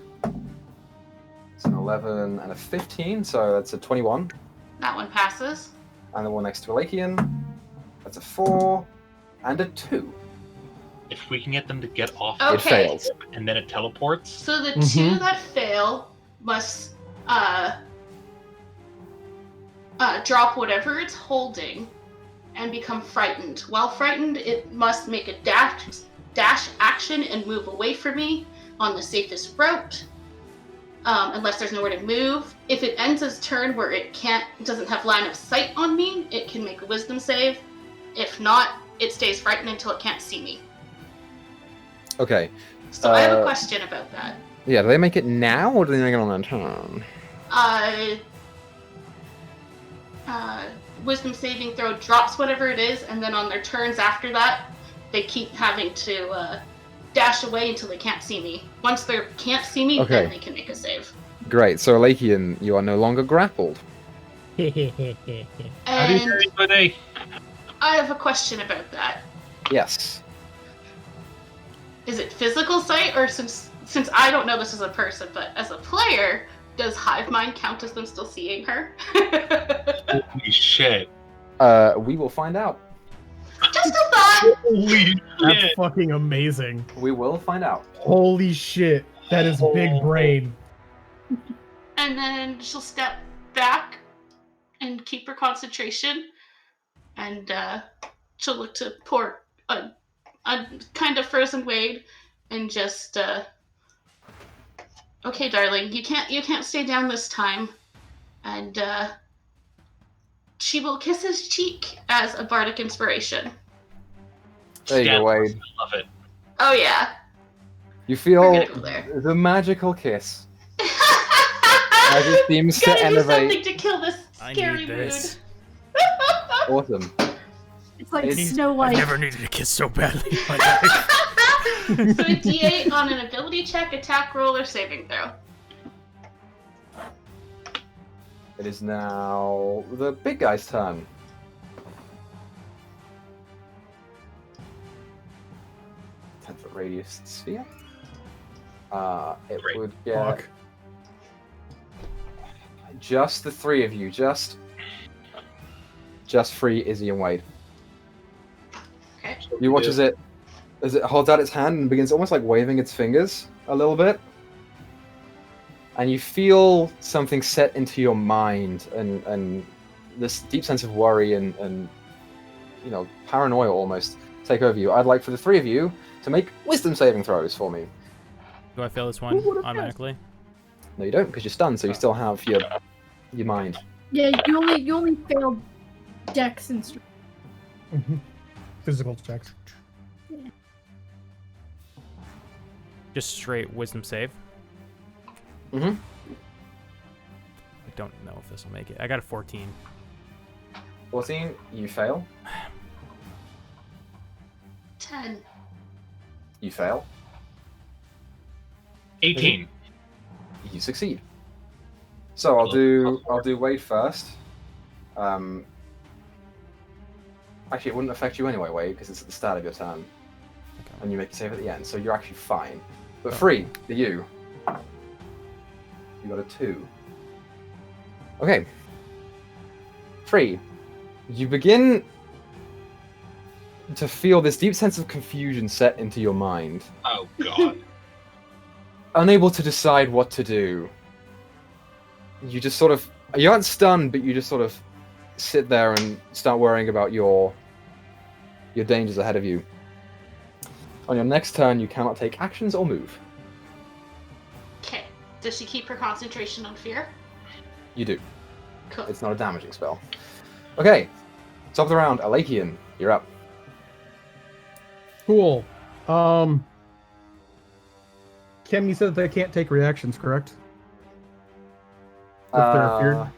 It's an 11 and a 15, so that's a 21. That one passes. And the one next to Elakian, that's a 4 and a 2. If we can get them to get off Okay. It fails. and then it teleports. So the Mhm. 2 that fail must drop whatever it's holding and become frightened. While frightened, it must make a dash action and move away from me on the safest route, unless there's nowhere to move. If it ends its turn where it doesn't have line of sight on me, it can make a wisdom save. If not, it stays frightened until it can't see me. Okay. So I have a question about that. Yeah, do they make it now or do they make it on their turn? Wisdom saving throw drops whatever it is, and then on their turns after that, they keep having to dash away until they can't see me. Once they can't see me, Okay. then they can make a save. Great, so Elakian, you are no longer grappled. How do you And hear anybody? I have a question about that. Yes. Is it physical sight, or since I don't know this as a person, but as a player, does hive mind count as them still seeing her? Holy shit. We will find out. Just a thought. Holy That's shit. fucking amazing. We will find out. Holy shit. That is big brain. And then she'll step back and keep her concentration, and she'll look to poor a kind of frozen Wade and just okay, darling, you can't stay down this time. And she will kiss his cheek as a bardic inspiration. There you go, Wade. Love it. Oh yeah. You We're feel gonna go there. the magical kiss as it seems to Gotta do elevate. something to kill this I scary need mood. this. Awesome. It's like I've Snow White. never needed a kiss so badly in my life. So a D8 on an ability check, attack roll, or saving throw. It is now the big guy's turn. Ten-foot radius sphere. It Great. would get Fuck. just the three of you, just free Izzy and Wade. Okay. You watch as it holds out its hand and begins almost like waving its fingers a little bit. and you feel something set into your mind, and this deep sense of worry and paranoia almost take over you. I'd like for the three of you to make wisdom saving throws for me. Do I fail this one automatically? No, you don't, because you're stunned, so you still have your mind. Yeah, you only failed Dex and strength. Physical checks. Just straight wisdom save. Mm-hmm. I don't know if this will make it. I got a 14. 14, you fail. 10. You fail. 18. You succeed. So I'll do Wade first. Actually, it wouldn't affect you anyway, Wade, because it's at the start of your turn, and you make a save at the end, so you're actually fine. But Free, you got a 2. Okay. Free, you begin to feel this deep sense of confusion set into your mind. Oh god. Unable to decide what to do. You just sort of... You aren't stunned, but you just sort of sit there and start worrying about your dangers ahead of you. On your next turn, you cannot take actions or move. Okay. Does she keep her concentration on fear? You do. Cool. It's not a damaging spell. Okay. Top of the round, Alakian, you're up. Cool. Chem, you said that they can't take reactions, correct? If they're feared?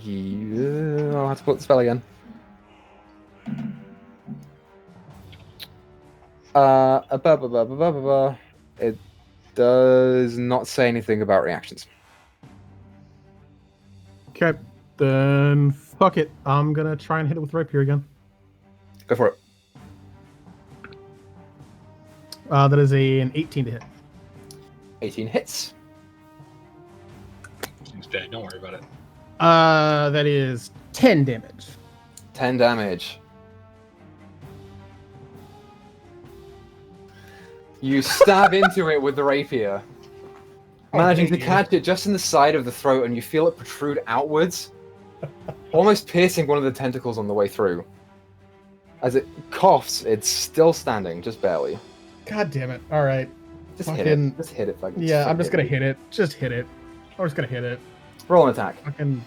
Yeah, I'll have to put the spell again. It does not say anything about reactions. Okay, then fuck it. I'm gonna try and hit it with rapier again. Go for it. That is an 18 to hit. 18 hits. Seems dead. Don't worry about it. That is 10 damage. 10 damage. You stab into it with the rapier, managing to catch it just in the side of the throat, and you feel it protrude outwards, almost piercing one of the tentacles on the way through. As it coughs, it's still standing, just barely. God damn it. Alright. Just hit it. Just hit it. Yeah, I'm just gonna hit it. Just hit it. I'm just gonna hit it. Roll an attack. Fucking...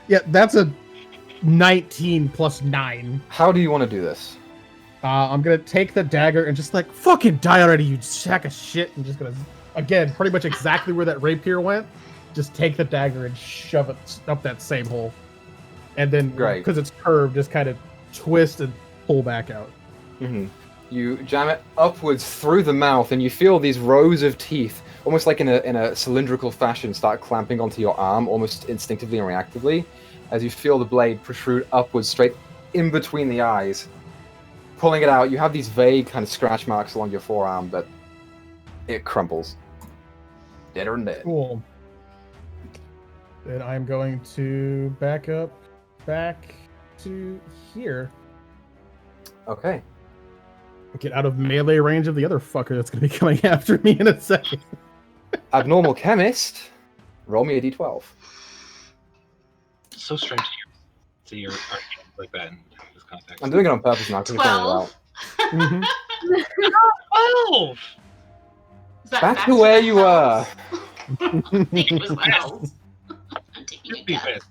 Yeah, that's a 19 plus 9. How do you want to do this? I'm gonna take the dagger and just like, fucking die already, you sack of shit. I'm just gonna, again, pretty much exactly where that rapier went. Just take the dagger and shove it up that same hole. And then, because it's curved, just kind of twist and pull back out. Mm-hmm. You jam it upwards through the mouth, and you feel these rows of teeth, almost like in a cylindrical fashion, start clamping onto your arm, almost instinctively and reactively, as you feel the blade protrude upwards, straight in between the eyes. Pulling it out, you have these vague kind of scratch marks along your forearm, but it crumbles. Deader and dead. Cool. Then I'm going to back up, back to here. Okay. Get out of melee range of the other fucker that's going to be coming after me in a second. AbnormalChemist, roll me a d12. It's so strange to hear arguments like that in this context. I'm doing it on purpose now because you're pointing it out. 12. 12! Is that Back to where you were. I think it was 12. I'm taking a guess.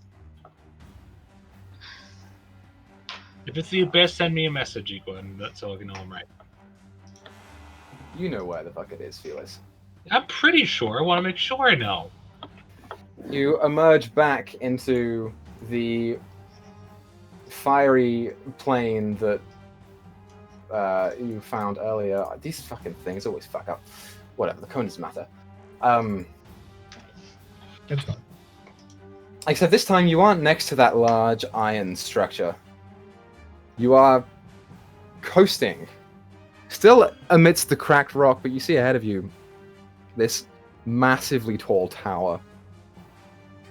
If it's the abyss, send me a message, Equa, and that's so I can know I'm right. You know where the fuck it is, Felis. I'm pretty sure. I want to make sure I know. You emerge back into the fiery plane that you found earlier. These fucking things always fuck up. Whatever, the cone doesn't matter. It's fine. Except this time you aren't next to that large iron structure. You are coasting. Still amidst the cracked rock, but you see ahead of you this massively tall tower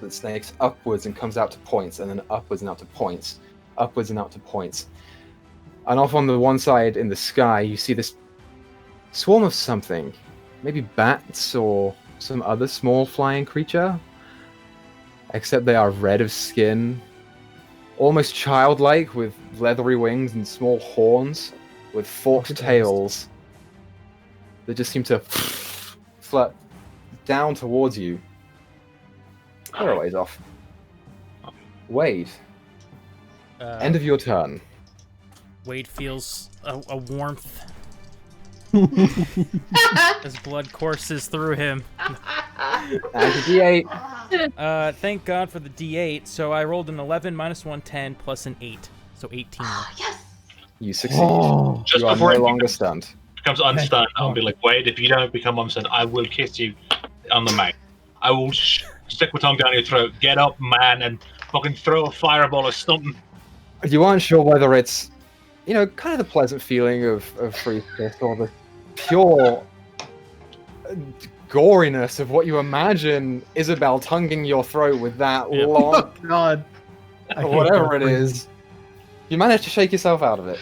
that snakes upwards and comes out to points, and then upwards and out to points, upwards and out to points. And off on the one side in the sky, you see this swarm of something maybe bats or some other small flying creature. Except they are red of skin, almost childlike, with leathery wings and small horns, with forked tails that just seem to flit down towards you. They're a ways off. Wade, end of your turn. Wade feels a warmth as blood courses through him. And a D8. Thank God for the D8. So I rolled an 11 minus 1, 10 plus an 8, so 18. Yes. You succeed. Just You are before no it longer stunned. becomes unstunned, I'll be like, Wade, if you don't become unstunned, I will kiss you on the mouth. I will stick my tongue down your throat. Get up, man, and fucking throw a fireball or something. You aren't sure whether it's, kind of the pleasant feeling of free kiss or the pure goriness of what you imagine Isabel tonguing your throat with that long, Oh God. I hate whatever that it phrase. is. You manage to shake yourself out of it.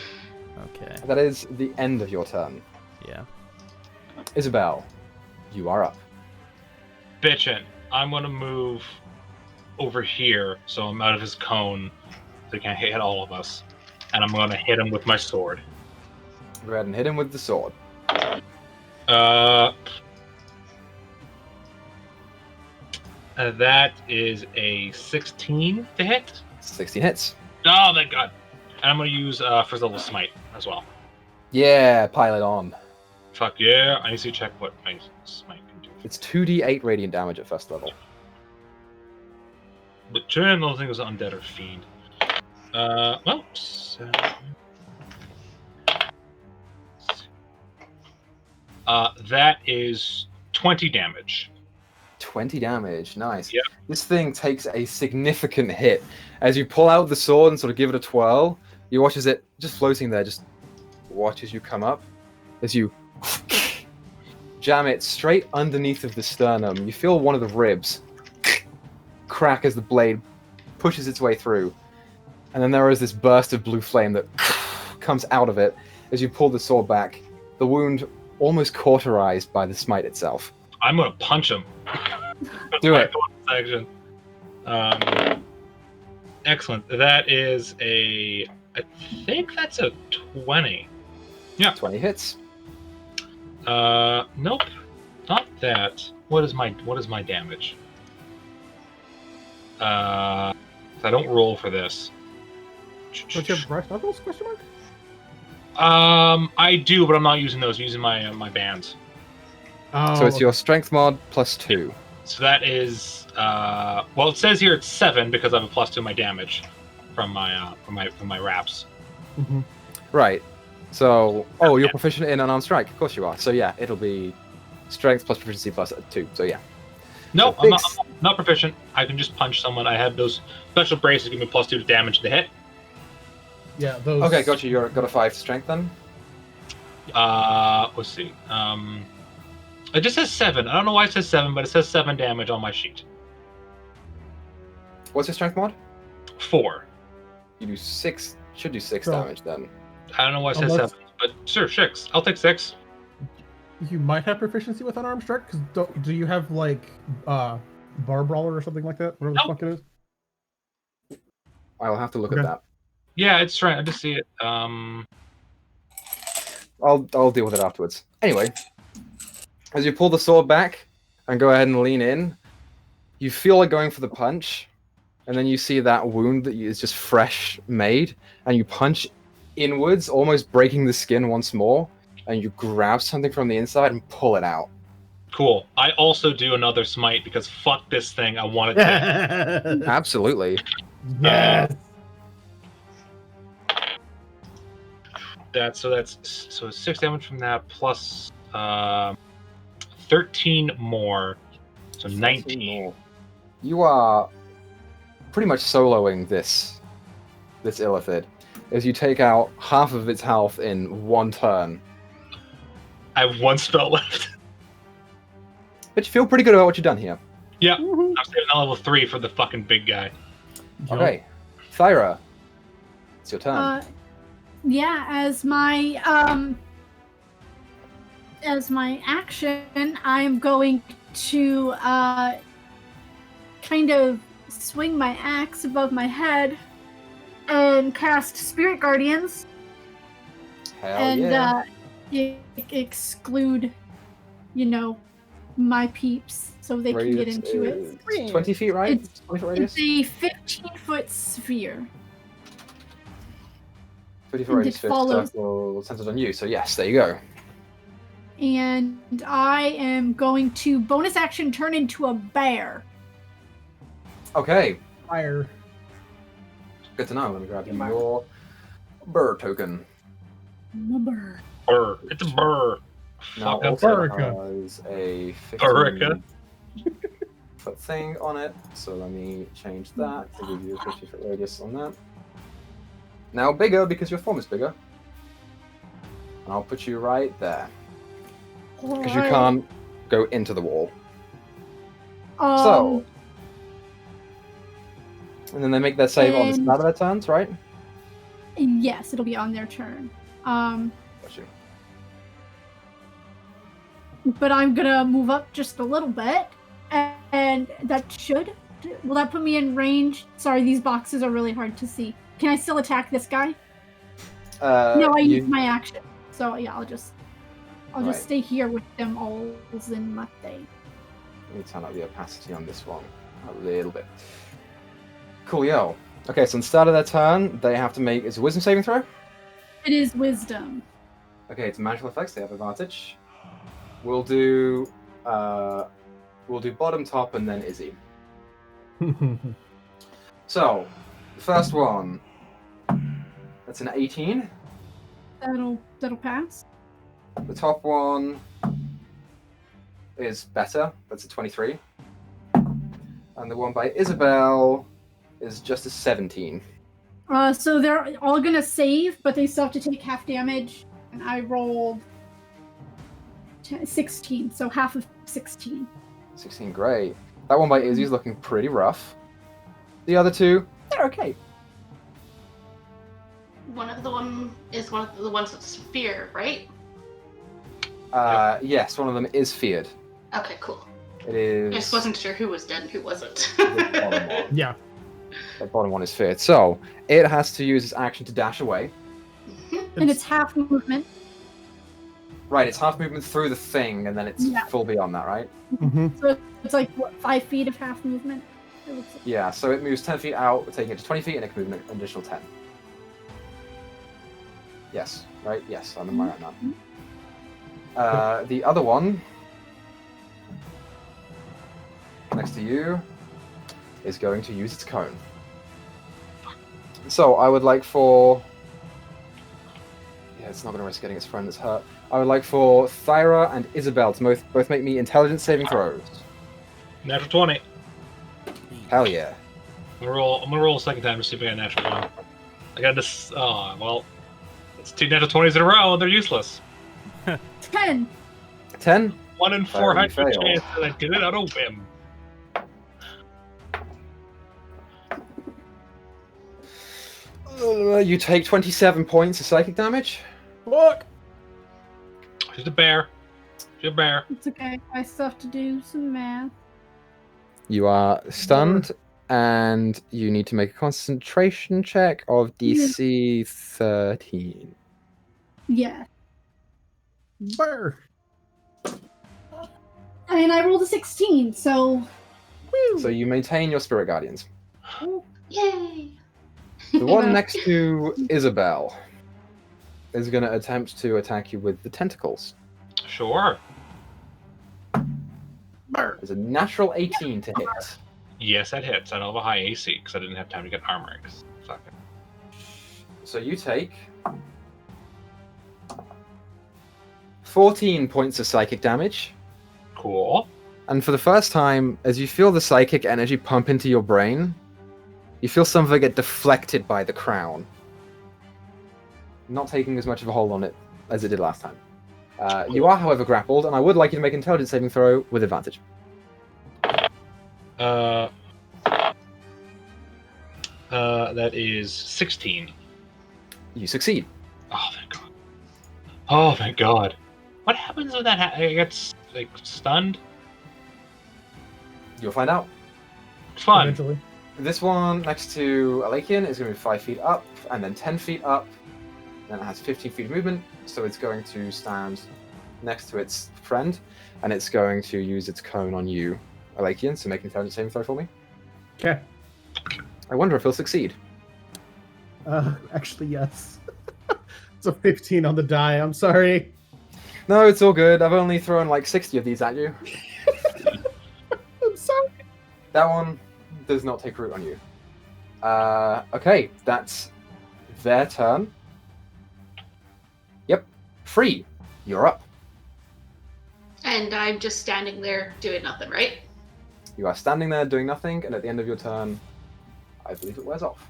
Okay. That is the end of your turn. Yeah. Isabel, you are up. Bitchin'. I'm gonna move over here so I'm out of his cone so he can't hit all of us. And I'm gonna hit him with my sword. Go ahead and hit him with the sword. That is a 16 to hit. 16 hits. Oh, thank God. And I'm gonna use first level smite as well. Yeah, pile it on. Fuck yeah! I need to check what my smite can do. It's 2d8 radiant damage at first level. But turn those things undead or fiend. Well, that is 20 damage. 20 damage, nice. Yep. This thing takes a significant hit. As you pull out the sword and sort of give it a twirl, you watch as it just floating there, just watches you come up. As you jam it straight underneath of the sternum, you feel one of the ribs crack as the blade pushes its way through. And then there is this burst of blue flame that comes out of it as you pull the sword back, the wound almost cauterized by the smite itself. I'm gonna punch him. Do it. Section. Excellent. That is I think that's a 20. Yeah. 20 hits. Nope. Not that. What is my damage? I don't roll for this. Don't you have brush knuckles? Question mark? I do, but I'm not using those. I'm using my bands. Oh, So it's your strength mod plus 2. So that is well, it says here it's 7 because I have a plus 2 to my damage from my wraps. Mhm. Right. So, you're proficient in unarmed strike. Of course you are. So yeah, it'll be strength plus proficiency plus 2. So yeah. No, So I'm big not proficient. I can just punch someone. I have those special braces give me plus 2 to damage to hit. Yeah, those. Okay, gotcha. You've got a 5 strength then? Let's see. It just says 7. I don't know why it says 7, but it says 7 damage on my sheet. What's your strength mod? 4. You do 6. Should do 6 So- damage then. I don't know why it says Unless- 7, but sure, 6. I'll take 6. You might have proficiency with unarmed strike, because do you have, like, bar brawler or something like that? Whatever the Nope. fuck it is? I'll have to look Okay. at that. Yeah, it's right. I just see it. I'll deal with it afterwards. Anyway, as you pull the sword back and go ahead and lean in, you feel like going for the punch, and then you see that wound that is just fresh made, and you punch inwards, almost breaking the skin once more, and you grab something from the inside and pull it out. Cool. I also do another smite because fuck this thing. I want it to. Absolutely. Yes. That's 6 damage from that plus 13 more, so 19 more. You are pretty much soloing this illithid as you take out half of its health in one turn. I have 1 spell left. But you feel pretty good about what you've done here. Yeah, I'm saving on level 3 for the fucking big guy. Okay, Thyra, it's your turn. Yeah, as my as my action, I'm going to kind of swing my axe above my head and cast Spirit Guardians Hell and yeah. exclude, my peeps so they can get Radius into it. is 20 feet, right? It's- 20 foot radius? It's a 15-foot sphere. 20 foot and radius it fifth follows. circle centered on you. So yes, there you go. And I am going to bonus action turn into a bear. Okay, Fire. good to know. Let me grab you your bird token. I'm a bird. Burr. It's a burr. Now Fuck up. also Burica. has a 15 Burica. foot thing on it. So let me change that to give you a 50 foot radius on that. Now bigger because your form is bigger. And I'll put you right there. Because you can't go into the wall. So. And then they make their save on the start of their turns, right? Yes, it'll be on their turn. Got you. But I'm gonna move up just a little bit, and that should. Will that put me in range? Sorry, these boxes are really hard to see. Can I still attack this guy? No, I used my action. So yeah, I'll just Right. stay here with them all in my thing. Let me turn up the opacity on this one a little bit. Coolio. Okay, so on the start of their turn, they have to make is a wisdom saving throw. It is wisdom. Okay, it's magical effects. They have advantage. We'll do bottom, top, and then Izzy. So, the first one. That's an 18. That'll pass. The top one is better. That's a 23. And the one by Isabel is just a 17. So they're all gonna save, but they still have to take half damage. And I rolled 16, so half of 16. 16, great. That one by Izzy is looking pretty rough. The other two, they're okay. One of the ones that's fear, right? Yes, one of them is feared. Okay, cool. It I is. just wasn't sure who was dead and who wasn't. the bottom one. Yeah. The bottom one is feared. So, it has to use its action to dash away. And it's half movement. Right, it's half movement through the thing, and then it's Yeah. full beyond that, right? Mm-hmm. So it's like, what, 5 feet of half movement? It looks like. Yeah, so it moves 10 feet out, taking it to 20 feet, and it can move an additional 10. Yes, right? Yes, I'm right now. The other one, next to you, is going to use its cone. So I would like for... Yeah, it's not going to risk getting its friend that's hurt. I would like for Thyra and Isabel to both make me intelligence saving throws. Natural 20. Hell yeah. I'm gonna roll a second time to see if I got a natural 1. I got this. Oh, well. It's 2 natural 20s in a row, they're useless. 10. 10? 1 in Fail. 400 chance that I did it on a whim. You take 27 points of psychic damage. Look. She's a bear. She's a bear. It's okay. I still have to do some math. You are stunned, and you need to make a concentration check of DC 13. Yeah. Burr. And I rolled a 16, so. Woo! So you maintain your spirit guardians. Yay! The one next to Isabel is going to attempt to attack you with the tentacles. Sure. There's a natural 18 to hit. Yes, that hits. I don't have a high AC because I didn't have time to get armor. Fuck it. So you take 14 points of psychic damage. Cool. And for the first time, as you feel the psychic energy pump into your brain, you feel some of it get deflected by the crown. Not taking as much of a hold on it as it did last time. You are, however, grappled, and I would like you to make an intelligence saving throw with advantage. That is 16. You succeed. Oh, thank God. Oh, thank God. What happens when that it gets like stunned? You'll find out. Fun. Eventually. This one next to Alakian is going to be 5 feet up, and then 10 feet up. Then it has 15 feet of movement, so it's going to stand next to its friend, and it's going to use its cone on you, Alakian, so make an intelligence saving throw for me. Okay. I wonder if he'll succeed. Actually, yes. It's a 15 on the die. I'm sorry. No, it's all good. I've only thrown like 60 of these at you. I'm sorry. That one does not take root on you. Okay, that's their turn. Yep. Free. You're up. And I'm just standing there doing nothing, right? You are standing there doing nothing, and at the end of your turn, I believe it wears off.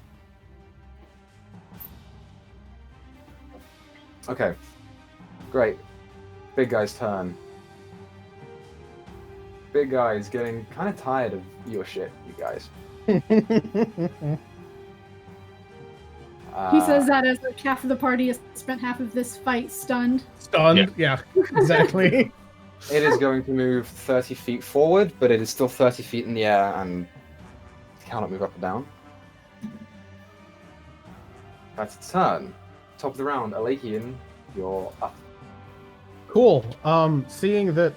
Okay. Great. Big guy's turn. Big guy's getting kind of tired of your shit, you guys. He says that as like half of the party has spent half of this fight stunned. Stunned? Yeah, exactly. It is going to move 30 feet forward, but it is still 30 feet in the air and cannot move up or down. That's its turn. Top of the round, Alakian, you're up. Cool. Seeing that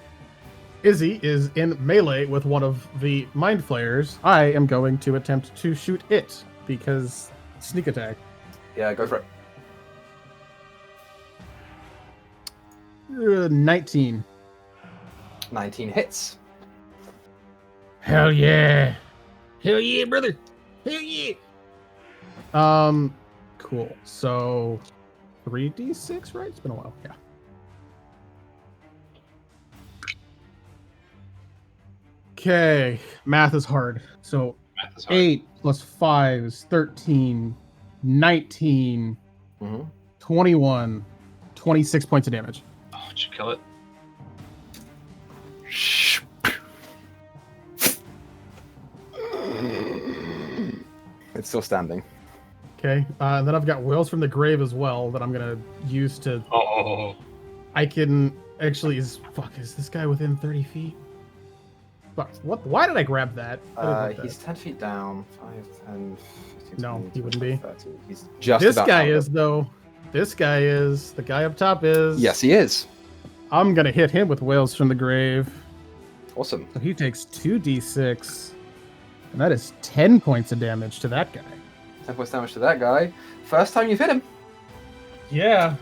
Izzy is in melee with one of the mind flayers, I am going to attempt to shoot it because sneak attack. Yeah, go for it. 19. 19 hits. Hell yeah. Hell yeah, brother. Hell yeah. Cool. So 3d6, right? It's been a while. Yeah. Okay. Math is hard. So Math is hard. 8 plus 5 is 13, 19, Mm-hmm. 21, 26 points of damage. Oh, did you kill it? It's still standing. Okay. Then I've got Whales from the Grave as well that I'm going to use to... Oh. I can... Actually, is this guy within 30 feet? Fuck. What? Why did I grab that? I didn't like that. He's 10 feet down. 5, 10, 15, No, 20, he wouldn't be. 30. He's just This about guy out of is, it. though. This guy is. The guy up top is. Yes, he is. I'm going to hit him with Whales from the Grave. Awesome. So he takes 2d6. And that is 10 points of damage to that guy. 10 points damage to that guy. First time you've hit him. Yeah.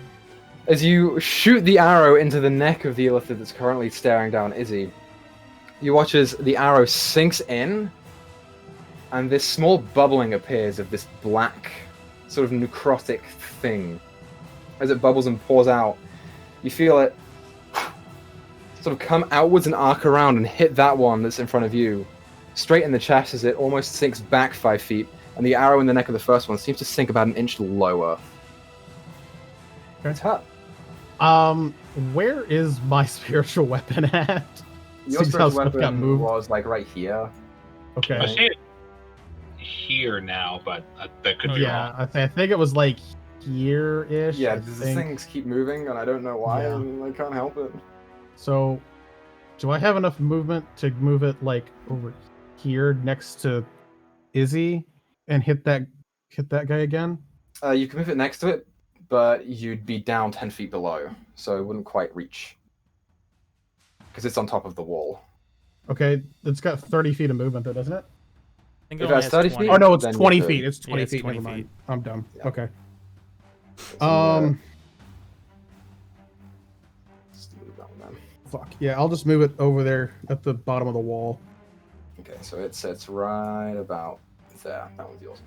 As you shoot the arrow into the neck of the illithid that's currently staring down Izzy, you watch as the arrow sinks in, and this small bubbling appears of this black, sort of necrotic thing. As it bubbles and pours out, you feel it sort of come outwards and arc around and hit that one that's in front of you, straight in the chest as it almost sinks back 5 feet, and the arrow in the neck of the first one seems to sink about an inch lower. It's hurt. Where is my spiritual weapon at? Your Seems how spiritual stuff got weapon moved. was like right here. Okay. I see it here now, but that could be Yeah, wrong. I think it was like here-ish. Yeah, I these think. things keep moving, and I don't know why, Yeah. and I can't help it. So, do I have enough movement to move it like over here next to Izzy and hit that guy again? You can move it next to it, but you'd be down 10 feet below, so it wouldn't quite reach. Because it's on top of the wall. Okay, it's got 30 feet of movement though, doesn't it? I think If only that's has 30 20. feet? Oh no, it's Then 20 you're good. feet. It's 20 it's feet. 20 Never mind. feet. I'm dumb. Yeah. Okay. So, let's move that one then. Fuck. Yeah, I'll just move it over there at the bottom of the wall. Okay, so it sits right about there. That one's yours.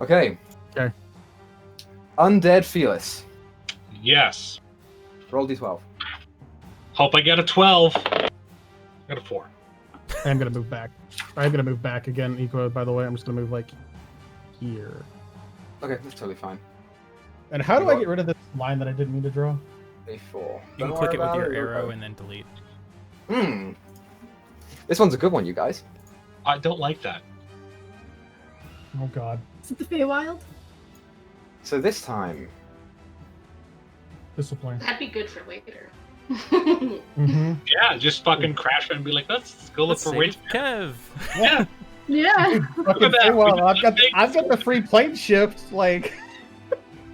Okay. Okay. Undeadfelis. Yes. Roll d12. Hope I get a 12. I got a 4. I'm gonna move back. I'm gonna move back again, Equa, by the way. I'm just gonna move like here. Okay, that's totally fine. And how do I get rid of this line that I didn't mean to draw? A4. You Don't can worry click it with about your it, arrow okay. and then delete. This one's a good one, you guys. I don't like that. Oh god. Is it the Feywild? So this time, Discipline. That'd be good for later. Mm-hmm. Yeah, just fucking crash and be like, let's go look Let's for save wage. Kev. Yeah, Yeah. Fucking that. well, I've got the free plane shift. Like,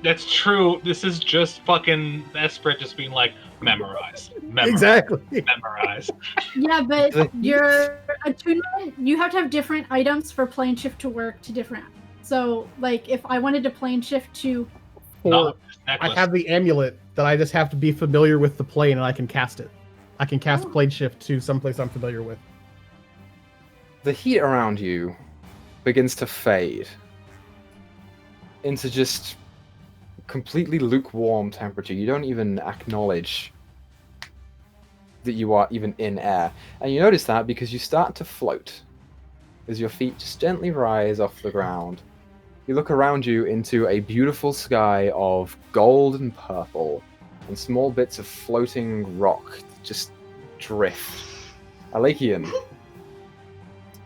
that's true. This is just fucking Esprit just being like, memorize. exactly. Memorize. Yeah, but your attunement, you have to have different items for plane shift to work to different. So, like, if I wanted to plane shift to, Not I necklace. have the amulet that I just have to be familiar with the plane, and I can cast it. I can cast plane shift to someplace I'm familiar with. The heat around you begins to fade into just completely lukewarm temperature. You don't even acknowledge that you are even in air. And you notice that because you start to float as your feet just gently rise off the ground. You look around you into a beautiful sky of gold and purple, and small bits of floating rock just drift. Alakian,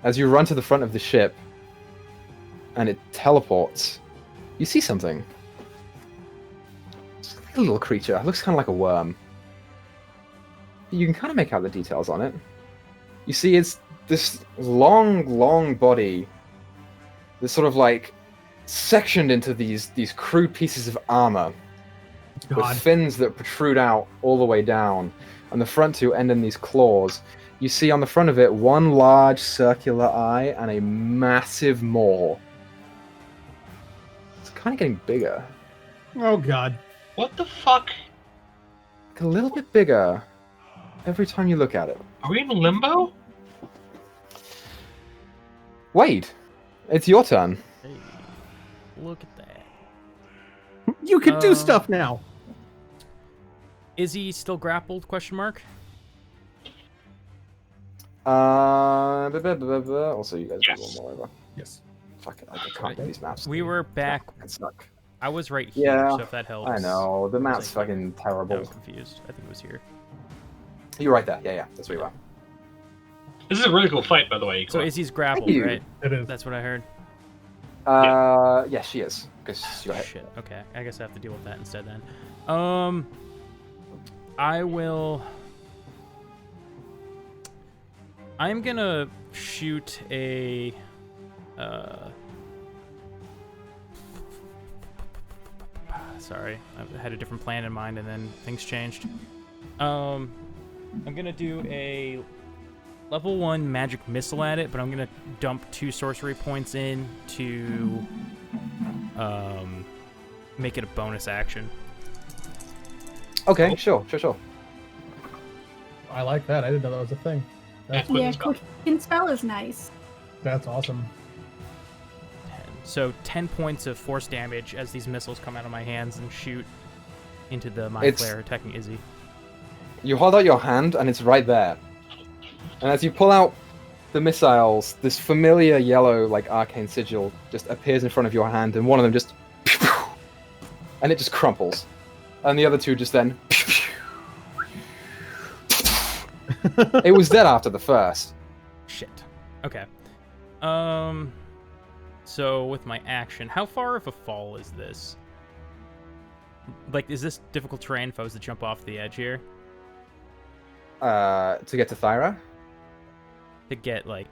as you run to the front of the ship and it teleports, you see something. It's like a little creature. It looks kind of like a worm. You can kind of make out the details on it. You see it's this long body that's sort of like sectioned into these crude pieces of armor with fins that protrude out all the way down, and the front two end in these claws. You see on the front of it one large circular eye and a massive maw. It's kind of getting bigger. Oh god. What the fuck? Like a little bit bigger every time you look at it. Are we in limbo? Wade, it's your turn. Hey, look at that. You can do stuff now. Is he still grappled? Question mark. Also, you guys Yes. do one more over. Yes. Fuck it, I can't do these maps. We were back. Fucking suck. I was right here, Yeah, so if that helps. I know, the map's like- fucking I terrible. was confused. I think it was here. You're right there, yeah, that's where you are. This is a really cool fight, by the way. So Equa. Izzy's grappled, you. right? It is. That's what I heard. Yeah, she is. Because you're hit. Shit. Okay, I guess I have to deal with that instead then. I will. I'm gonna shoot a. Sorry, I had a different plan in mind, and then things changed. I'm gonna do a level 1 magic missile at it, but I'm gonna dump 2 sorcery points in to make it a bonus action. Okay, sure. I like that. I didn't know that was a thing. That's, Quick yeah, spell. quick spell is nice. that's awesome. 10. So 10 points of force damage as these missiles come out of my hands and shoot into the mind It's- flare attacking Izzy. You hold out your hand, and it's right there. And as you pull out the missiles, this familiar yellow, like, arcane sigil just appears in front of your hand, and one of them just... and it just crumples. And the other two just then... It was dead after the first. Shit. Okay. So with my action, how far of a fall is this? Like, is this difficult terrain if I was to jump off the edge here? To get to Thyra? To get, like,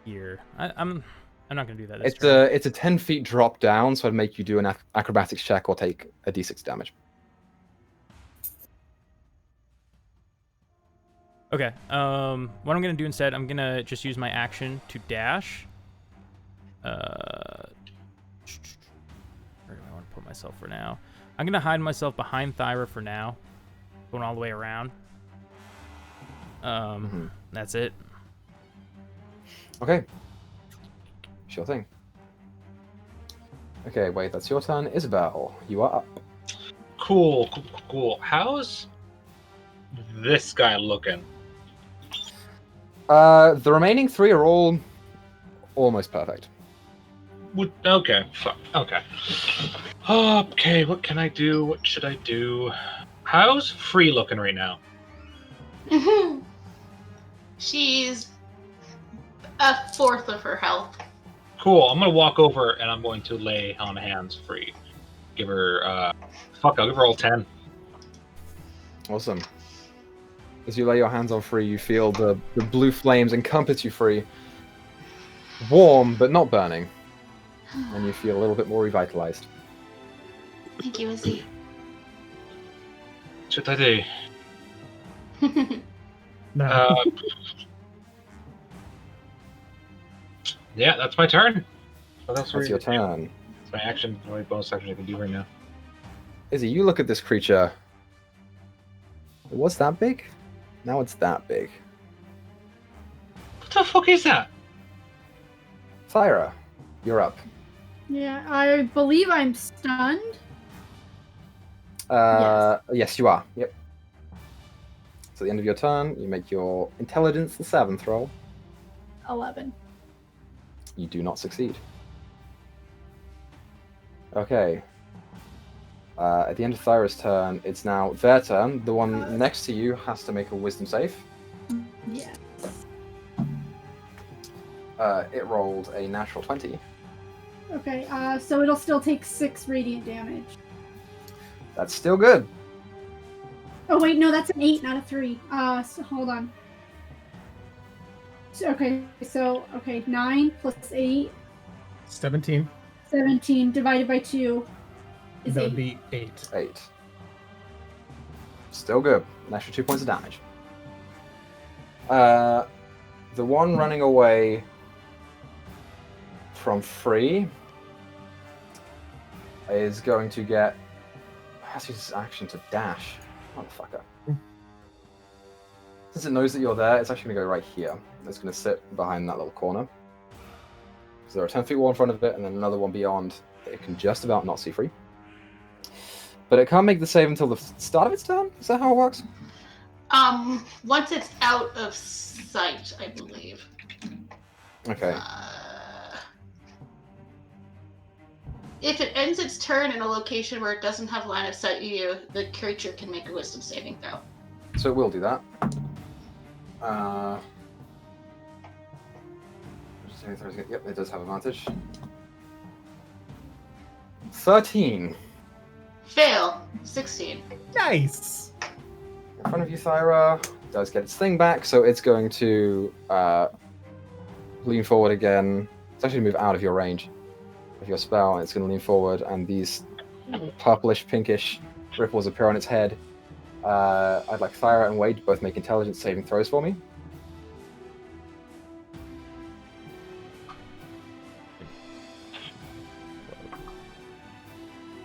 here. I'm not gonna do that. It's a 10 feet drop down, so I'd make you do an acrobatics check or take a d6 damage. Okay. What I'm gonna do instead, I'm gonna just use my action to dash. Where do I want to put myself for now? I'm gonna hide myself behind Thyra for now, going all the way around. That's it. Okay. Sure thing. Okay, wait, that's your turn. Isabel, you are up. Cool. How's this guy looking? The remaining 3 are all almost perfect. Okay, fuck. Okay. Okay, what can I do? What should I do? How's Free looking right now? She's a fourth of her health. Cool, I'm gonna walk over and I'm going to lay on hands Free. Give her, I'll give her all 10. Awesome. As you lay your hands on Free, you feel the blue flames encompass you, Free. Warm, but not burning. And you feel a little bit more revitalized. Thank you, Izzy. What should I do? No. Yeah, that's my turn. What else That's your turn. It's my action, my bonus action I can do right now. Izzy, you look at this creature. It was that big? Now it's that big. What the fuck is that? Thyra, you're up. Yeah, I believe I'm stunned. Yes, you are. Yep. So at the end of your turn, you make your intelligence the 7th roll. 11. You do not succeed. Okay. At the end of Thyra's turn, it's now their turn. The one next to you has to make a wisdom save. Yeah. It rolled a natural 20. Okay, so it'll still take 6 radiant damage. That's still good. Oh wait, no, that's an 8, not a 3. So hold on. So, 9 plus 8, 17. 17 divided by 2 is That 8. would be 8. 8. Still good. An extra 2 points of damage. The one running away from Free is going to get... has to use its action to dash. Motherfucker. Since it knows that you're there, it's actually going to go right here. It's going to sit behind that little corner. So there are 10 feet wall in front of it, and then another one beyond that it can just about not see Free. But it can't make the save until the start of its turn? Is that how it works? Once it's out of sight, I believe. Okay. If it ends its turn in a location where it doesn't have line of sight you, the creature can make a wisdom saving throw. So it will do that. Yep, it does have advantage. 13. Fail. 16. Nice! In front of you, Thyra. Does get its thing back, so it's going to lean forward again. It's actually move out of your range of your spell, and it's going to lean forward, and these purplish, pinkish ripples appear on its head. I'd like Thyra and Wade to both make intelligence saving throws for me.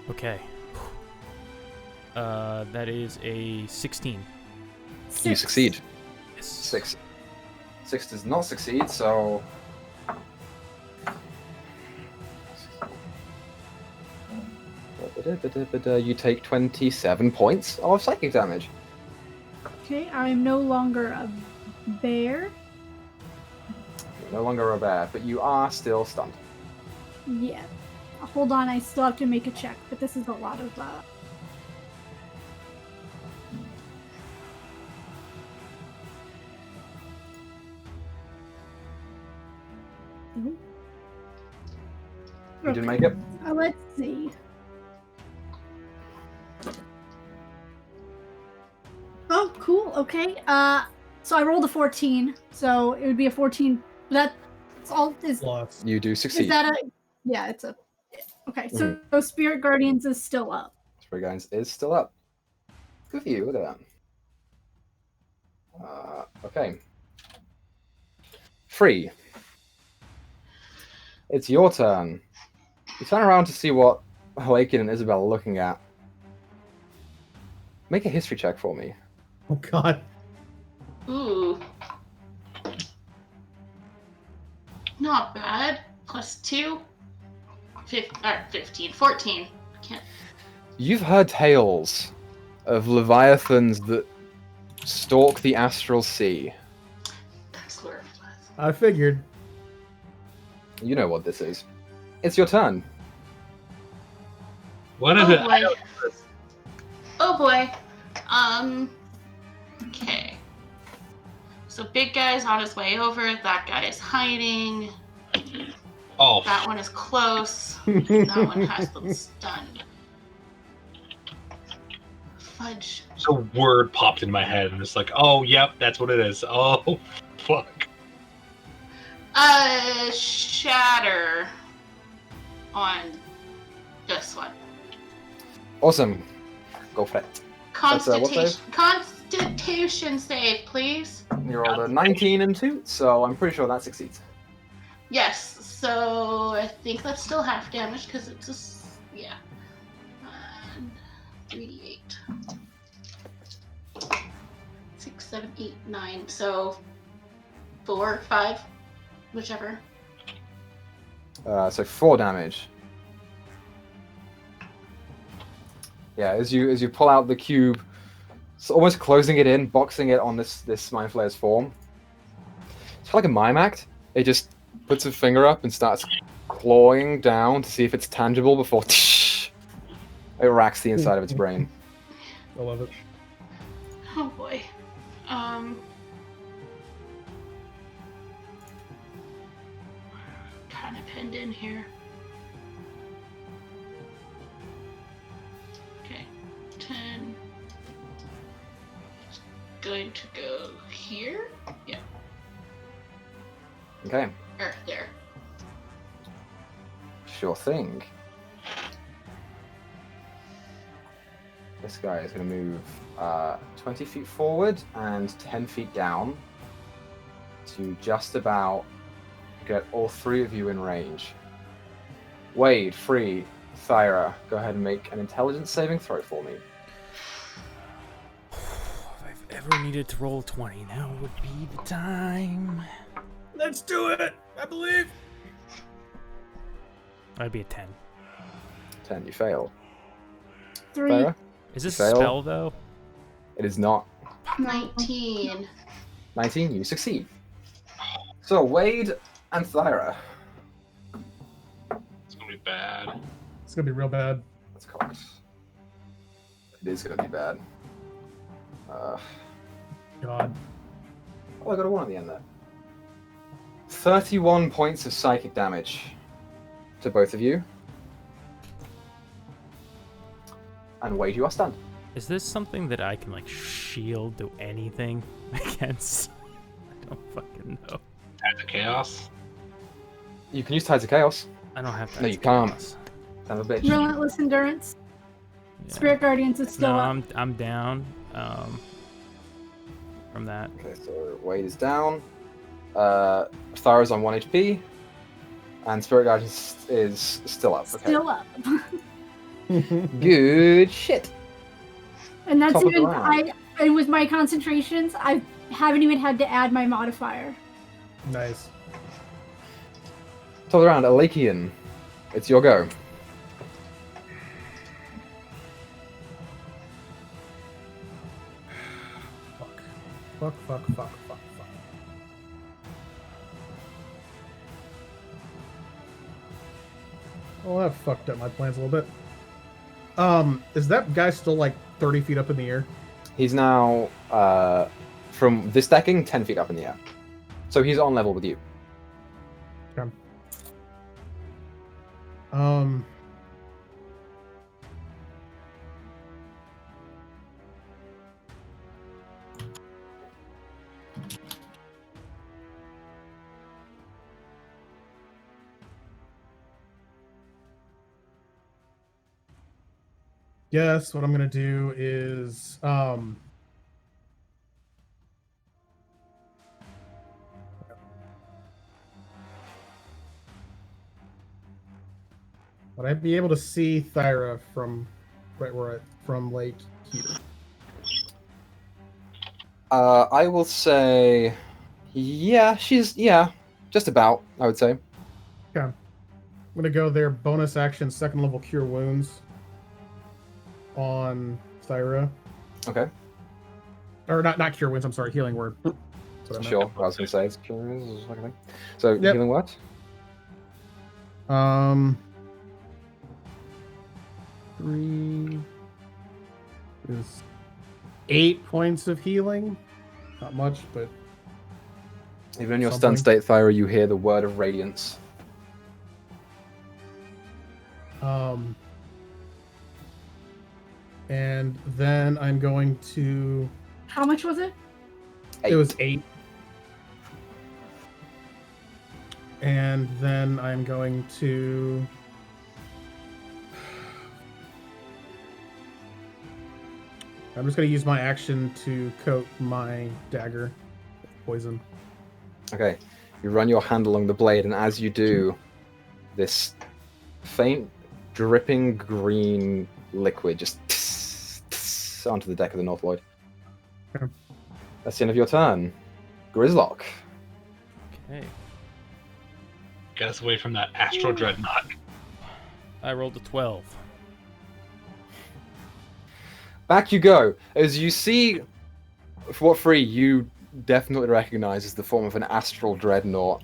Okay. That is a 16. You succeed. Yes. 6 does not succeed, so... You take 27 points of psychic damage. Okay, I'm no longer a bear. You're no longer a bear, but you are still stunned. Yeah. Hold on, I still have to make a check, but this is a lot of You didn't make it? Let's see. Oh, cool. Okay. So I rolled a 14, so it would be a 14. That's all. Is You do succeed. that a? Yeah, it's a. Okay, so Spirit Guardians is still up. Spirit Guardians is still up. Good for you. Look at that. Okay. Free. It's your turn. You turn around to see what Awaken and Isabel are looking at. Make a history check for me. Oh god. Ooh. Not bad. Plus 2. 15. 14. Can't. You've heard tales of leviathans that stalk the astral sea. That's where it was. I figured. You know what this is. It's your turn. What is Oh it? boy. Oh boy. Okay. So big guy's on his way over. That guy is hiding. Oh, That one is close. That one has them stunned. fudge. So a word popped in my head, and it's like, oh, yep, that's what it is. Oh, fuck. Shatter on this one. Awesome. Go for it. That's, what save? Constitution save, please. You rolled a 19 and 2, so I'm pretty sure that succeeds. Yes, so I think that's still half damage because it's a. Yeah. 3d8. 6, 7, 8, 9. So 4, 5, whichever. So 4 damage. Yeah, as you pull out the cube, it's almost closing it in, boxing it on this Mind Flayer's form. It's like a mime act. It just puts a finger up and starts clawing down to see if it's tangible before it racks the inside of its brain. I love it. Oh boy. Kind of pinned in here. Okay, 10. It's going to go here. Yeah. Okay, Or there. sure thing. This guy is going to move 20 feet forward and 10 feet down to just about get all 3 of you in range. Wade, Free, Thyra, go ahead and make an intelligence saving throw for me. If I've ever needed to roll 20, now would be the time. Let's do it! I believe! I'd be a 10. 10, you fail. 3. Thyra? Is this Fail. a spell, though? It is not. 19. 19, you succeed. So, Wade and Thyra. It's gonna be bad. It's gonna be real bad. That's correct. It is going to be bad. God. Oh, I got a 1 at the end there. 31 points of psychic damage to both of you. And Wade, you are stunned. Is this something that I can, like, shield do anything against? I don't fucking know. Tides of Chaos. You can use Tides of Chaos. I don't have that. No, you can't. Son of a bitch. Relentless Endurance. Yeah. Spirit Guardians is still No, up. I'm down. From that. Okay, so Wade is down. Thyra's on 1 HP. And Spirit Guardian is still up. Okay. Still up. Good shit. And that's Top of the even round. and with my concentrations, I haven't even had to add my modifier. Nice. Top of the round, Alakian. It's your go. Fuck. Well, that fucked up my plans a little bit. Is that guy still like 30 feet up in the air? He's now, from this decking, 10 feet up in the air. So he's on level with you. Okay. Yes, what I'm gonna do is would I be able to see Thyra from right where from like here? I will say, yeah, just about, I would say. Okay. I'm gonna go there, bonus action, 2nd level cure wounds on Thyra. Okay, Or not cure wounds, I'm sorry, healing word. That's what I meant. sure. I was going to say, it's curious, like a thing. So, Yep. healing what? 3 is 8 points of healing. Not much, but Even in your Something. stunned state, Thyra, you hear the word of radiance. And then I'm going to... How much was it? It was 8. And then I'm going to... I'm just going to use my action to coat my dagger with poison. Okay, you run your hand along the blade, and as you do, this faint, dripping green liquid just onto the deck of the North Lloyd. Okay. That's the end of your turn. Grizlocke. Okay. Get us away from that astral dreadnought. I rolled a 12. Back you go. As you see, for what free you definitely recognize as the form of an astral dreadnought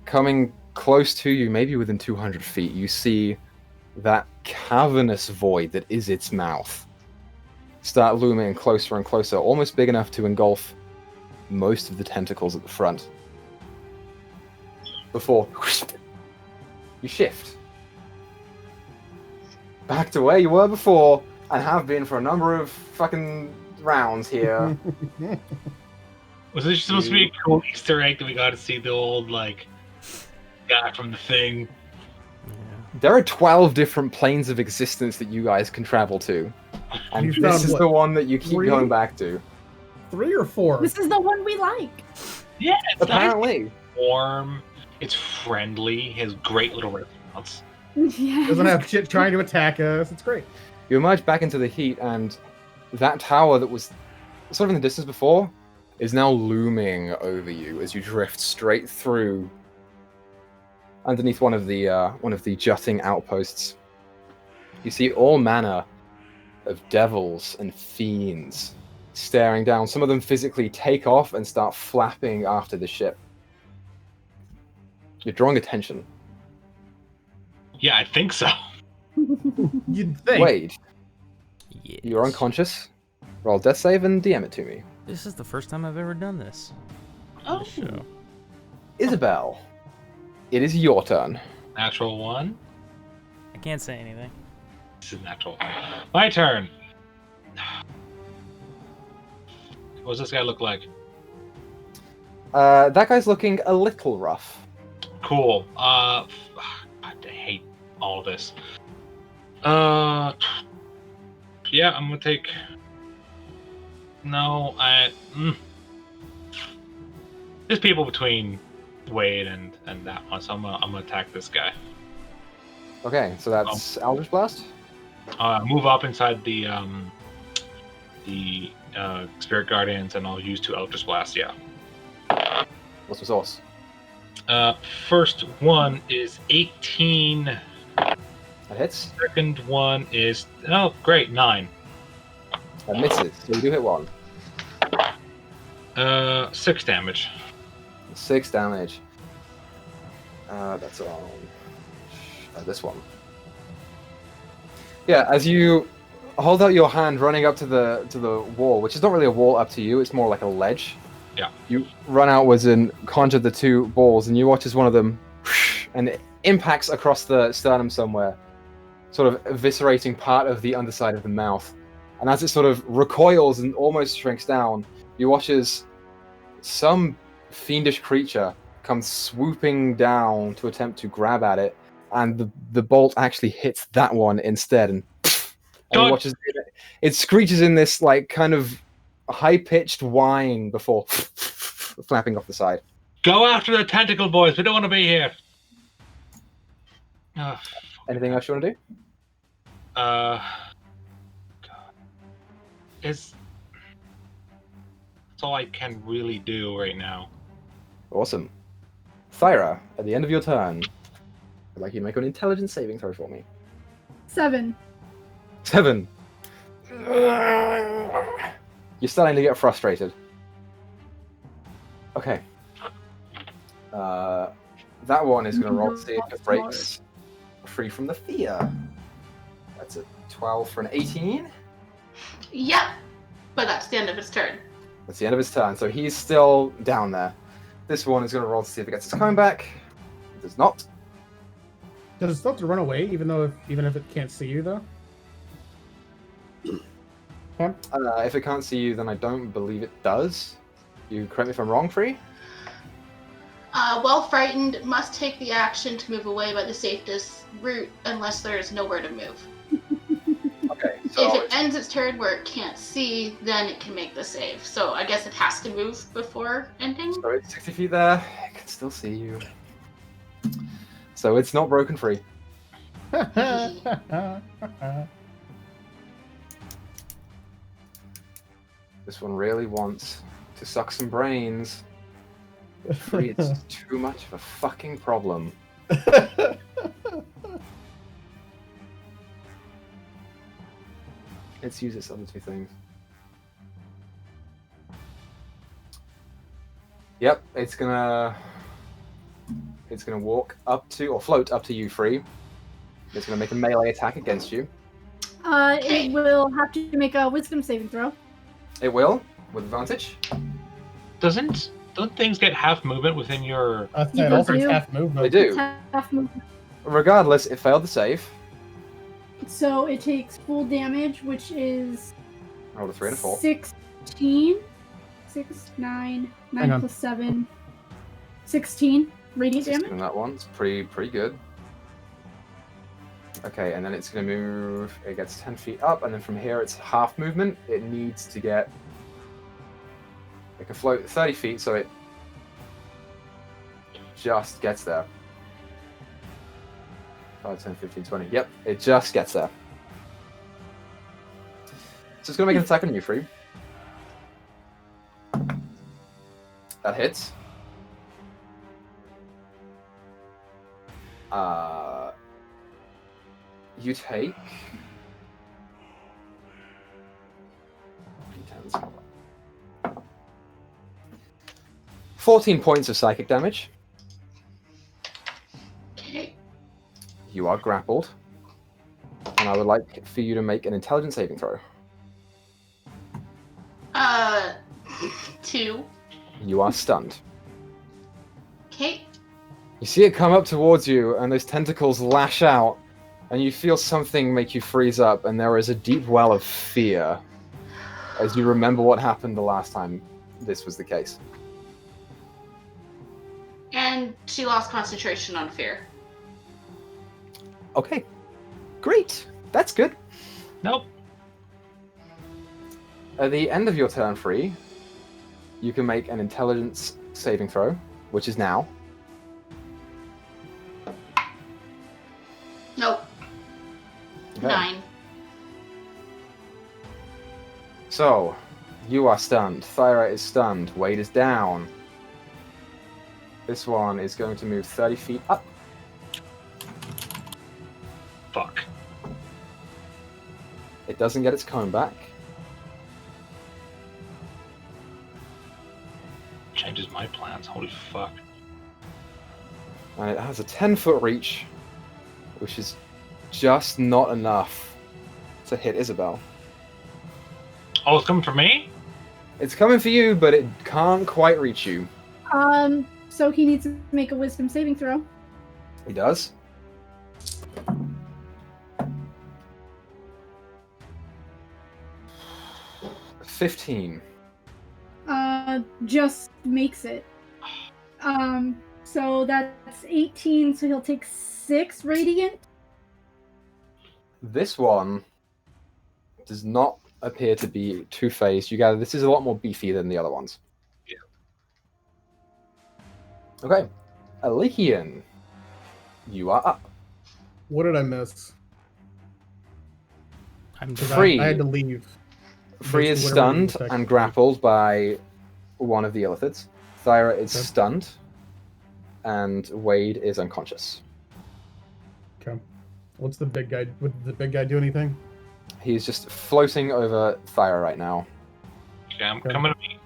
coming close to you, maybe within 200 feet. You see that cavernous void that is its mouth start looming closer and closer, almost big enough to engulf most of the tentacles at the front. Before you shift back to where you were before, and have been for a number of fucking rounds here. Was this supposed to be a cool Easter egg that we got to see the old, like, guy from the thing? Yeah. There are 12 different planes of existence that you guys can travel to. And You this found is what, the one that you keep 3? going back to. 3 or 4? This is the one we like. Yeah, it's Apparently. nice. It's warm. It's friendly. Has great little restaurants. Yeah. Doesn't have shit trying to attack us. It's great. You emerge back into the heat, and that tower that was sort of in the distance before is now looming over you as you drift straight through underneath one of the jutting outposts. You see all manner of devils and fiends staring down. Some of them physically take off and start flapping after the ship. You're drawing attention. Yeah, I think so. You'd think. Wade, Yes. you're unconscious. Roll death save and DM it to me. This is the first time I've ever done this. Oh. On the show. Isabel, it is your turn. Natural 1. I can't say anything. This is natural 1. My turn. What does this guy look like? That guy's looking a little rough. Cool. God, I hate all of this. Yeah, I'm gonna take. No, There's people between Wade and that one, so I'm gonna attack this guy. Okay, so that's Eldritch Blast. Move up inside the Spirit Guardians, and I'll use 2 Eldritch Blasts. Yeah. What's the source? First one is 18. That hits. Second one is great, 9. That misses. So you do hit 1. 6 damage. 6 damage. That's on this one. Yeah, as you hold out your hand, running up to the wall, which is not really a wall up to you, it's more like a ledge. Yeah. You run outwards and conjure the 2 balls, and you watch as one of them, and it impacts across the sternum somewhere, sort of eviscerating part of the underside of the mouth. And as it sort of recoils and almost shrinks down, you watch as some fiendish creature comes swooping down to attempt to grab at it, and the bolt actually hits that one instead, and you watch as it screeches in this like kind of high-pitched whine before flapping off the side. Go after the tentacle boys. We don't want to be here. Anything else you want to do? God. That's all I can really do right now. Awesome. Thyra, at the end of your turn, I'd like you to make an intelligence saving throw for me. 7. 7. You're starting to get frustrated. Okay. That one is going to roll to see if it breaks free from the fear. That's a 12 for an 18. Yep. But that's the end of its turn. That's the end of his turn, so he's still down there. This one is going to roll to see if it gets its comeback. It does not. Does it still have to run away, even if it can't see you, though? Okay. If it can't see you, then I don't believe it does. You correct me if I'm wrong, Free? Well frightened must take the action to move away by the safest route unless there is nowhere to move. Okay, If so it ends its turn where it can't see, then it can make the save. So I guess it has to move before ending. so it's 60 feet there. It can still see you. So it's not broken free. This one really wants to suck some brains. Free, it's too much of a fucking problem. Let's use its other two things. Yep, it's gonna walk up to, or float up to you, Free. It's gonna make a melee attack against you. It will have to make a wisdom saving throw. It will, with advantage. Don't things get half movement within your? You It also do. takes half movement. They do. It's half movement. Regardless, it failed the save. So it takes full damage, which is Roll a 3 and a 4. 16. 6, 9, 9 Hang on. plus 7. 16 radiant damage. And that one's pretty good. Okay, and then it's gonna move. It gets 10 feet up, and then from here it's half movement. It needs to get. It can float 30 feet, so it just gets there. 5, 10, 15, 20. Yep, it just gets there. So it's gonna make an attack on you, Free. That hits. You take 14 points of psychic damage. Okay. You are grappled. And I would like for you to make an intelligence saving throw. 2. You are stunned. Okay. You see it come up towards you, and those tentacles lash out, and you feel something make you freeze up, and there is a deep well of fear as you remember what happened the last time this was the case. And she lost concentration on fear. Okay, great. That's good. Nope. At the end of your turn, Free, you can make an intelligence saving throw, which is now. Nope. Okay. 9. So, you are stunned. Thyra is stunned. Wade is down. This one is going to move 30 feet up. Fuck. It doesn't get its cone back. Changes my plans. Holy fuck. And it has a 10-foot reach, which is just not enough to hit Isabel. Oh, it's coming for me? It's coming for you, but it can't quite reach you. So he needs to make a wisdom saving throw. He does. $15. Just makes it. So that's 18, so he'll take 6 radiant. This one does not appear to be two-faced. You gather this is a lot more beefy than the other ones. Yeah. Okay. Alekian, you are up. What did I miss? I'm 'Cause Free. I had to leave. Free is Basically, whatever you stunned expect. and grappled by one of the illithids. Thyra is Okay. stunned, and Wade is unconscious. Okay. What's the big guy? Would the big guy do anything? He's just floating over Thyra right now. Okay, I'm Okay. coming to me.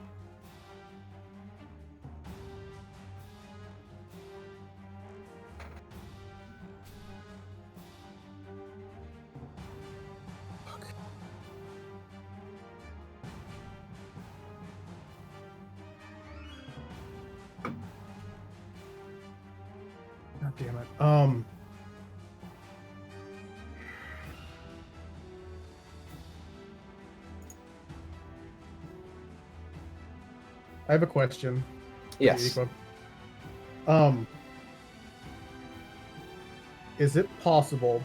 God damn it. I have a question. Yes. Is it possible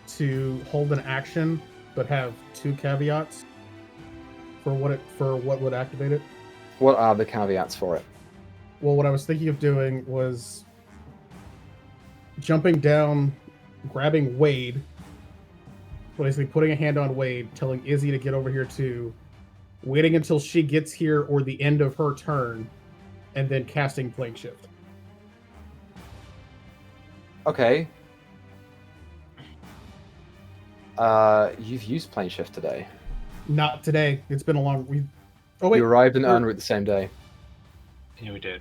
to hold an action but have 2 caveats for what would activate it? What are the caveats for it? Well, what I was thinking of doing was jumping down, grabbing Wade, basically putting a hand on Wade, telling Izzy to get over here too, waiting until she gets here or the end of her turn, and then casting Plane Shift. Okay. You've used Plane Shift today. Not today. It's been a long. Oh wait. You arrived in en route the same day. Yeah, we did.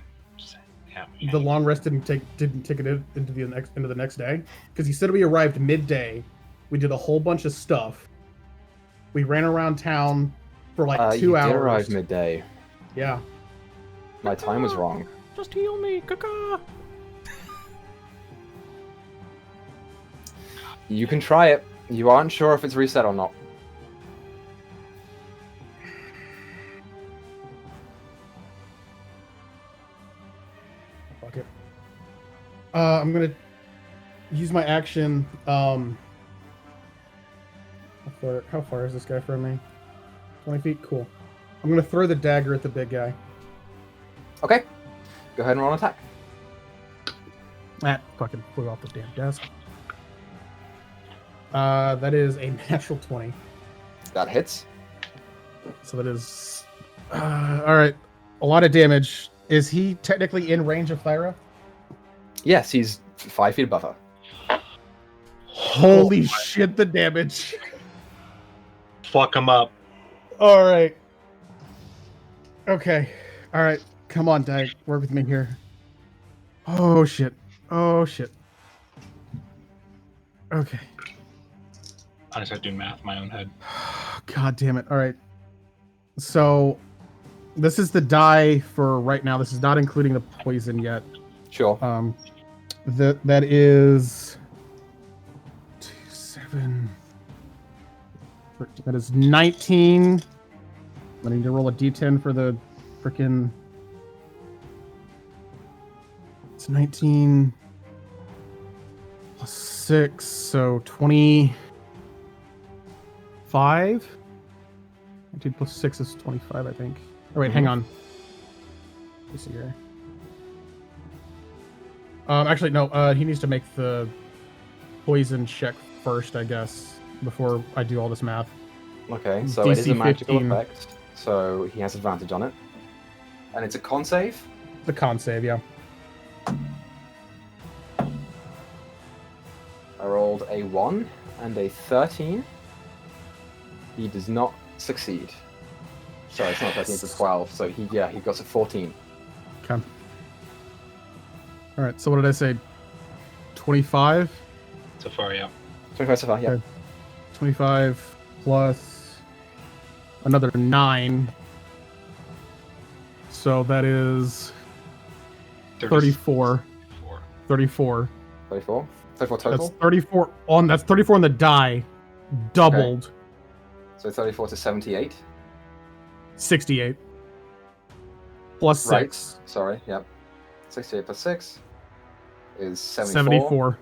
Yeah, The long rest didn't take it into the next day because he said we arrived midday. We did a whole bunch of stuff. We ran around town for like 2 hours. You did arrive midday. Yeah. My time was wrong. Just heal me, caca. You can try it. You aren't sure if it's reset or not. Fuck it. I'm gonna use my action. How far is this guy from me? 20 feet? Cool. I'm gonna throw the dagger at the big guy. Okay. Go ahead and roll an attack. That fucking flew off the damn desk. That is a natural 20. That hits. So that is... Alright. A lot of damage. Is he technically in range of Thyra? Yes, he's 5 feet above her. Holy shit, the damage. Fuck him up. Alright. Okay. Alright. Come on, Dag. Work with me here. Oh, shit. Oh, shit. Okay. I just have to do math in my own head. God damn it. Alright. So, this is the die for right now. This is not including the poison yet. Sure. That is... 2, 7... That is 19. I need to roll a d10 for the frickin'... It's 19 plus 6, so 25? 19 plus 6 is 25, I think. Oh, wait, hang on. Let's see here. Actually, no, he needs to make the poison check first, I guess, before I do all this math. Okay, so DC it is a magical 15. effect, so he has advantage on it. And it's a con save? The con save, yeah. I rolled a 1 and a 13. He does not succeed. Sorry, it's not 13, it's a 12, so he got a 14. Okay. Alright, so what did I say? 25? So far, yeah. 25 so far, yeah. Okay. 25 plus another 9. So that is 34. 34. 34? 34 total? That's 34 that's 34 on the die. Doubled. Okay. So 34 to 78? 68. Plus 6. Right. Sorry, yep. 68 plus 6 is 74. 74.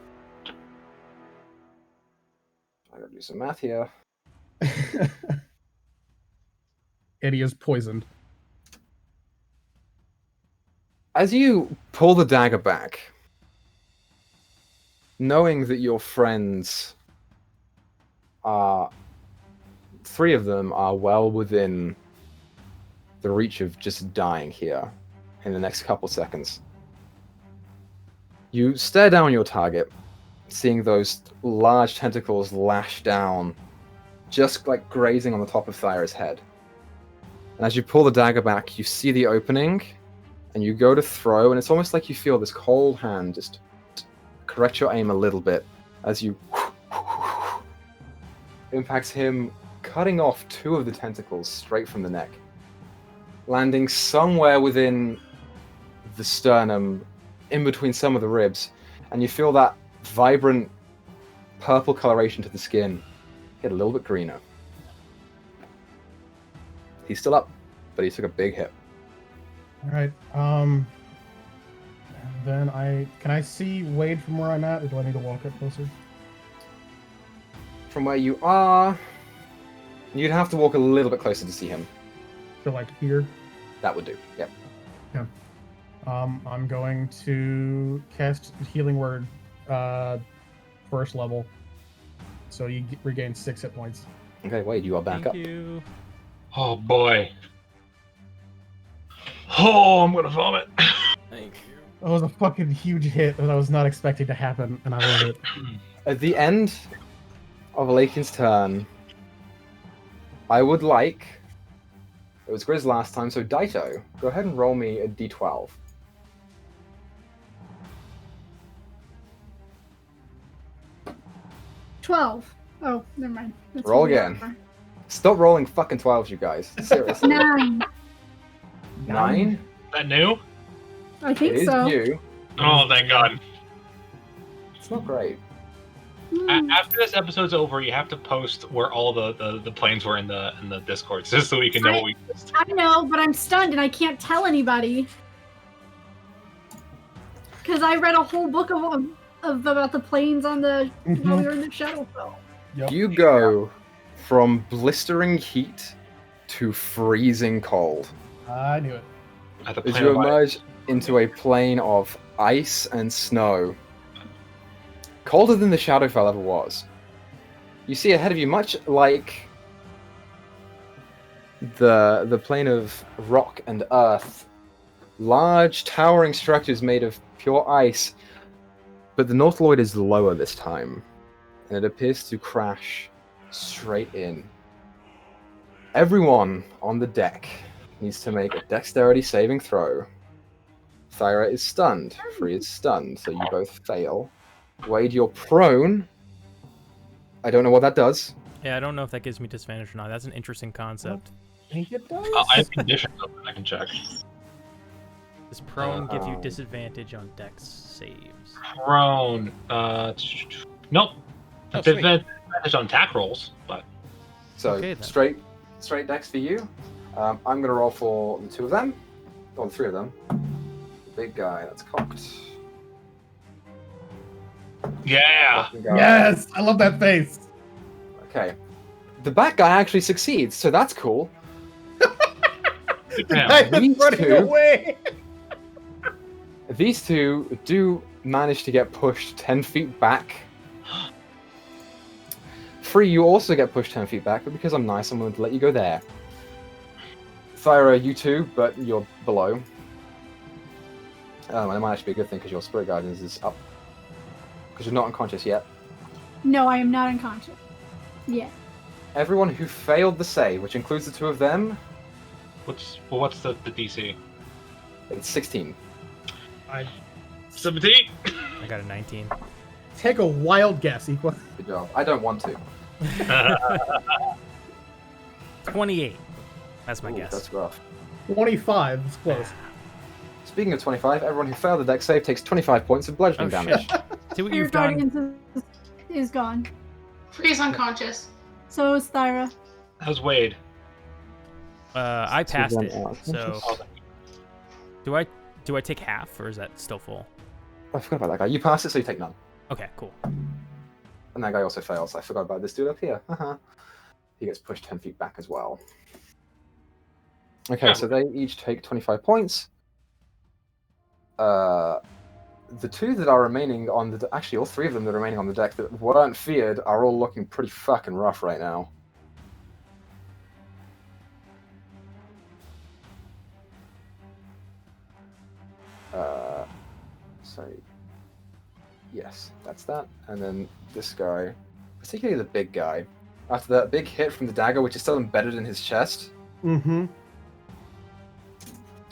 I gotta do some math here. Eddie is poisoned. As you pull the dagger back, knowing that your friends are... 3 of them are well within the reach of just dying here in the next couple seconds. You stare down your target, seeing those large tentacles lash down, just like grazing on the top of Thyra's head. And as you pull the dagger back, you see the opening, and you go to throw, and it's almost like you feel this cold hand just correct your aim a little bit as you impacts him, cutting off 2 of the tentacles straight from the neck, landing somewhere within the sternum, in between some of the ribs, and you feel that vibrant purple coloration to the skin get a little bit greener. He's still up, but he took a big hit. All right. Then can I see Wade from where I'm at, or do I need to walk up closer? From where you are, you'd have to walk a little bit closer to see him. So like here. That would do. Yep. I'm going to cast Healing Word, first level. So you regain 6 hit points. Okay, Wade, you are back Thank up. you. Oh boy. Oh, I'm gonna vomit. Thank you. That was a fucking huge hit that I was not expecting to happen, and I love it. At the end of Lakin's turn, I would like... It was Griz last time, so Dyto, go ahead and roll me a d12. $12. Oh, never mind. That's Roll what we again. are. Stop rolling fucking 12s, you guys. Seriously. 9. 9? Is that new? I It think is so. you. Oh, thank God. It's not great. After this episode's over, you have to post where all the planes were in the Discord, just so we can know what we missed. I know, but I'm stunned and I can't tell anybody. Because I read a whole book of about the planes on the while we were in the Shadowfell. Yep. You go from blistering heat to freezing cold I knew it. At the as plane you of ice. emerge into a plane of ice and snow. Colder than the Shadowfell ever was. You see ahead of you, much like the plane of rock and earth, large towering structures made of pure ice, but the Nautiloid is lower this time, and it appears to crash straight in. Everyone on the deck needs to make a dexterity saving throw. Thyra is stunned, Free is stunned, so you both fail. Wade, you're prone. I don't know what that does. Yeah, I don't know if that gives me disadvantage or not. That's an interesting concept. I think it does. I have conditions open, I can check. Does prone give you disadvantage on dex saves? Prone. Nope. Oh, sweet. Advantage on attack rolls, but So Okay, then. straight dex for you. I'm gonna roll for the 2 of them, or the 3 of them. The big guy that's cocked. yeah. Second guy. Yes, I love that face. Okay. The back guy actually succeeds, so that's cool. Yeah. I am these running two- away. These two do manage to get pushed 10 feet back. Free, you also get pushed 10 feet back, but because I'm nice, I'm going to let you go there. Thyra, you too, but you're below. And it might actually be a good thing because your spirit guidance is up. Because you're not unconscious yet. No, I am not unconscious. Yeah. Everyone who failed the save, which includes the 2 of them, What's the DC? it's 16. 17. I got a 19. Take a wild guess, Equa. Good job. I don't want to. 28. That's my Ooh, guess. That's rough. 25. It's close. Speaking of 25, everyone who failed the deck save takes 25 points of bludgeoning Oh, damage. shit. See what Your you've done. Guardians is gone. Free's unconscious. So is Thyra. How's Wade? I So passed then it. out. So do I take half or is that still full? I forgot about that guy. You pass it, so you take none. Okay, cool. And that guy also fails. I forgot about this dude up here. He gets pushed 10 feet back as well. Okay, so they each take 25 points. The 2 that are remaining on the... Actually, all 3 of them that are remaining on the deck that weren't feared are all looking pretty fucking rough right now. So... Yes, that's that. And then this guy, particularly the big guy, after that big hit from the dagger, which is still embedded in his chest, Mm-hmm.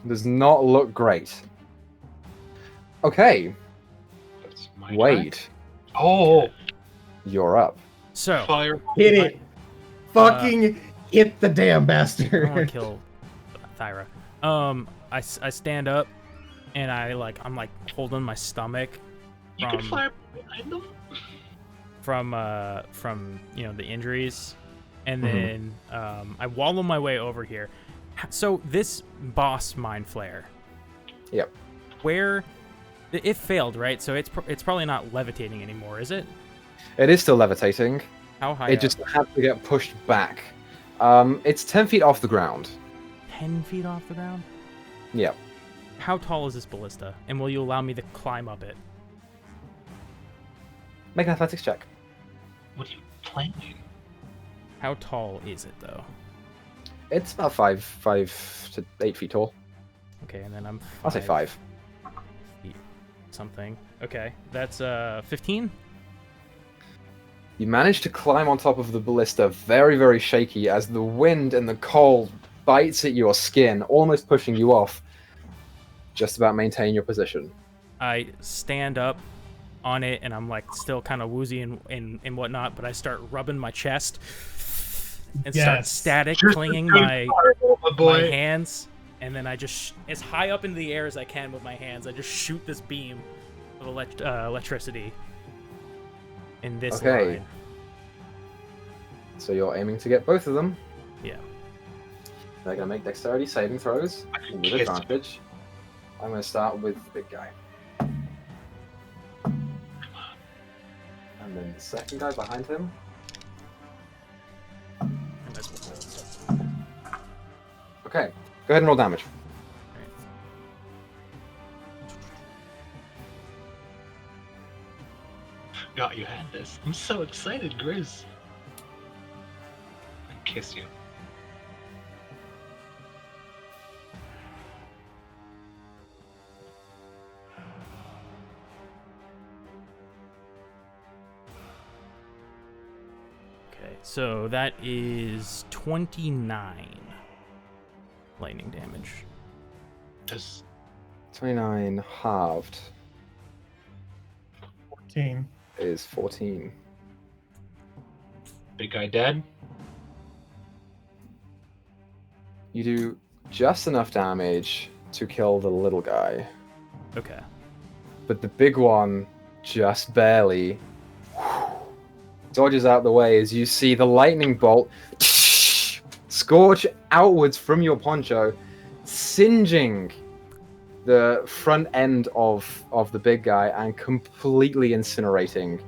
does not look great. Okay, That's my Wade, turn. Oh, you're up. So fire. Hit it. Fucking hit the damn I don't want bastard. to kill Thyra. I stand up and I'm like holding my stomach You can fire behind them. from the injuries, and Mhm. then I wallow my way over here. So this boss mind flare, Yep. Where it failed, right? So it's probably not levitating anymore, is it? It is still levitating. How high? It up? just had to get pushed back. It's 10 feet off the ground. 10 feet off the ground. Yep. How tall is this ballista? And will you allow me to climb up it? Make an athletics check. What are you planning? How tall is it though? It's about 5 to 8 feet tall. Okay, and then I'm. I'll say 5. Feet something. Okay, that's 15. You manage to climb on top of the ballista, very, very shaky, as the wind and the cold bites at your skin, almost pushing you off. Just about maintain your position. I stand up on it, and I'm like still kind of woozy and whatnot, but I start rubbing my chest and start static clinging my hands, and then I just as high up into the air as I can with my hands, I just shoot this beam of electricity in this line. So you're aiming to get both of them. Yeah. They're going to make dexterity saving throws with advantage. I'm going to start with the big guy. And then the second guy behind him. Okay, go ahead and roll damage. God, you had this. I'm so excited, Griz. I kiss you. Okay, so that is 29 lightning damage. Does 29 halved 14. is 14. big guy dead? You do just enough damage to kill the little guy, Okay. but the big one just barely dodges out the way as you see the lightning bolt scorch outwards from your poncho, singeing the front end of the big guy and completely incinerating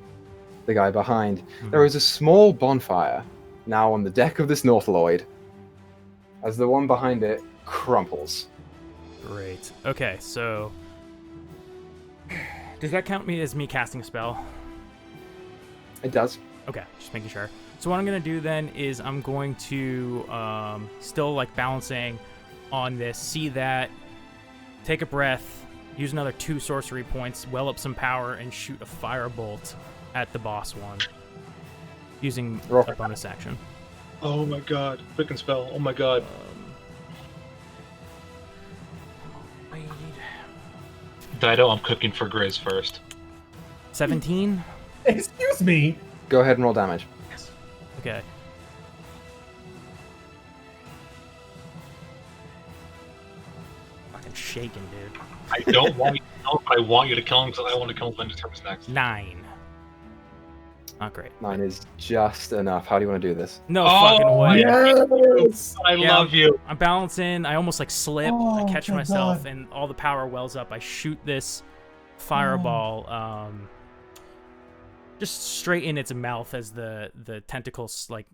the guy behind. There is a small bonfire now on the deck of this Nautiloid as the one behind it crumples. Great. Okay, so does that count me as me casting a spell? It does. Okay, just making sure. So what I'm gonna do then is I'm going to still like balancing on this, see that, take a breath, use another 2 sorcery points, well up some power, and shoot a firebolt at the boss one using a bonus action. Oh my god. Quicken spell. Oh my god. Wait. Dyto, I'm cooking for Griz first. 17. Excuse me. Go ahead and roll damage. Okay. Fucking shaking, dude. I don't want you to kill him, but I want you to kill him because I want to kill him when determines next. 9. Not great. 9 is just enough. How do you want to do this? No fucking way. Yes. I love you. I'm balancing. I almost like slip. I Oh, catch my myself, God. and all the power wells up. I shoot this fireball, just straight in its mouth as the tentacles like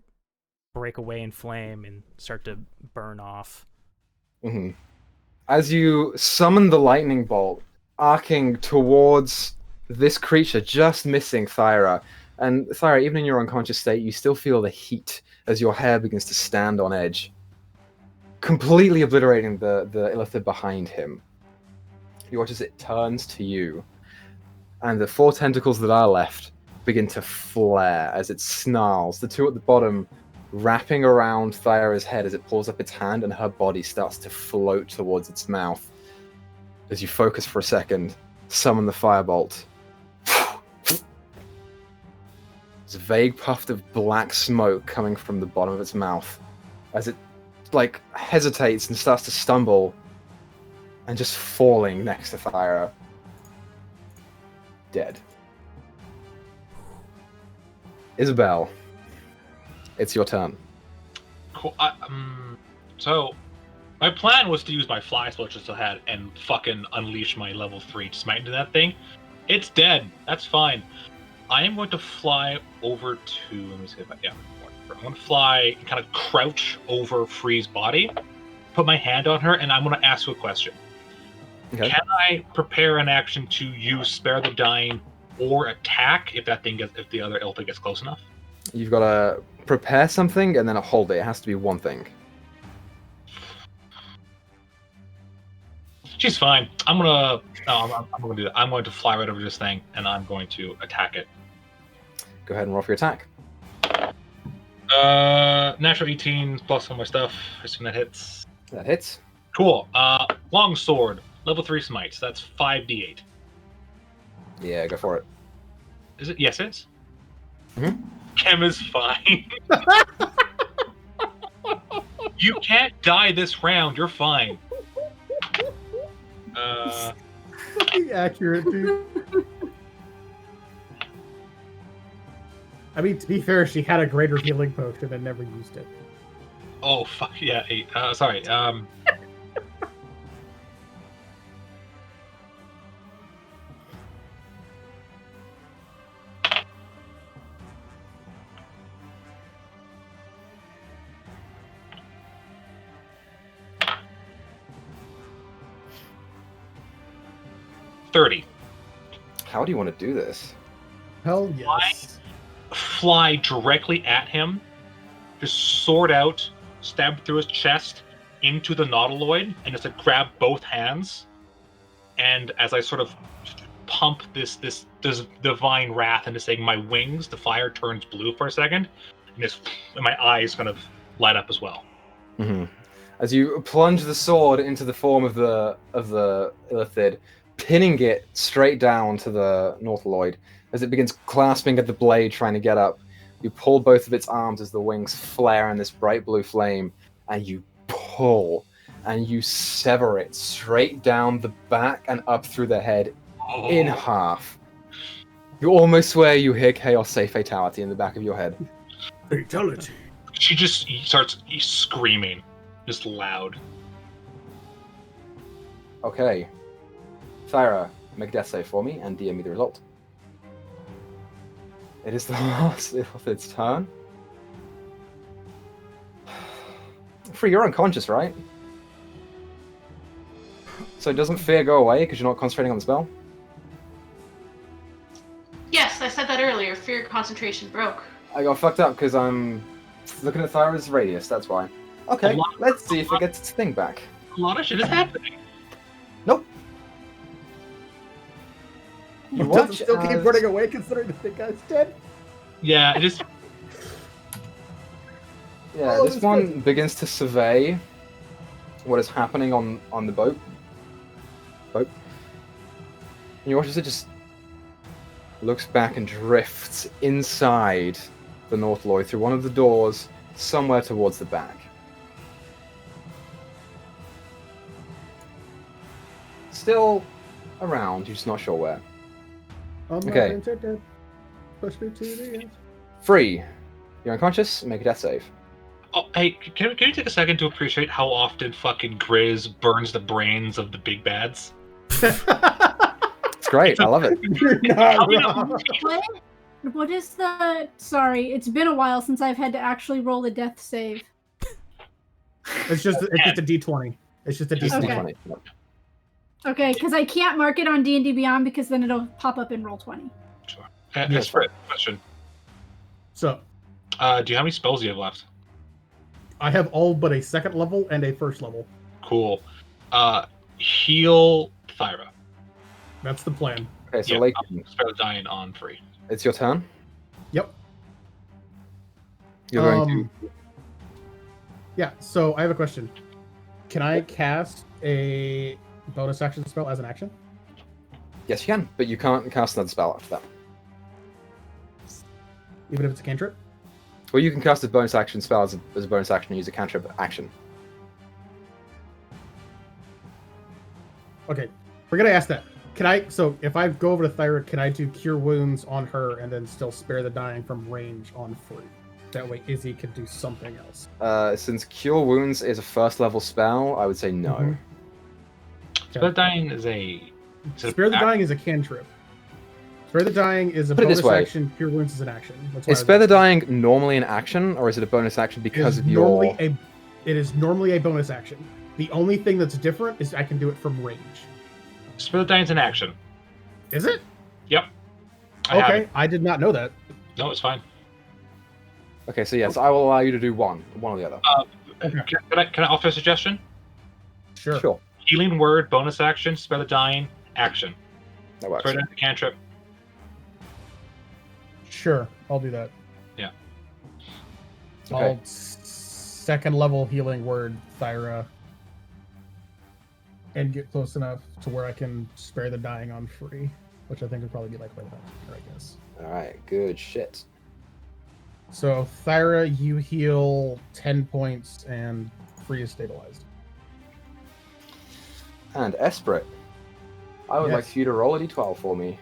break away in flame and start to burn off. Mm-hmm. As you summon the lightning bolt, arcing towards this creature, just missing Thyra. And Thyra, even in your unconscious state, you still feel the heat as your hair begins to stand on edge, completely obliterating the illithid behind him. You watch as it turns to you, and the 4 tentacles that are left begin to flare as it snarls, the 2 at the bottom wrapping around Thyra's head as it pulls up its hand, and her body starts to float towards its mouth. As you focus for a second, summon the firebolt. There's a vague puff of black smoke coming from the bottom of its mouth as it like hesitates and starts to stumble and just falling next to Thyra. Dead. Isabel, it's your turn. Cool. So, My plan was to use my fly switch just ahead and fucking unleash my level 3 smite into that thing. It's dead. That's fine. I am going to fly over to. Let me see if I. Yeah, I'm going to fly and kind of crouch over Free's body, put my hand on her, and I'm going to ask you a question. Okay. Can I prepare an action to use Spare the Dying or attack if the other Ilta gets close enough? You've got to prepare something and then hold it. It has to be one thing. She's fine. I'm gonna do that. I'm going to fly right over this thing and I'm going to attack it. Go ahead and roll for your attack. Natural 18 plus all my stuff. I assume that hits. That hits. Cool. Long sword, level 3 smites. That's 5d8. Yeah, go for it. Is it? Yes, it is. Mhm. Chem is fine. You can't die this round. You're fine. Fucking accurate, dude. I mean, to be fair, she had a greater healing potion and never used it. Oh fuck yeah! 8. Sorry. 30. How do you want to do this? Hell yes. Fly directly at him, just sword out, stab through his chest into the nautiloid, and just grab both hands. And as I sort of pump this divine wrath into saying my wings, the fire turns blue for a second, and my eyes kind of light up as well. Mm-hmm. As you plunge the sword into the form of the illithid, pinning it straight down to the nautiloid, as it begins clasping at the blade, trying to get up, you pull both of its arms as the wings flare in this bright blue flame, and you pull, and you sever it straight down the back and up through the head in half. You almost swear you hear Chaos say fatality in the back of your head. Fatality. She just starts screaming, just loud. Okay. Thyra, make a death save for me and DM me the result. It is the last of its turn. Free, you're unconscious, right? So doesn't fear go away because you're not concentrating on the spell? Yes, I said that earlier. Fear concentration broke. I got fucked up because I'm looking at Thyra's radius, that's why. Okay, let's see if it gets its thing back. A lot of shit is happening. Nope. You watch Does it still keep as- running away considering the big guy's dead? Yeah, it just Yeah, Oh, this this one begins to survey what is happening on the boat. And you watch as it just looks back and drifts inside the nautiloid through one of the doors somewhere towards the back. Still around, you're just not sure where. All my Okay. friends are dead. Push me to the end. Free. You're unconscious, make a death save. Oh, hey, can you take a second to appreciate how often fucking Griz burns the brains of the big bads? It's great, I love it. You're not wrong. What is the... Sorry, it's been a while since I've had to actually roll a death save. It's just a D20. It's just a Just D20. Okay. D20. Okay, because I can't mark it on D&D Beyond because then it'll pop up in Roll20. Sure. Yes, Esprit, question. So, Do you have how many spells you have left? I have all but a second level and a first level. Cool. Heal Thyra. That's the plan. Okay, so Yeah, Lake, Spare the Dying on free. it's your turn. Yep. You're going to... Yeah, so I have a question. Can I cast a bonus action spell as an action? Yes, you can, but you can't cast another spell after that. Even if it's a cantrip? Well, you can cast a bonus action spell as a bonus action and use a cantrip action. Okay, we're gonna ask that. Can I, so if I go over to Thyra, can I do Cure Wounds on her and then still Spare the Dying from range on Free? That way Izzy can do something else. Since Cure Wounds is a first level spell, I would say no. Mhm. Spare the Dying is a. Spare the Dying is a cantrip. Spare the Dying is a Put it this bonus way. action. Cure Wounds is an action. That's why Is Spare the Dying normally an action, or is it a bonus action because of your... It is normally a bonus action. The only thing that's different is I can do it from range. Spare the Dying's an action. Is it? Yep. I have Okay, it. I did not know that. No, it's fine. Okay, so yes, I will allow you to do one or the other. Okay. Can I offer a suggestion? Sure. Sure, Healing Word, bonus action, Spare the Dying, action. that works. Spare the Dying, cantrip. Sure, I'll do that. Yeah. Okay. I'll second level healing word Thyra and get close enough to where I can spare the dying on free, which I think would probably be like right here, I guess. Alright, good shit. So Thyra, you heal 10 points and free is stabilized. And Esprit, I would Yes. like you to roll a d12 for me.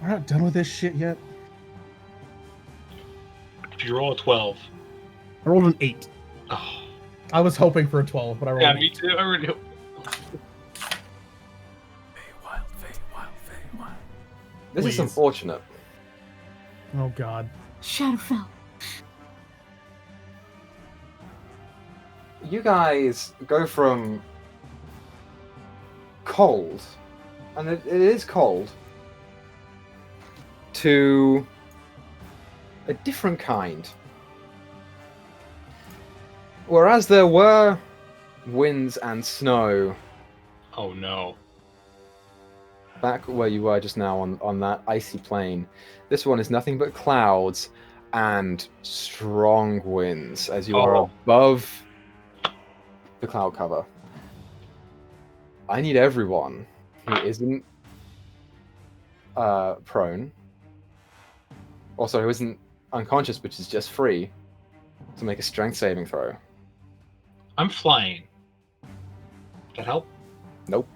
We're not done with this shit yet. If you roll a 12. I rolled an 8. Oh. I was hoping for a 12, but I rolled Yeah, an me 8. too. I really hope. Feywild. This is Please. unfortunate. Oh god. Shadowfell. You guys go from cold, and it is cold, to a different kind. Whereas there were winds and snow Oh no. back where you were just now on that icy plain, this one is nothing but clouds and strong winds as you are Oh. above the cloud cover. I need everyone who isn't prone, also who isn't unconscious, which is just free, to make a strength saving throw. I'm flying. That help? Nope.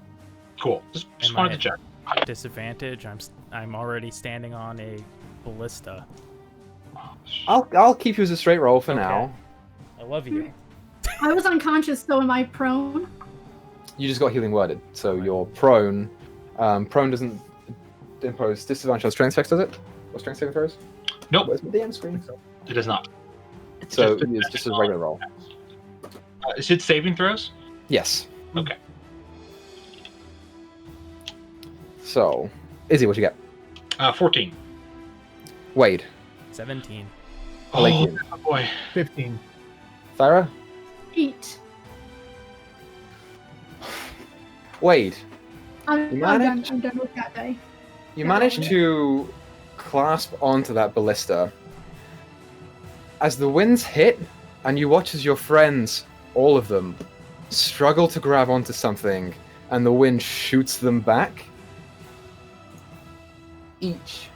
Cool. Just Am wanted I to check. at disadvantage? I'm already standing on a ballista. I'll keep you as a straight roll for Okay. now. I love you. I was unconscious, so am I prone? You just got healing worded, so you're prone. Prone doesn't impose disadvantage on strength checks, does it? Or strength saving throws? Nope, Where's my DM screen? it is not. So just it's just a regular roll. Is it saving throws? Yes. Okay. So, Izzy, what you get? 14. Wade, 17. Alekian, Oh boy. 15. Thyra, 8. Wade. I'm You done. managed? I'm done with that day. You Yeah. manage to clasp onto that ballista. As the winds hit, and you watch as your friends, all of them, struggle to grab onto something, and the wind shoots them back. Each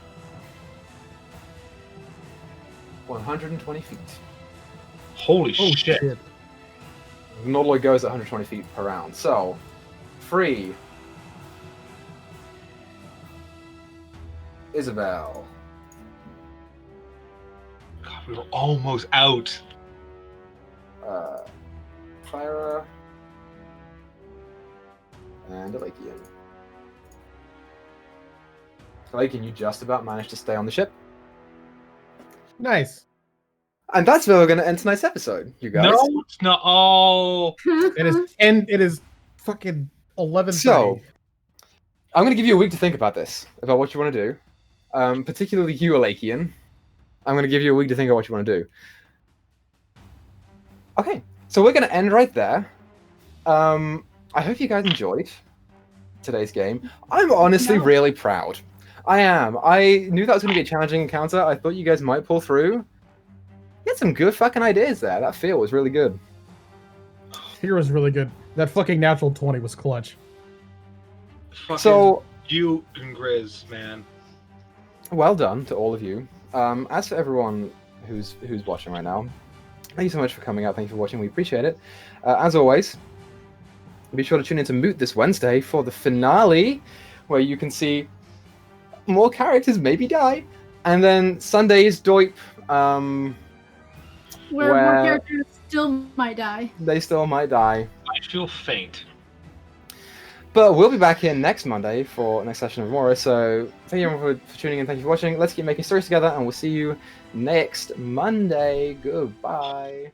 120 feet. Holy Oh shit. shit. Normally goes at 120 feet per round. So, free. Isabel. God, we were almost out. Thyra. And Alekian. Alekian, you just about managed to stay on the ship. Nice. And that's where we're going to end tonight's episode, you guys. No, it's not. Oh. It is fucking 11:30. So, I'm going to give you a week to think about this, about what you want to do. Particularly you, Alekian. I'm going to give you a week to think about what you want to do. Okay, so we're going to end right there. I hope you guys enjoyed today's game. I'm honestly No. really proud. I am. I knew that was going to be a challenging encounter. I thought you guys might pull through. You had some good fucking ideas there. That feel was really good. Here was really good. That fucking natural 20 was clutch. Fucking So, you and Griz, man. well done to all of you. As for everyone who's watching right now, thank you so much for coming out. Thank you for watching. We appreciate it. As always, be sure to tune in to Moot this Wednesday for the finale, where you can see more characters maybe die. And then Sunday is Doip, Where more Where- characters still might die. They still might die. I feel faint. But we'll be back here next Monday for next session of Emoris. So thank you everyone for tuning in. Thank you for watching. Let's keep making stories together, and we'll see you next Monday. Goodbye.